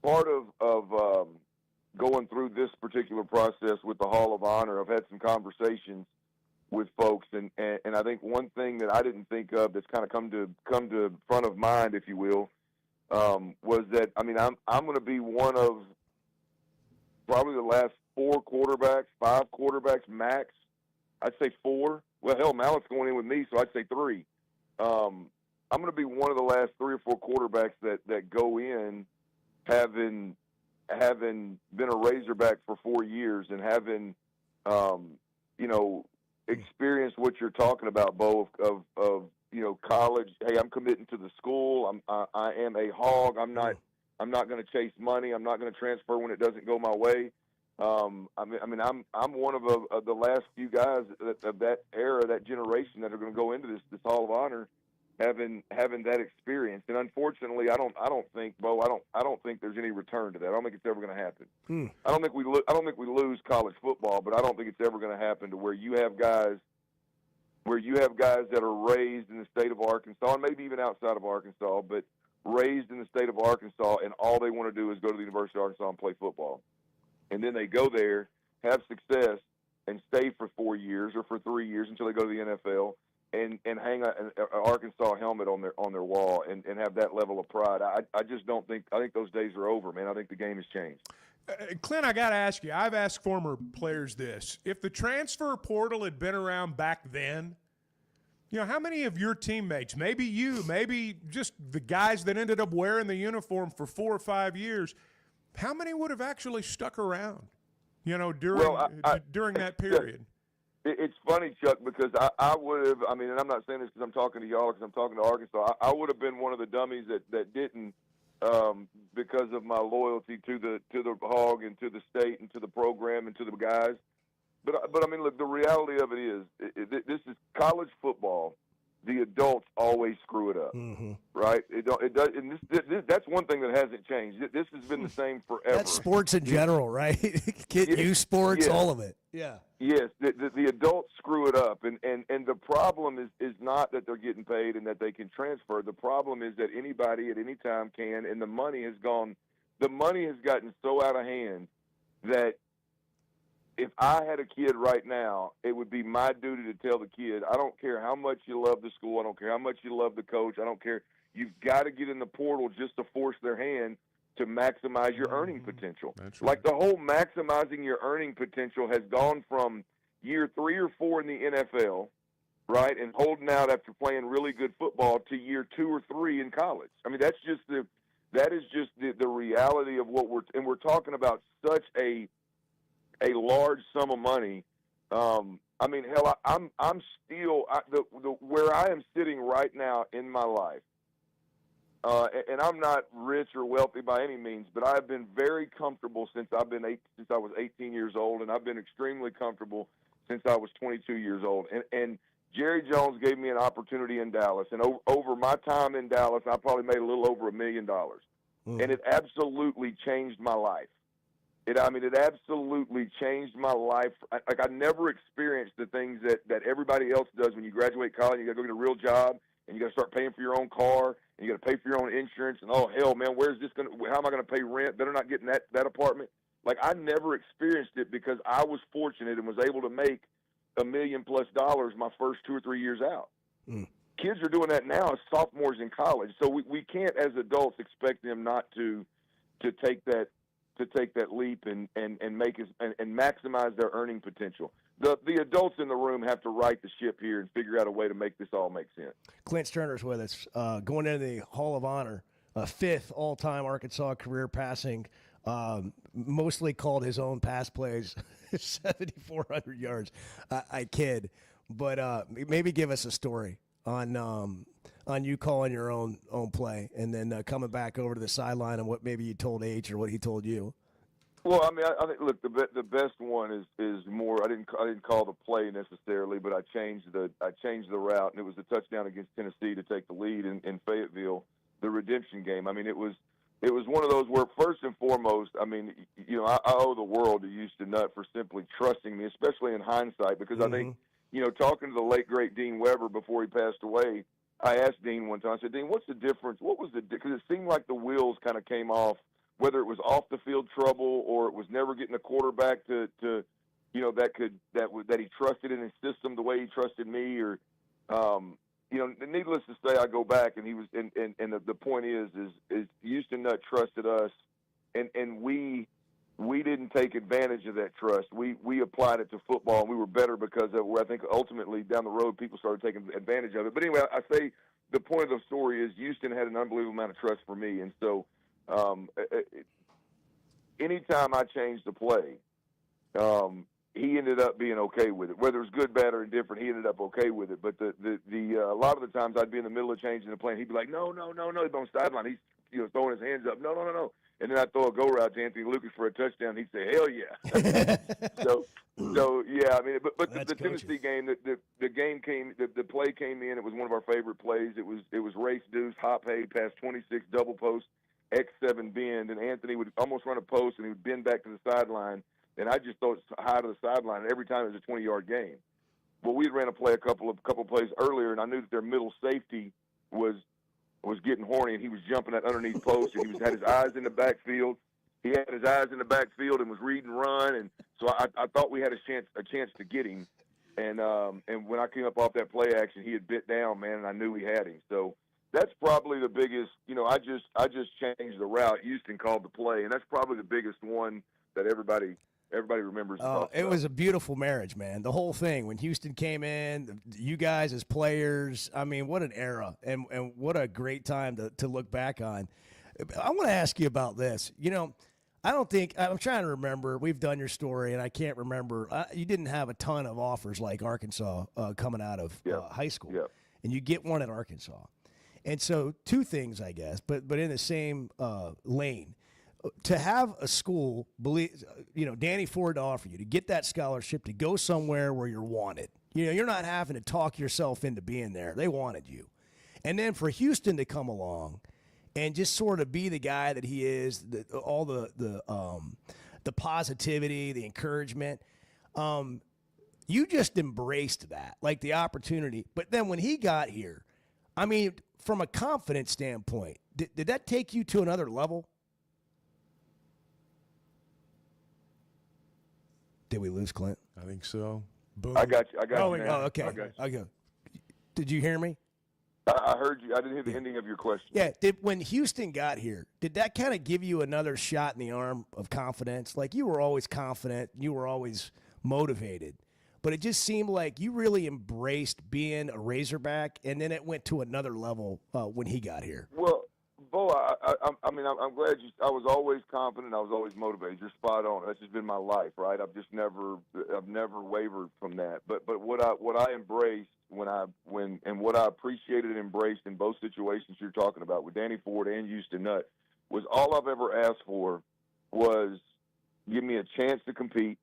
Part of going through this particular process with the Hall of Honor, I've had some conversations with folks, and I think one thing that I didn't think of that's kind of come to front of mind, if you will, was that I'm going to be one of probably the last 5 quarterbacks max. I'd say 4. Well, hell, Mallett's going in with me, so I'd say 3. I'm going to be one of the last 3 or 4 quarterbacks that go in having been a Razorback for 4 years and having experience what you're talking about, Bo, of college. Hey, I'm committing to the school. I am a hog. I'm not going to chase money. I'm not going to transfer when it doesn't go my way. I'm one of the last few guys of that era, that generation, that are going to go into this Hall of Honor having that experience. And unfortunately, I don't think, Bo, I don't think there's any return to that. I don't think it's ever going to happen. I don't think we lose college football, but I don't think it's ever going to happen to where you have guys that are raised in the state of Arkansas, and maybe even outside of Arkansas, but raised in the state of Arkansas, and all they want to do is go to the University of Arkansas and play football. And then they go there, have success, and stay for 4 years or for 3 years until they go to the NFL and hang an Arkansas helmet on their wall and have that level of pride. I just don't think – I think those days are over, man. I think the game has changed. Clint, I got to ask you, I've asked former players this. If the transfer portal had been around back then, how many of your teammates, maybe you, maybe just the guys that ended up wearing the uniform for 4 or 5 years, how many would have actually stuck around, during that period? It's funny, Chuck, because I would have, and I'm not saying this because I'm talking to y'all, because I'm talking to Arkansas. I would have been one of the dummies that didn't, because of my loyalty to the Hog and to the state and to the program and to the guys. But look, the reality of it is, this is college football. The adults always screw it up, right? It does, and that's one thing that hasn't changed. This has been the same forever. That's sports in general, right? Youth sports, all of it. Yeah. Yes, the adults screw it up, and the problem is not that they're getting paid and that they can transfer. The problem is that anybody at any time can, and the money has gotten so out of hand that if I had a kid right now, it would be my duty to tell the kid, I don't care how much you love the school, I don't care how much you love the coach, I don't care. You've got to get in the portal just to force their hand to maximize your earning potential. That's Like the whole maximizing your earning potential has gone from year 3 or 4 in the NFL, right, and holding out after playing really good football to year 2 or 3 in college. I mean, that is just the reality of what we're talking about such a large sum of money. I mean, hell, I'm still where I am sitting right now in my life. And I'm not rich or wealthy by any means, but I've been very comfortable since I was 18 years old, and I've been extremely comfortable since I was 22 years old. And Jerry Jones gave me an opportunity in Dallas, and over my time in Dallas, I probably made a little over $1 million, and it absolutely changed my life. It absolutely changed my life. Like, I never experienced the things that everybody else does when you graduate college. You got to go get a real job, and you got to start paying for your own car, and you got to pay for your own insurance. And oh hell, man, how am I going to pay rent? Better not get in that apartment. Like, I never experienced it because I was fortunate and was able to make $1 million+ my first 2 or 3 years out. Kids are doing that now as sophomores in college, so we can't as adults expect them not to take that leap and make and maximize their earning potential. The adults in the room have to right the ship here and figure out a way to make this all make sense. Clint Sterner's with us, going into the Hall of Honor, 5th all-time Arkansas career passing, mostly called his own pass plays, 7,400 yards. I kid, but maybe give us a story on you calling your own play and then coming back over to the sideline and what maybe you told H or what he told you. Well, I mean, I think, look, the best one is more. I didn't call the play necessarily, but I changed the route, and it was a touchdown against Tennessee to take the lead in Fayetteville, the redemption game. I mean, it was one of those where, first and foremost, I mean, you know, I owe the world to Houston Nutt for simply trusting me, especially in hindsight, because I think, you know, talking to the late great Dean Weber before he passed away, I asked Dean one time. I said, Dean, what's the difference? What was because it seemed like the wheels kind of came off. Whether it was off the field trouble or it was never getting a quarterback to you know, that he trusted in his system the way he trusted me, or you know, needless to say, I go back and he was and the point is Houston Nutt trusted us, and we didn't take advantage of that trust. We applied it to football, and we were better because of where I think ultimately down the road people started taking advantage of it. But anyway, I say the point of the story is Houston had an unbelievable amount of trust for me, and so. Anytime I changed the play, he ended up being okay with it. Whether it was good, bad, or indifferent, he ended up okay with it. But a lot of the times I'd be in the middle of changing the play, and he'd be like, no, he'd be on the sideline. He's throwing his hands up, no. And then I'd throw a go route to Anthony Lucas for a touchdown. He'd say, hell yeah. so yeah, I mean, but the Tennessee game, the game came, the play came in. It was one of our favorite plays. It was race deuce, hop hay, past 26, double post. X7 bend, and Anthony would almost run a post, and he would bend back to the sideline, and I just throw it high to the sideline, and every time it was a 20-yard gain. Well, we ran a play a couple plays earlier, and I knew that their middle safety was getting horny, and he was jumping that underneath post, and he had his eyes in the backfield. He had his eyes in the backfield and was reading run, and so I thought we had a chance to get him. And when I came up off that play action, he had bit down, man, and I knew we had him. So that's probably the biggest, you know, I just changed the route. Houston called the play, and that's probably the biggest one that everybody remembers. It was a beautiful marriage, man. The whole thing, when Houston came in, you guys as players, I mean, what an era, and what a great time to look back on. I want to ask you about this. You know, I'm trying to remember, we've done your story, and I can't remember. You didn't have a ton of offers like Arkansas coming out of high school, and you get one at Arkansas. And so 2 things, I guess, but in the same lane. To have a school, Danny Ford to offer you, to get that scholarship, to go somewhere where you're wanted. You know, you're not having to talk yourself into being there. They wanted you. And then for Houston to come along and just sort of be the guy that he is, all the positivity, the encouragement, you just embraced that, like the opportunity. But then when he got here, I mean, from a confidence standpoint, did that take you to another level? Did we lose Clint? I think so. I got you. I got Oh, you. now. okay. I got you. Okay. Did you hear me? I heard you. I didn't hear the ending of your question. Yeah. When Houston got here, did that kind of give you another shot in the arm of confidence? Like, you were always confident, you were always motivated, but it just seemed like you really embraced being a Razorback, and then it went to another level when he got here. Well, Bo, I mean, I'm glad you. I was always confident. I was always motivated. You're spot on. That's just been my life, right? I've never wavered from that. But what I embraced and what I appreciated and embraced in both situations you're talking about with Danny Ford and Houston Nutt was all I've ever asked for was give me a chance to compete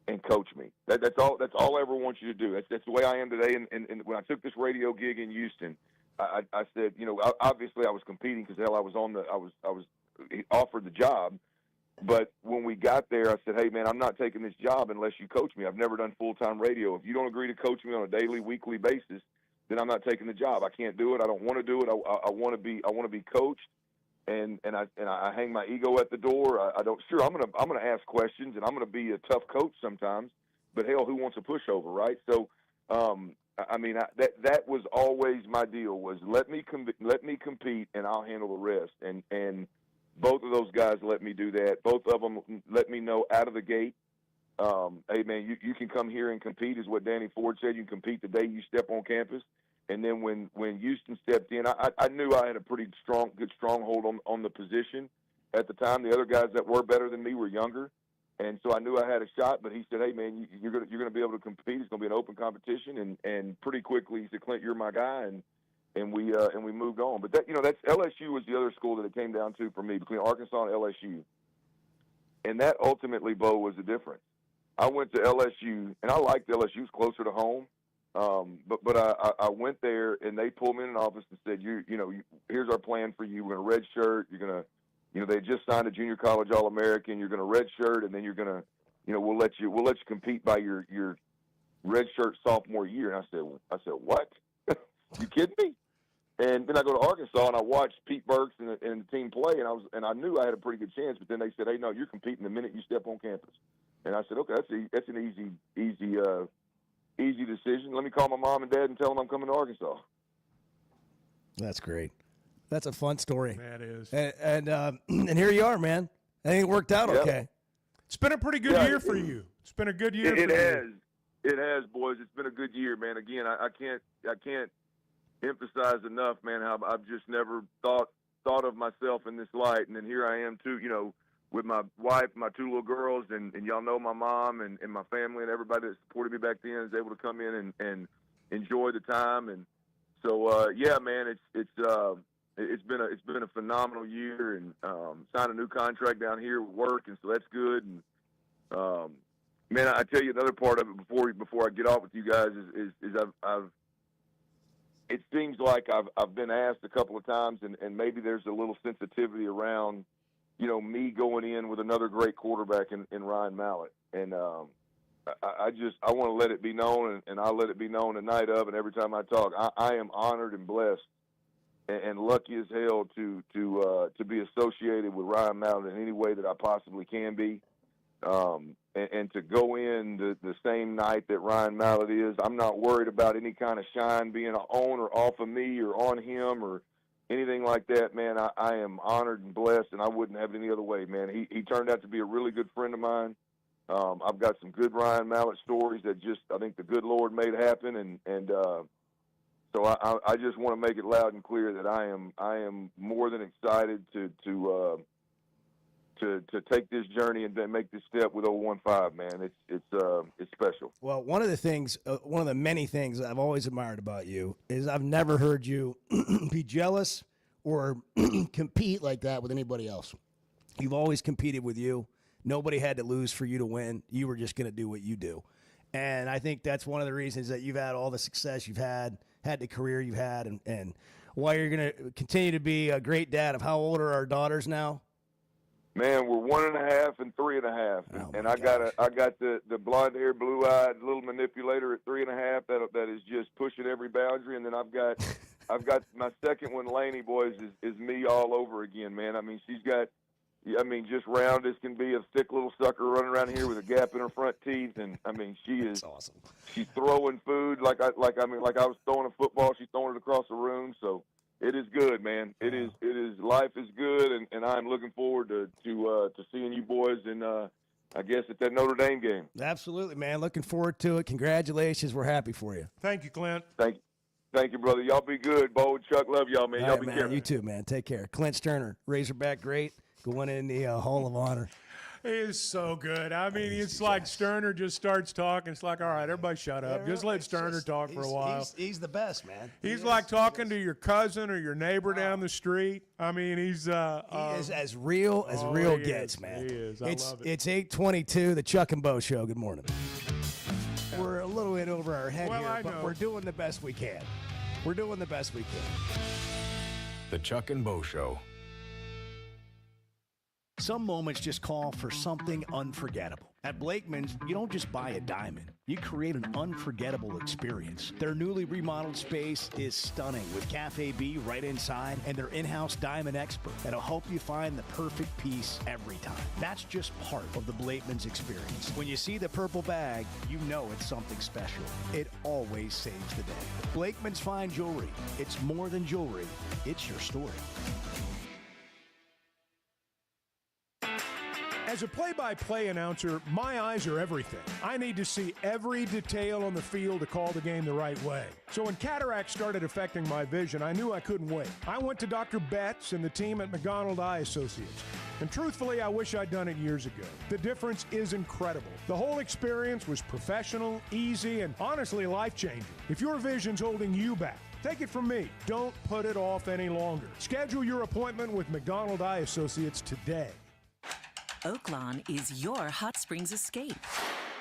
and coach me. That's all I ever want you to do. That's the way I am today. And when I took this radio gig in Houston, I said, obviously I was competing because hell, I was offered the job. But when we got there, I said, hey man, I'm not taking this job unless you coach me. I've never done full-time radio. If you don't agree to coach me on a daily, weekly basis, then I'm not taking the job. I can't do it. I don't want to do it. I want to be coached. And I hang my ego at the door. I'm gonna ask questions and I'm gonna be a tough coach sometimes. But hell, who wants a pushover, right? So, I mean, that was always my deal was let me compete and I'll handle the rest. And both of those guys let me do that. Both of them let me know out of the gate, hey man, you can come here and compete is what Danny Ford said. You can compete the day you step on campus. And then when Houston stepped in, I knew I had a pretty good stronghold on the position at the time. The other guys that were better than me were younger. And so I knew I had a shot, but he said, hey, man, you're gonna be able to compete. It's going to be an open competition. And pretty quickly he said, Clint, you're my guy. And we moved on. But that's LSU was the other school that it came down to for me, between Arkansas and LSU. And that ultimately, Bo, was the difference. I went to LSU, and I liked LSU. It was closer to home. But I went there, and they pulled me in an office and said, here's our plan for you. We're going to redshirt. You're going to – they just signed a junior college All-American. You're going to redshirt, and then you're going to, we'll let you compete by your redshirt sophomore year. And I said, what? You kidding me? And then I go to Arkansas and I watched Pete Burks and the team play, and I knew I had a pretty good chance. But then they said, hey, no, you're competing the minute you step on campus. And I said, okay, that's an easy decision. Let me call my mom and dad and tell them I'm coming to Arkansas. That's great. That's a fun story. That is. And here you are, man. I think it worked out okay. It's been a pretty good year for you. It's been a good year for you. It has, boys. It's been a good year, man. Again, I can't emphasize enough, man, how I've just never thought of myself in this light. And then here I am, too, with my wife, my two little girls, and y'all know my mom and my family and everybody that supported me back then is able to come in and enjoy the time. And so, yeah, man, it's been a phenomenal year, and signed a new contract down here with work, and so that's good. And man, I tell you another part of it before I get off with you guys is I've it seems like I've been asked a couple of times, and maybe there's a little sensitivity around me going in with another great quarterback in Ryan Mallett, and I want to let it be known, and I'll let it be known the night of, and every time I talk, I am honored and blessed and lucky as hell to be associated with Ryan Mallett in any way that I possibly can be, and to go in the same night that Ryan Mallett is. I'm not worried about any kind of shine being on or off of me or on him or anything like that, man. I am honored and blessed, and I wouldn't have it any other way, man. He turned out to be a really good friend of mine. I've got some good Ryan Mallett stories that I think the good Lord made happen, and so I just want to make it loud and clear that I am more than excited to take this journey and then make this step with 015, man. It's special. Well, one of the many things I've always admired about you is I've never heard you be jealous or compete like that with anybody else. You've always competed with you. Nobody had to lose for you to win. You were just going to do what you do. And I think that's one of the reasons that you've had all the success you've had the career you've had, and why you're going to continue to be a great dad. Of how old are our daughters now? Man, we're 1.5 and 3.5, and I got the blonde hair, blue eyed little manipulator at 3.5 that is just pushing every boundary, and then I've got my second one, Lainey, boys, is me all over again, man. I mean, she's got I mean, just round as can be, a thick little sucker running around here with a gap in her front teeth, and I mean, she is awesome. She's throwing food like I was throwing a football. She's throwing it across the room. So it is good, man. It is. Life is good, and I'm looking forward to seeing you boys in I guess at that Notre Dame game. Absolutely, man. Looking forward to it. Congratulations. We're happy for you. Thank you, Clint. Thank you, brother. Y'all be good. Bo and Chuck, love y'all, man. All Y'all right, be man. careful. You too, man. Take care. Clint Sterner, Razorback great, going in the Hall of Honor. He is so good. I mean, it's like Sterner just starts talking. It's like, all right, everybody shut up. Just let Sterner talk for a while. He's the best, man. He's like talking to your cousin or your neighbor down the street. I mean, he's he is as real as real gets, man. He is. I love it. It's 8:22, the Chuck and Bo Show. Good morning. We're a little bit over our head here, but we're doing the best we can. We're doing the best we can. The Chuck and Bo Show. Some moments just call for something unforgettable. At Blakeman's, you don't just buy a diamond. You create an unforgettable experience. Their newly remodeled space is stunning with Cafe B right inside and their in-house diamond expert that'll help you find the perfect piece every time. That's just part of the Blakeman's experience. When you see the purple bag, you know it's something special. It always saves the day. Blakeman's Fine Jewelry. It's more than jewelry. It's your story. As a play-by-play announcer, my eyes are everything. I need to see every detail on the field to call the game the right way. So when cataract started affecting my vision, I knew I couldn't wait. I went to Dr. Betts and the team at McDonald Eye Associates. And truthfully, I wish I'd done it years ago. The difference is incredible. The whole experience was professional, easy, and honestly life-changing. If your vision's holding you back, take it from me. Don't put it off any longer. Schedule your appointment with McDonald Eye Associates today. Oaklawn is your hot springs escape.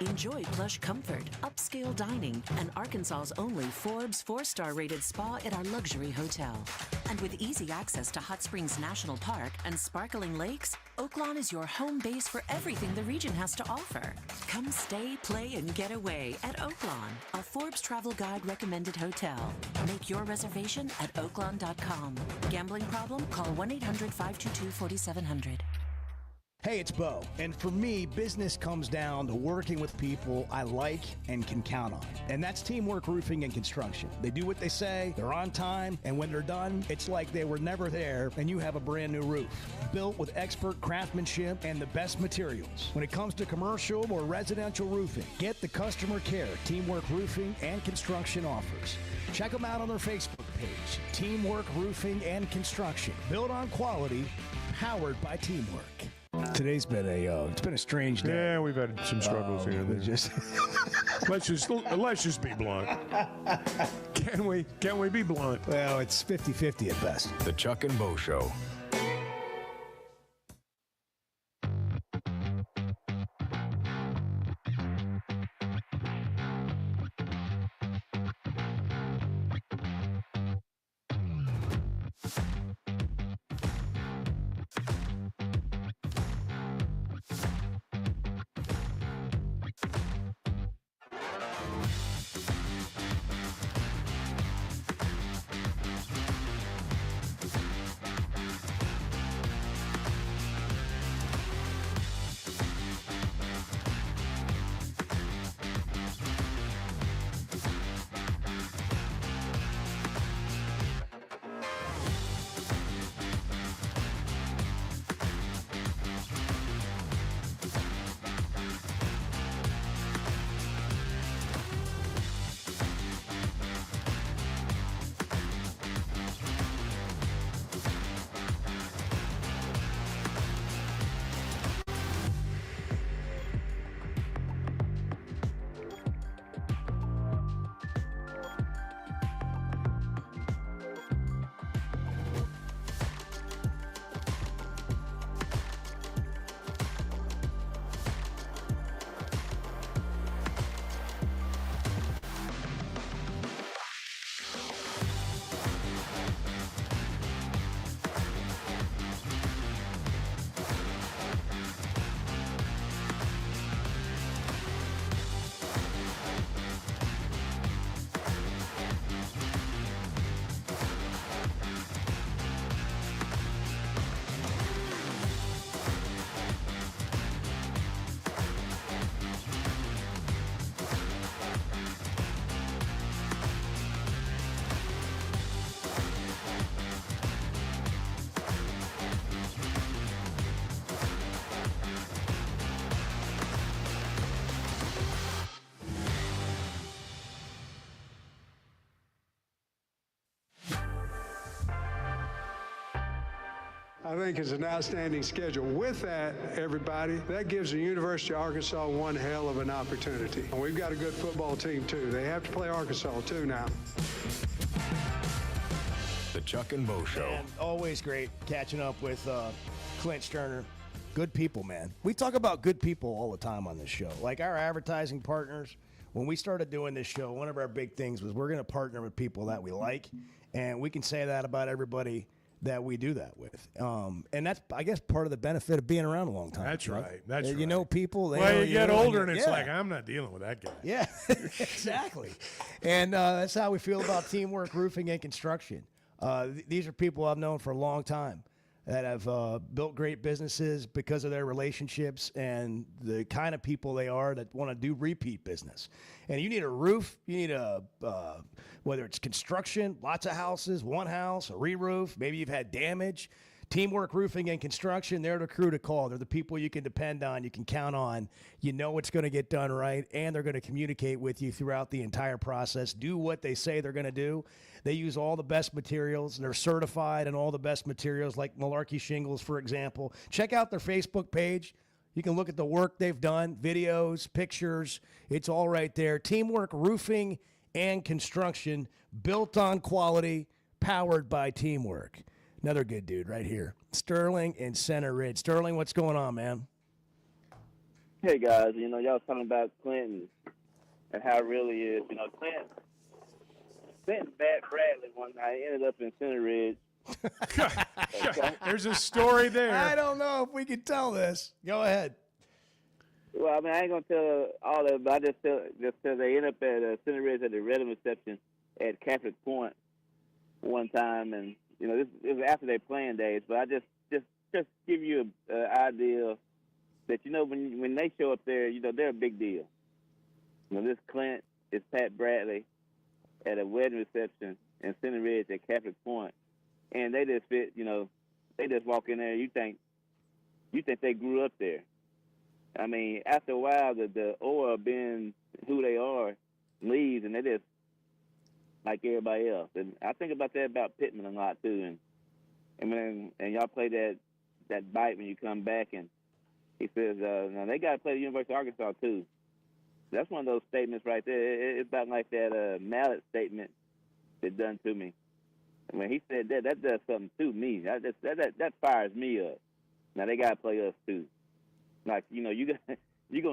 Enjoy plush comfort, upscale dining, and Arkansas's only Forbes 4-star rated spa at our luxury hotel. And with easy access to Hot Springs National Park and sparkling lakes, Oaklawn is your home base for everything the region has to offer. Come stay, play, and get away at Oaklawn, a Forbes Travel Guide recommended hotel. Make your reservation at oaklawn.com. Gambling problem? Call 1-800-522-4700. Hey, it's Bo. And for me, business comes down to working with people I like and can count on. And that's Teamwork Roofing and Construction. They do what they say, they're on time, and when they're done, it's like they were never there and you have a brand new roof. Built with expert craftsmanship and the best materials. When it comes to commercial or residential roofing, get the customer care Teamwork Roofing and Construction offers. Check them out on their Facebook page, Teamwork Roofing and Construction. Built on quality, powered by teamwork. Today's been it's been a strange day. Yeah, we've had some struggles here. Let's just be blunt. Can we be blunt? Well, it's 50-50 at best. The Chuck and Bo Show. I think it's an outstanding schedule. With that, everybody, that gives the University of Arkansas one hell of an opportunity. And we've got a good football team, too. They have to play Arkansas, too, now. The Chuck and Bo Show. And always great catching up with Clint Sterner. Good people, man. We talk about good people all the time on this show. Like our advertising partners, when we started doing this show, one of our big things was we're going to partner with people that we like. And we can say that about everybody that we do that with. And that's, I guess, part of the benefit of being around a long time. That's right. That's you right. know people. They Well, know you get and older, and it's yeah. like, I'm not dealing with that guy. Yeah, exactly. And that's how we feel about Teamwork Roofing and Construction. These are people I've known for a long time that have built great businesses because of their relationships and the kind of people they are that want to do repeat business. And you need a roof, you need whether it's construction, lots of houses, one house, a re-roof, maybe you've had damage. Teamwork Roofing and Construction, they're the crew to call. They're the people you can depend on, you can count on. You know it's going to get done right, and they're going to communicate with you throughout the entire process. Do what they say they're going to do. They use all the best materials. They're certified in all the best materials, like Malarkey Shingles, for example. Check out their Facebook page. You can look at the work they've done, videos, pictures. It's all right there. Teamwork Roofing and Construction, built on quality, powered by teamwork. Another good dude right here. Sterling in Center Ridge. Sterling, what's going on, man? Hey, guys. You know, y'all was talking about Clinton and how it really is. You know, Clinton bat Bradley one night, ended up in Center Ridge. Okay. There's a story there. I don't know if we can tell this. Go ahead. Well, I mean, I ain't going to tell all of it, but I just tell they ended up at Center Ridge at the Redden reception at Catholic Point one time, and you know, this was after their playing days, but I just give you an idea that, you know, when they show up there, you know, they're a big deal. You know, this Clint is Pat Bradley at a wedding reception in Center Ridge at Catholic Point, and they just fit, you know, they just walk in there, you think they grew up there. I mean, after a while, the aura of being who they are leaves, and they just like everybody else. And I think about that about Pittman a lot too. And y'all play that bite when you come back, and he says, now they got to play the University of Arkansas too. That's one of those statements right there. It's about like that Mallet statement that done to me. And when he said that does something to me. That fires me up. Now they got to play us too. Like, you know, you're going to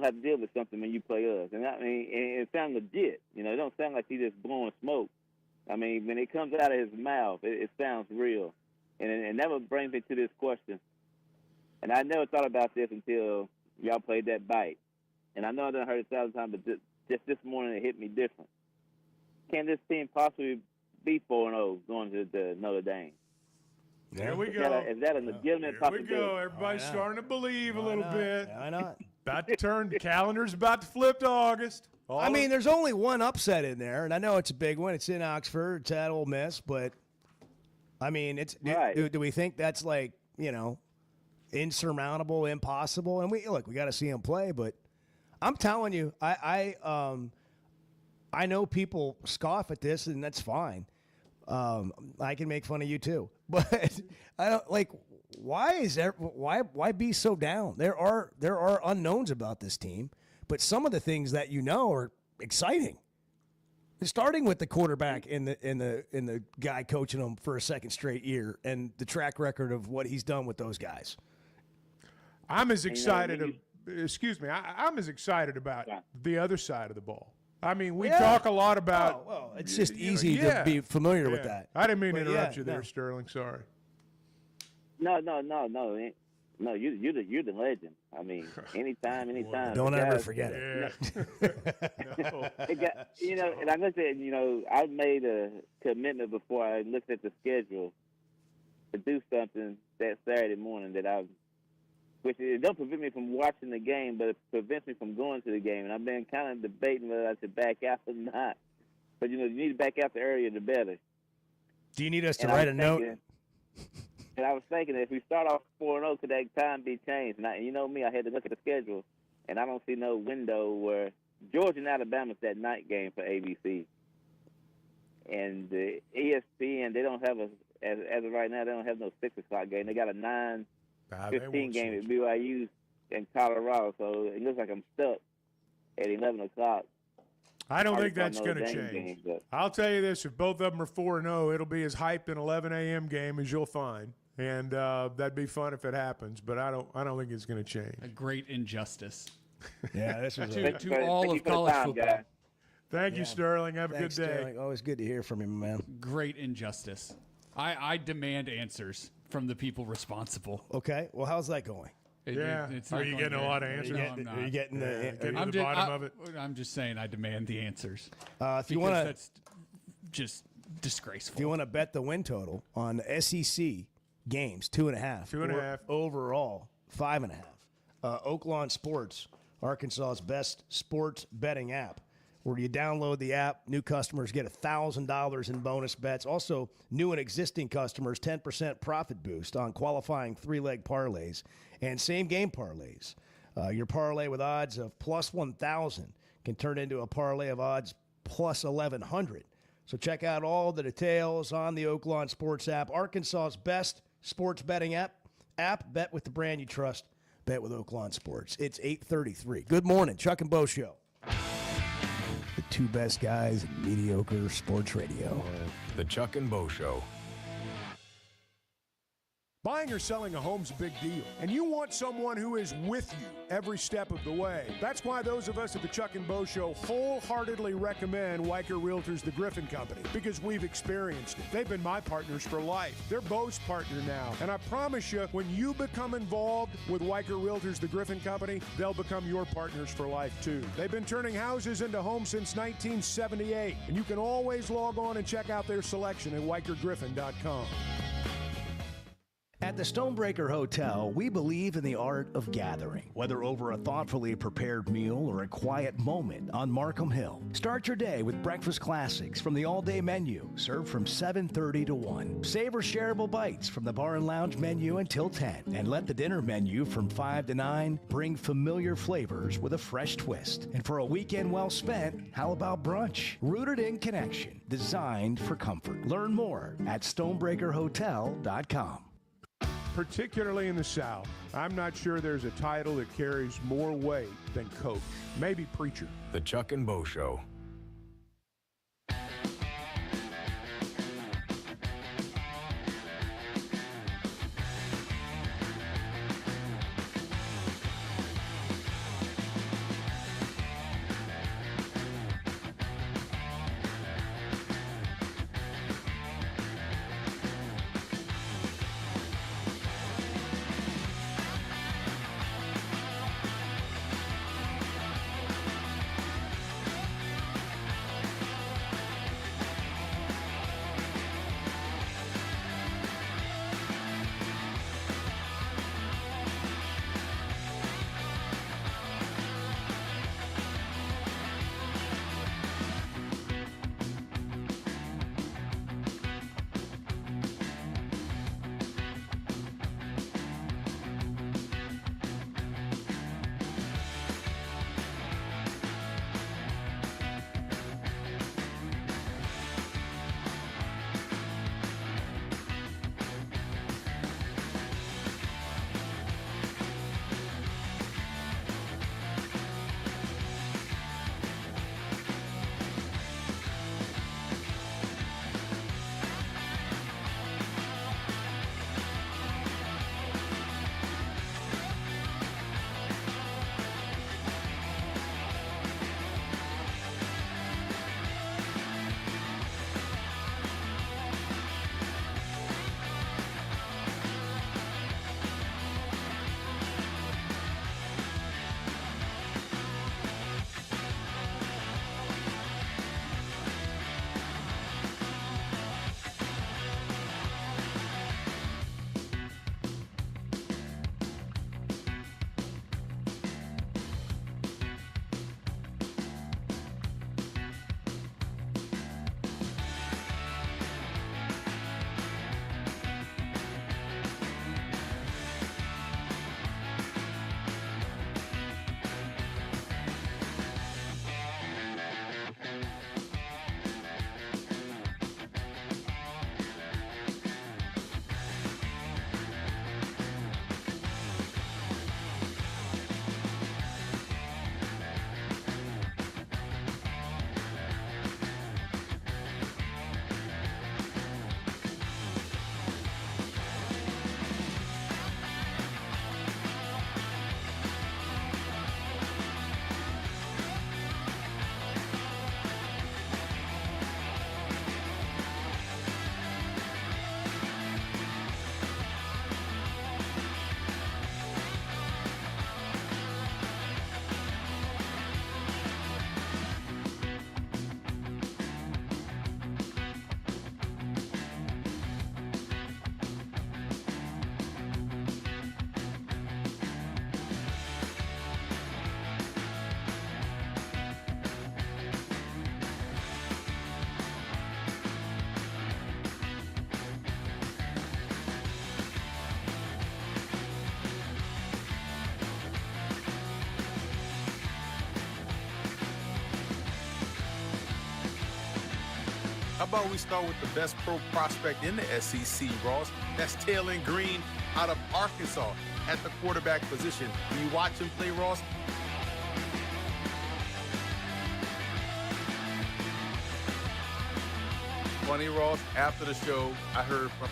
have to deal with something when you play us. And I mean, it sounds legit. You know, it don't sound like he's just blowing smoke. I mean, when it comes out of his mouth, it sounds real. And that would bring me to this question. And I never thought about this until y'all played that bite. And I know I done heard it 1,000 times, but just this morning it hit me different. Can this team possibly be 4-0 going to the Notre Dame? There we go. Is that a legitimate possibility? Here we go. Everybody's starting to believe a little bit. Why not? About to turn. The calendar's about to flip to August. I mean, there's only one upset in there, and I know it's a big one. It's in Oxford. It's at Ole Miss, but I mean, it's right. Do we think that's like, you know, insurmountable, impossible? And we got to see him play, but I'm telling you, I know people scoff at this, and that's fine. I can make fun of you too, but I don't like. Why be so down? There are unknowns about this team, but some of the things that you know are exciting. Starting with the quarterback and the guy coaching them for a second straight year, and the track record of what he's done with those guys. I'm as excited. I'm as excited about the other side of the ball. I mean, we talk a lot about. Well, it's just easy to be familiar with that. I didn't mean to interrupt you there, Sterling. Sorry. No. You're the legend. I mean, anytime. Don't ever forget it. You know, and I'm gonna say, you know, I made a commitment before I looked at the schedule to do something that Saturday morning which it don't prevent me from watching the game, but it prevents me from going to the game. And I've been kind of debating whether I should back out or not. But you know, you need to back out the earlier the better. Do you need us to write a note? And I was thinking, if we start off 4-0, could that time be changed? And you know me, I had to look at the schedule, and I don't see no window where Georgia and Alabama's that night game for ABC. And the ESPN, they don't have as of right now, they don't have no 6 o'clock game. They got a 9:15 game at BYU in Colorado, so it looks like I'm stuck at 11 o'clock. I don't think that's going to change. I'll tell you this: if both of them are 4-0, it'll be as hyped an 11 a.m. game as you'll find, and that'd be fun if it happens. But I don't think it's going to change. A great injustice. Yeah, this was to all of college football. Thank you, Sterling. Have a good day. Sterling. Always good to hear from you, man. Great injustice. I demand answers from the people responsible. Okay. Well, how's that going? It's Are not you going getting a very- lot of answers? No, I'm not. Are you getting to the bottom of it? I'm just saying I demand the answers. If you Because want to, that's just disgraceful. if you want to bet the win total on SEC games, 2.5. 2.5. Overall, 5.5. Oaklawn Sports, Arkansas's best sports betting app. Where you download the app, new customers get $1,000 in bonus bets. Also, new and existing customers, 10% profit boost on qualifying 3-leg parlays and same-game parlays. Your parlay with odds of plus 1,000 can turn into a parlay of odds plus 1,100. So check out all the details on the Oaklawn Sports app, Arkansas's best sports betting app. Bet with the brand you trust. Bet with Oaklawn Sports. It's 8:33. Good morning, Chuck and Bo Show. The two best guys in mediocre sports radio. The Chuck and Bo Show. Buying or selling a home's a big deal, and you want someone who is with you every step of the way. That's why those of us at the Chuck and Bo Show wholeheartedly recommend Weicker Realtors, the Griffin Company, because we've experienced it. They've been my partners for life. They're Bo's partner now, and I promise you, when you become involved with Weicker Realtors, the Griffin Company, they'll become your partners for life too. They've been turning houses into homes since 1978, and you can always log on and check out their selection at WeicherGriffin.com. At the Stonebreaker Hotel, we believe in the art of gathering, whether over a thoughtfully prepared meal or a quiet moment on Markham Hill. Start your day with breakfast classics from the all-day menu, served from 7:30 to 1. Savor shareable bites from the bar and lounge menu until 10. And let the dinner menu from 5 to 9 bring familiar flavors with a fresh twist. And for a weekend well spent, how about brunch? Rooted in connection, designed for comfort. Learn more at StonebreakerHotel.com. Particularly in the South, I'm not sure there's a title that carries more weight than coach. Maybe preacher. The Chuck and Bo Show. about we start with the best pro prospect in the SEC, Ross? That's Taylor Green out of Arkansas at the quarterback position. When you watch him play, Ross, funny, Ross, after the show, I heard from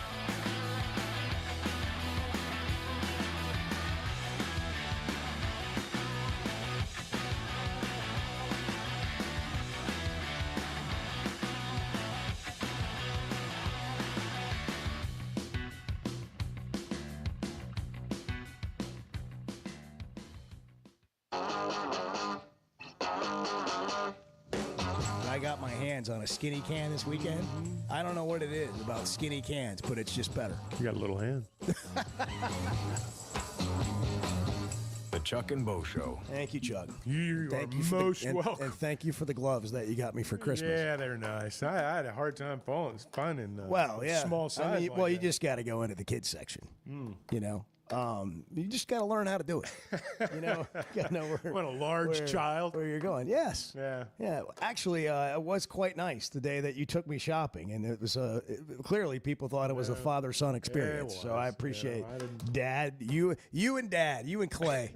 I got my hands on a skinny can this weekend. I don't know what it is about skinny cans, but it's just better. You got a little hand. The Chuck and Bo Show. Thank you, Chuck. You Thank are you for most and welcome. thank you for the gloves that you got me for Christmas. Yeah, they're nice. I had a hard time finding Well, yeah. small size. I mean, like well, you that. just got to go into the kids section. You know, you just got to learn how to do it. You know, got to know where. What a large child. Where you're going? Yes. Yeah. Yeah. Actually, it was quite nice the day that you took me shopping, and it was clearly people thought it was a father-son experience. So I appreciate Dad, you and Dad, you and Clay,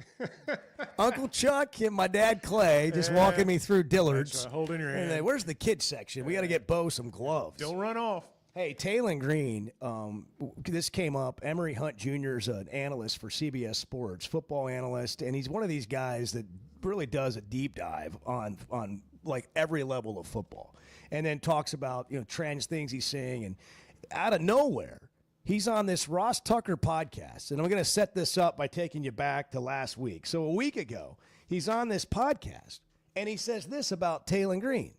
Uncle Chuck and my dad Clay, just walking me through Dillard's. That's right, holding your And hand. then, where's the kids section? We got to get Bo some gloves. Don't run off. Hey, Taylor Green, this came up. Emory Hunt Jr. is an analyst for CBS Sports, football analyst, and he's one of these guys that really does a deep dive on like every level of football, and then talks about trends, things he's seeing, and out of nowhere, he's on this Ross Tucker podcast, and I'm going to set this up by taking you back to last week. So a week ago, he's on this podcast, and he says this about Taylor Green.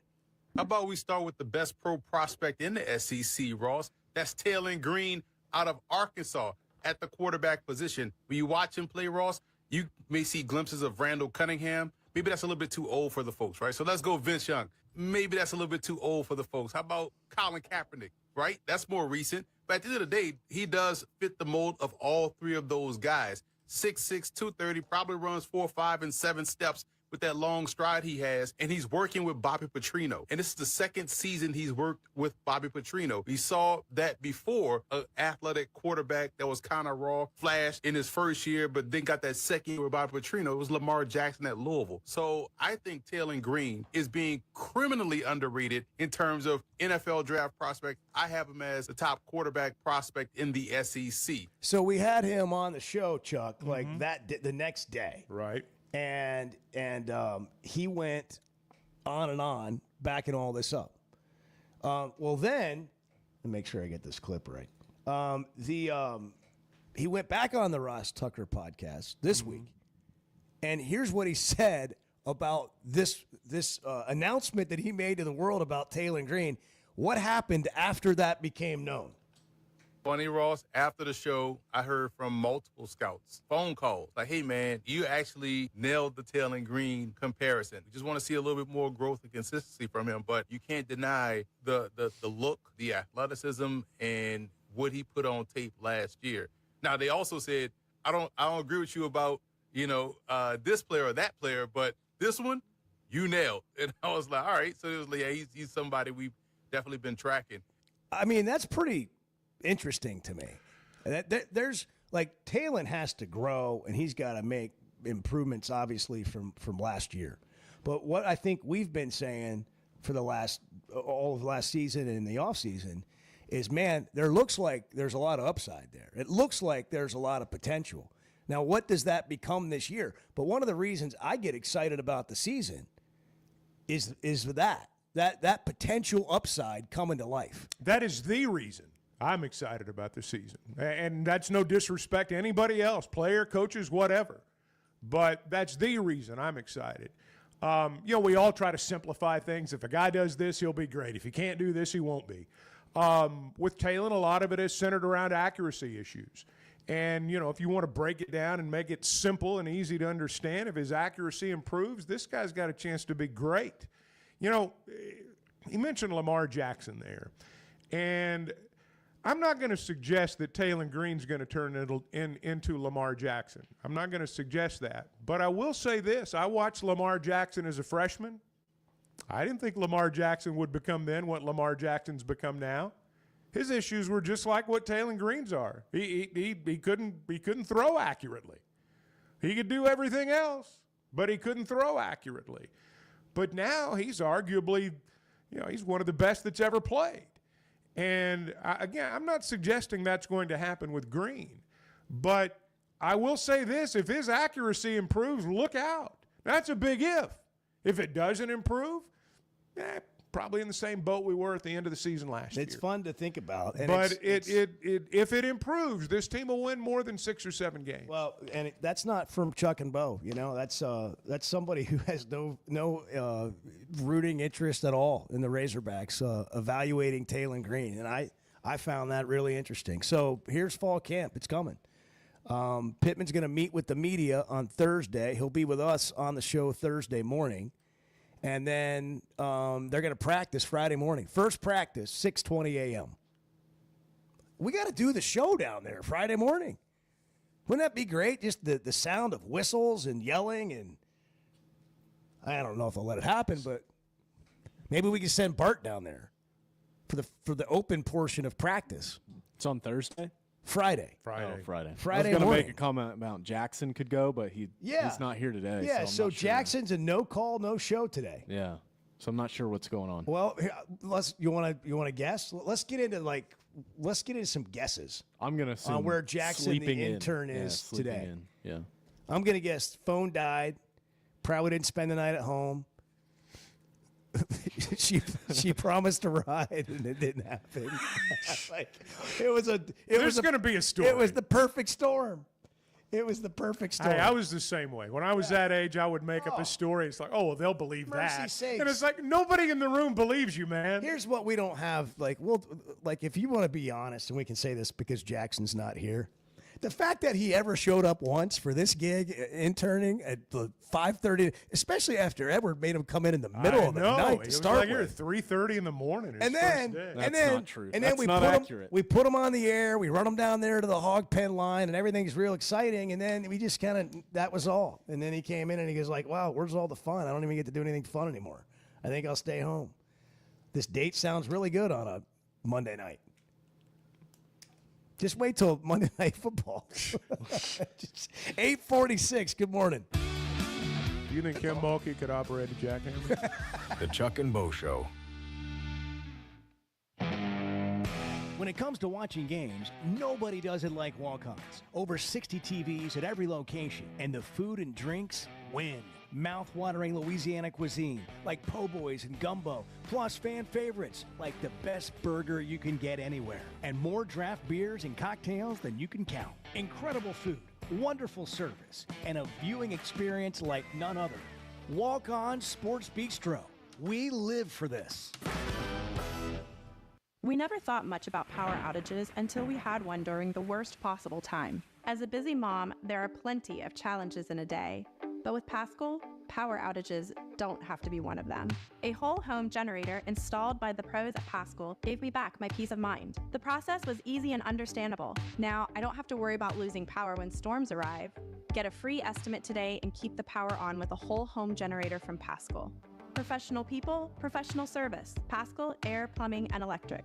How about we start with the best pro prospect in the SEC, Ross? That's Taylor Green out of Arkansas at the quarterback position. When you watch him play, Ross, you may see glimpses of Randall Cunningham. Maybe that's a little bit too old for the folks, right? So let's go Vince Young. Maybe that's a little bit too old for the folks. How about Colin Kaepernick, right? That's more recent. But at the end of the day, he does fit the mold of all three of those guys. 6'6", 230, probably runs 4, 5, and 7 steps with that long stride he has, and he's working with Bobby Petrino. And this is the second season he's worked with Bobby Petrino. We saw that before, an athletic quarterback that was kind of raw, flashed in his first year, but then got that second year with Bobby Petrino. It was Lamar Jackson at Louisville. So I think Taylor Green is being criminally underrated in terms of NFL draft prospect. I have him as the top quarterback prospect in the SEC. So we had him on the show, Chuck, like the next day. Right. And he went on and on, backing all this up. Well, then, let me make sure I get this clip right. He went back on the Ross Tucker podcast this week, and here's what he said about this announcement that he made to the world about Taylor Green. What happened after that became known? Funny, Ross, after the show, I heard from multiple scouts, phone calls, like, hey, man, you actually nailed the Taylor Green comparison. We just want to see a little bit more growth and consistency from him, but you can't deny the look, the athleticism, and what he put on tape last year. Now, they also said, I don't agree with you about, this player or that player, but this one, you nailed. And I was like, all right. So it was like, yeah, he's somebody we've definitely been tracking. I mean, that's pretty interesting to me. There's like Taylor has to grow, and he's got to make improvements, obviously, from last year. But what I think we've been saying for all of last season and in the offseason is, man, there looks like there's a lot of upside there. It looks like there's a lot of potential. Now, what does that become this year? But one of the reasons I get excited about the season is that potential upside coming to life. That is the reason I'm excited about the season. And that's no disrespect to anybody else, player, coaches, whatever. But that's the reason I'm excited. We all try to simplify things. If a guy does this, he'll be great. If he can't do this, he won't be. With Taylor, a lot of it is centered around accuracy issues. And, if you want to break it down and make it simple and easy to understand, if his accuracy improves, this guy's got a chance to be great. He mentioned Lamar Jackson there. And I'm not going to suggest that Taylor Green's going to turn into Lamar Jackson. I'm not going to suggest that. But I will say this. I watched Lamar Jackson as a freshman, I didn't think Lamar Jackson would become then what Lamar Jackson's become now. His issues were just like what Taylor Green's are. He couldn't throw accurately. He could do everything else, but he couldn't throw accurately. But now he's arguably, he's one of the best that's ever played. And again, I'm not suggesting that's going to happen with Green, but I will say this: if his accuracy improves, look out. That's a big if. If it doesn't improve, probably in the same boat we were at the end of the season last year. It's fun to think about. And but if it improves, this team will win more than 6 or 7 games. Well, and that's not from Chuck and Bo. That's somebody who has no rooting interest at all in the Razorbacks, evaluating Taylor Green. And I found that really interesting. So here's fall camp. It's coming. Pittman's going to meet with the media on Thursday. He'll be with us on the show Thursday morning. And then they're going to practice Friday morning. First practice, 6:20 a.m. We got to do the show down there Friday morning. Wouldn't that be great? Just the sound of whistles and yelling. And I don't know if I'll let it happen, but maybe we can send Bart down there for the open portion of practice. It's on Thursday? Friday. Oh, Friday. Friday I was going to morning. make a comment about Jackson could go, but he's not here today. Yeah, so I'm not sure. Jackson's a no call, no show today. Yeah, so I'm not sure what's going on. Well, you want to guess? Let's get into some guesses. I'm going to assume on where Jackson the intern is today. Yeah. I'm going to guess phone died. Probably didn't spend the night at home. she promised to ride and it didn't happen. There's going to be a story. It was the perfect storm. It was the perfect storm. I was the same way. When I was that age, I would make up a story. It's like, well, they'll believe Mercy that. sakes. And it's like, nobody in the room believes you, man. Here's what we don't have. If you want to be honest, and we can say this because Jackson's not here. The fact that he ever showed up once for this gig, interning at 5:30, especially after Edward made him come in the middle of the night to start here with. at 3:30 in the morning. And then, not true. And then That's not accurate. we put him on the air. We run him down there to the hog pen line, and everything's real exciting. And then we just that was all. And then he came in and he goes like, "Wow, where's all the fun? I don't even get to do anything fun anymore. I think I'll stay home." This date sounds really good on a Monday night. Just wait till Monday Night Football. 8:46. Good morning. Do you think Kim Mulkey could operate a jackhammer? The Chuck and Bo Show. When it comes to watching games, nobody does it like Walk-Ons. Over 60 TVs at every location, and the food and drinks win. Mouth-watering Louisiana cuisine like po' boys and gumbo, plus fan favorites like the best burger you can get anywhere, and more draft beers and cocktails than you can count. Incredible food, wonderful service, and a viewing experience like none other. Walk-On Sports Bistro. We live for this. We never thought much about power outages until we had one during the worst possible time. As a busy mom, there are plenty of challenges in a day. But with Paschal, power outages don't have to be one of them. A whole home generator installed by the pros at Paschal gave me back my peace of mind. The process was easy and understandable. Now, I don't have to worry about losing power when storms arrive. Get a free estimate today and keep the power on with a whole home generator from Paschal. Professional people, professional service. Paschal Air, Plumbing, and Electric.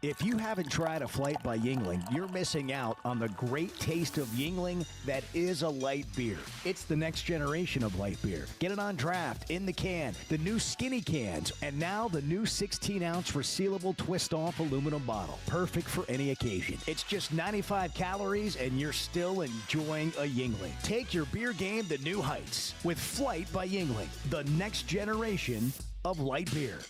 If you haven't tried a flight by Yuengling, you're missing out on the great taste of Yuengling that is a light beer. It's the next generation of light beer. Get it on draft, in the can, the new skinny cans, and now the new 16-ounce resealable twist-off aluminum bottle. Perfect for any occasion. It's just 95 calories, and you're still enjoying a Yuengling. Take your beer game to new heights with Flight by Yuengling, the next generation of light beer.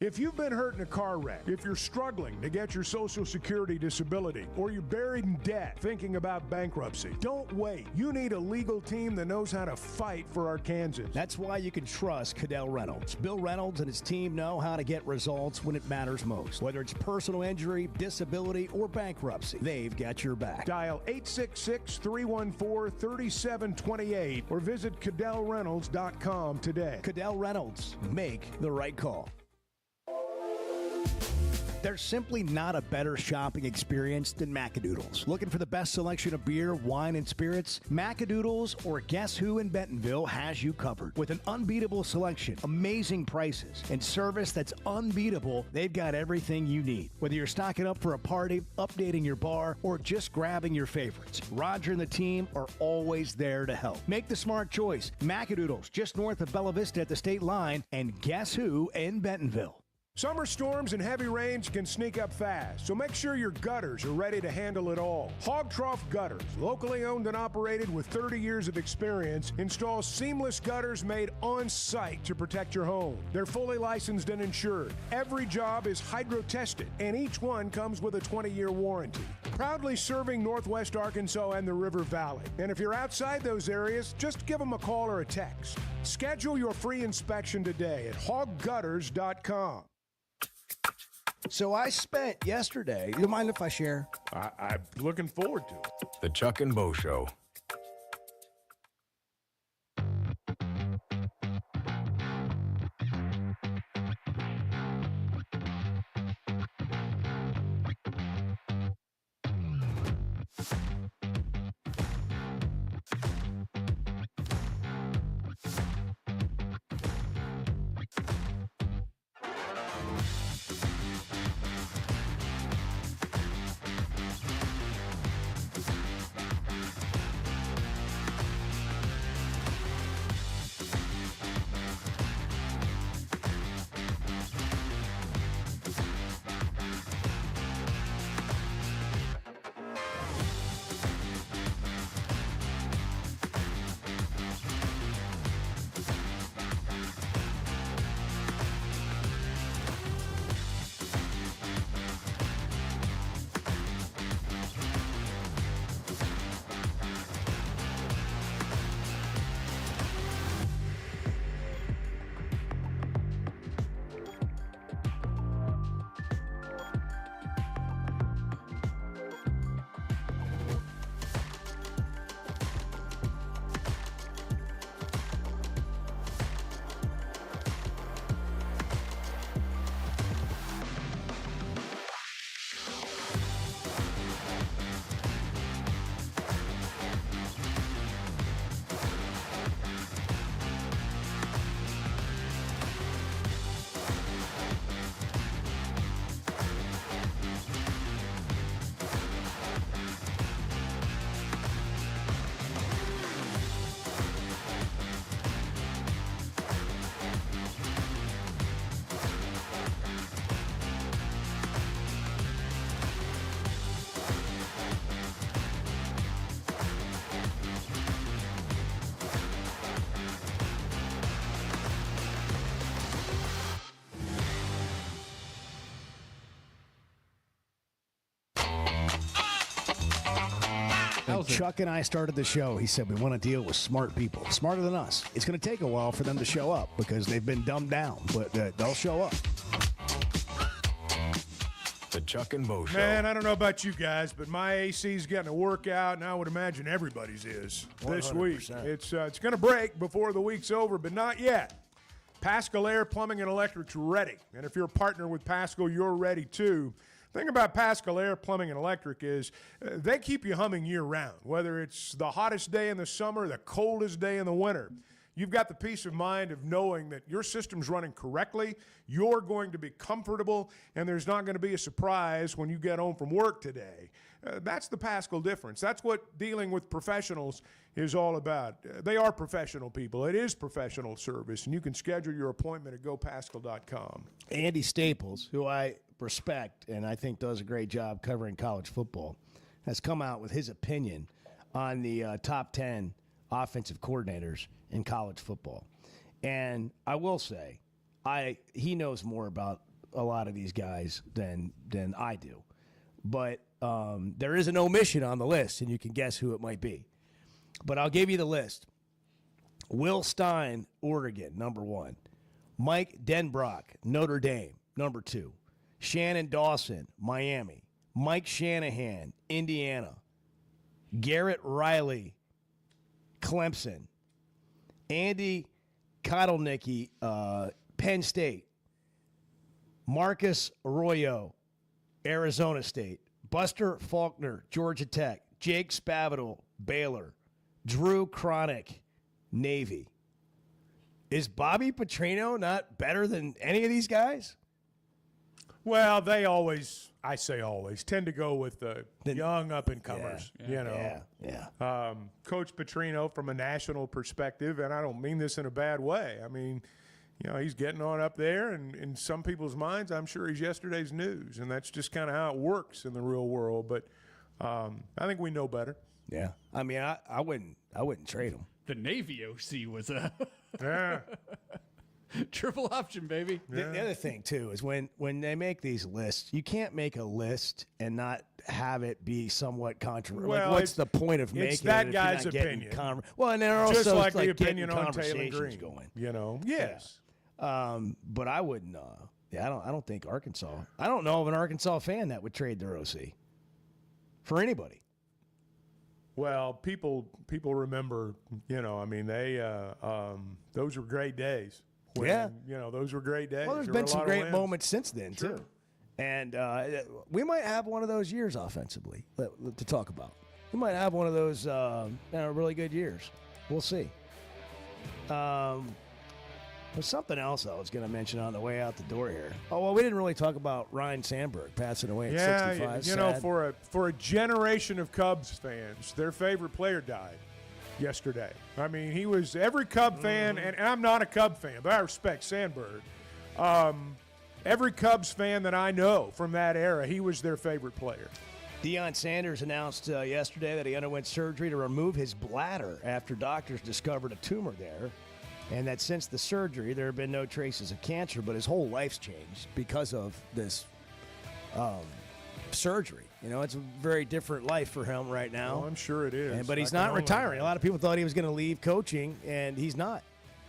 If you've been hurt in a car wreck, if you're struggling to get your Social Security disability, or you're buried in debt thinking about bankruptcy, don't wait. You need a legal team that knows how to fight for Arkansans. That's why you can trust Cadell Reynolds. Bill Reynolds and his team know how to get results when it matters most. Whether it's personal injury, disability, or bankruptcy, they've got your back. Dial 866-314-3728 or visit CadellReynolds.com today. Cadell Reynolds. Make the right call. There's simply not a better shopping experience than Macadoodles. Looking for the best selection of beer, wine, and spirits? Macadoodles or Guess Who in Bentonville has you covered. With an unbeatable selection, amazing prices, and service that's unbeatable, they've got everything you need. Whether you're stocking up for a party, updating your bar, or just grabbing your favorites, Roger and the team are always there to help. Make the smart choice. Macadoodles, just north of Bella Vista at the state line, and Guess Who in Bentonville. Summer storms and heavy rains can sneak up fast, so make sure your gutters are ready to handle it all. Hog Trough Gutters, locally owned and operated with 30 years of experience, installs seamless gutters made on site to protect your home. They're fully licensed and insured. Every job is hydro tested, and each one comes with a 20-year warranty. Proudly serving Northwest Arkansas and the River Valley. And if you're outside those areas, just give them a call or a text. Schedule your free inspection today at hoggutters.com. So I spent yesterday, you mind if I share? I'm looking forward to it. The Chuck and Bo Show. When Chuck and I started the show, he said we want to deal with smart people, smarter than us. It's going to take a while for them to show up because they've been dumbed down, but they'll show up. The Chuck and Bo Show. Man, I don't know about you guys, but my AC's getting a workout, and I would imagine everybody's is this 100%. week. It's going to break before the week's over, but not yet. Pascal Air Plumbing and Electric's ready, and if you're a partner with Pascal, you're ready too. The thing about Pascal Air Plumbing and Electric is they keep you humming year-round, whether it's the hottest day in the summer, the coldest day in the winter. You've got the peace of mind of knowing that your system's running correctly, you're going to be comfortable, and there's not going to be a surprise when you get home from work today. That's the Pascal difference. That's what dealing with professionals is all about. They are professional people. It is professional service, and you can schedule your appointment at gopascal.com. Andy Staples, who I respect and I think does a great job covering college football, has come out with his opinion on the top 10 offensive coordinators in college football. And I will say, he knows more about a lot of these guys than I do. But there is an omission on the list, and you can guess who it might be. But I'll give you the list. Will Stein, Oregon, number 1. Mike Denbrock, Notre Dame, number 2. Shannon Dawson, Miami. Mike Shanahan, Indiana. Garrett Riley, Clemson. Andy Kotelnicki, Penn State. Marcus Arroyo, Arizona State. Buster Faulkner, Georgia Tech. Jake Spavital, Baylor. Drew Cronick, Navy. Is Bobby Petrino not better than any of these guys? Well, they always, I say always, tend to go with the young up-and-comers, Coach Petrino, from a national perspective, and I don't mean this in a bad way. I mean, he's getting on up there, and in some people's minds, I'm sure he's yesterday's news, and that's just kind of how it works in the real world. But I think we know better. Yeah. I mean, I wouldn't trade him. The Navy OC was a yeah. triple option, baby. The other thing, too, is when they make these lists, you can't make a list and not have it be somewhat controversial. Well, what's the point of making it's that it if guy's you're not getting opinion. well, and they're Just also like the getting opinion on Taylor conversations Green. going. Yes. But I wouldn't. I don't think Arkansas. I don't know of an Arkansas fan that would trade their OC for anybody. Well, people remember. They those were great days. Those were great days. Well, there's There been were a some lot of great wins. moments since then, Sure. too. And we might have one of those years offensively to talk about. We might have one of those really good years. We'll see. There's something else I was going to mention on the way out the door here. Oh, well, we didn't really talk about Ryan Sandberg passing away at 65. Sad. For a generation of Cubs fans, their favorite player died yesterday. I mean, he was every Cub fan, and I'm not a Cub fan, but I respect Sandberg. Every Cubs fan that I know from that era, he was their favorite player. Deion Sanders announced yesterday that he underwent surgery to remove his bladder after doctors discovered a tumor there, and that since the surgery, there have been no traces of cancer, but his whole life's changed because of this surgery. It's a very different life for him right now. Oh, I'm sure it is. But he's not retiring. A lot of people thought he was going to leave coaching, and he's not.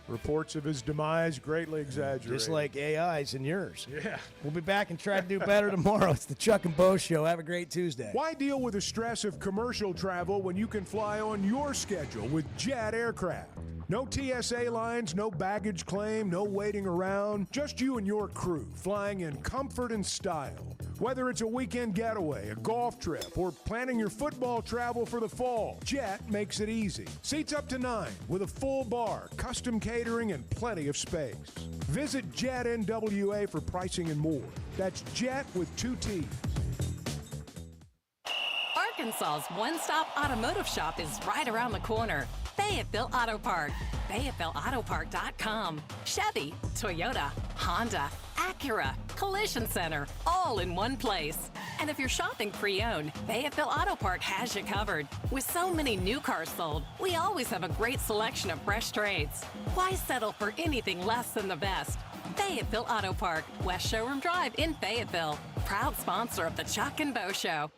Reports of his demise greatly exaggerated. Just like AI's and yours. Yeah. We'll be back and try to do better tomorrow. It's the Chuck and Bo Show. Have a great Tuesday. Why deal with the stress of commercial travel when you can fly on your schedule with Jet Aircraft? No TSA lines, no baggage claim, no waiting around. Just you and your crew flying in comfort and style. Whether it's a weekend getaway, a golf trip, or planning your football travel for the fall, Jet makes it easy. Seats up to 9 with a full bar, custom catering, and plenty of space. Visit Jet NWA for pricing and more. That's Jet with 2 T's. Arkansas's one-stop automotive shop is right around the corner. Fayetteville Auto Park. FayettevilleAutoPark.com. Chevy, Toyota, Honda, Acura, Collision Center, all in one place. And if you're shopping pre-owned, Fayetteville Auto Park has you covered. With so many new cars sold, we always have a great selection of fresh trades. Why settle for anything less than the best? Fayetteville Auto Park, West Showroom Drive in Fayetteville. Proud sponsor of the Chuck and Bo Show.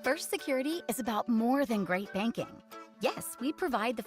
First Security is about more than great banking. Yes, we provide the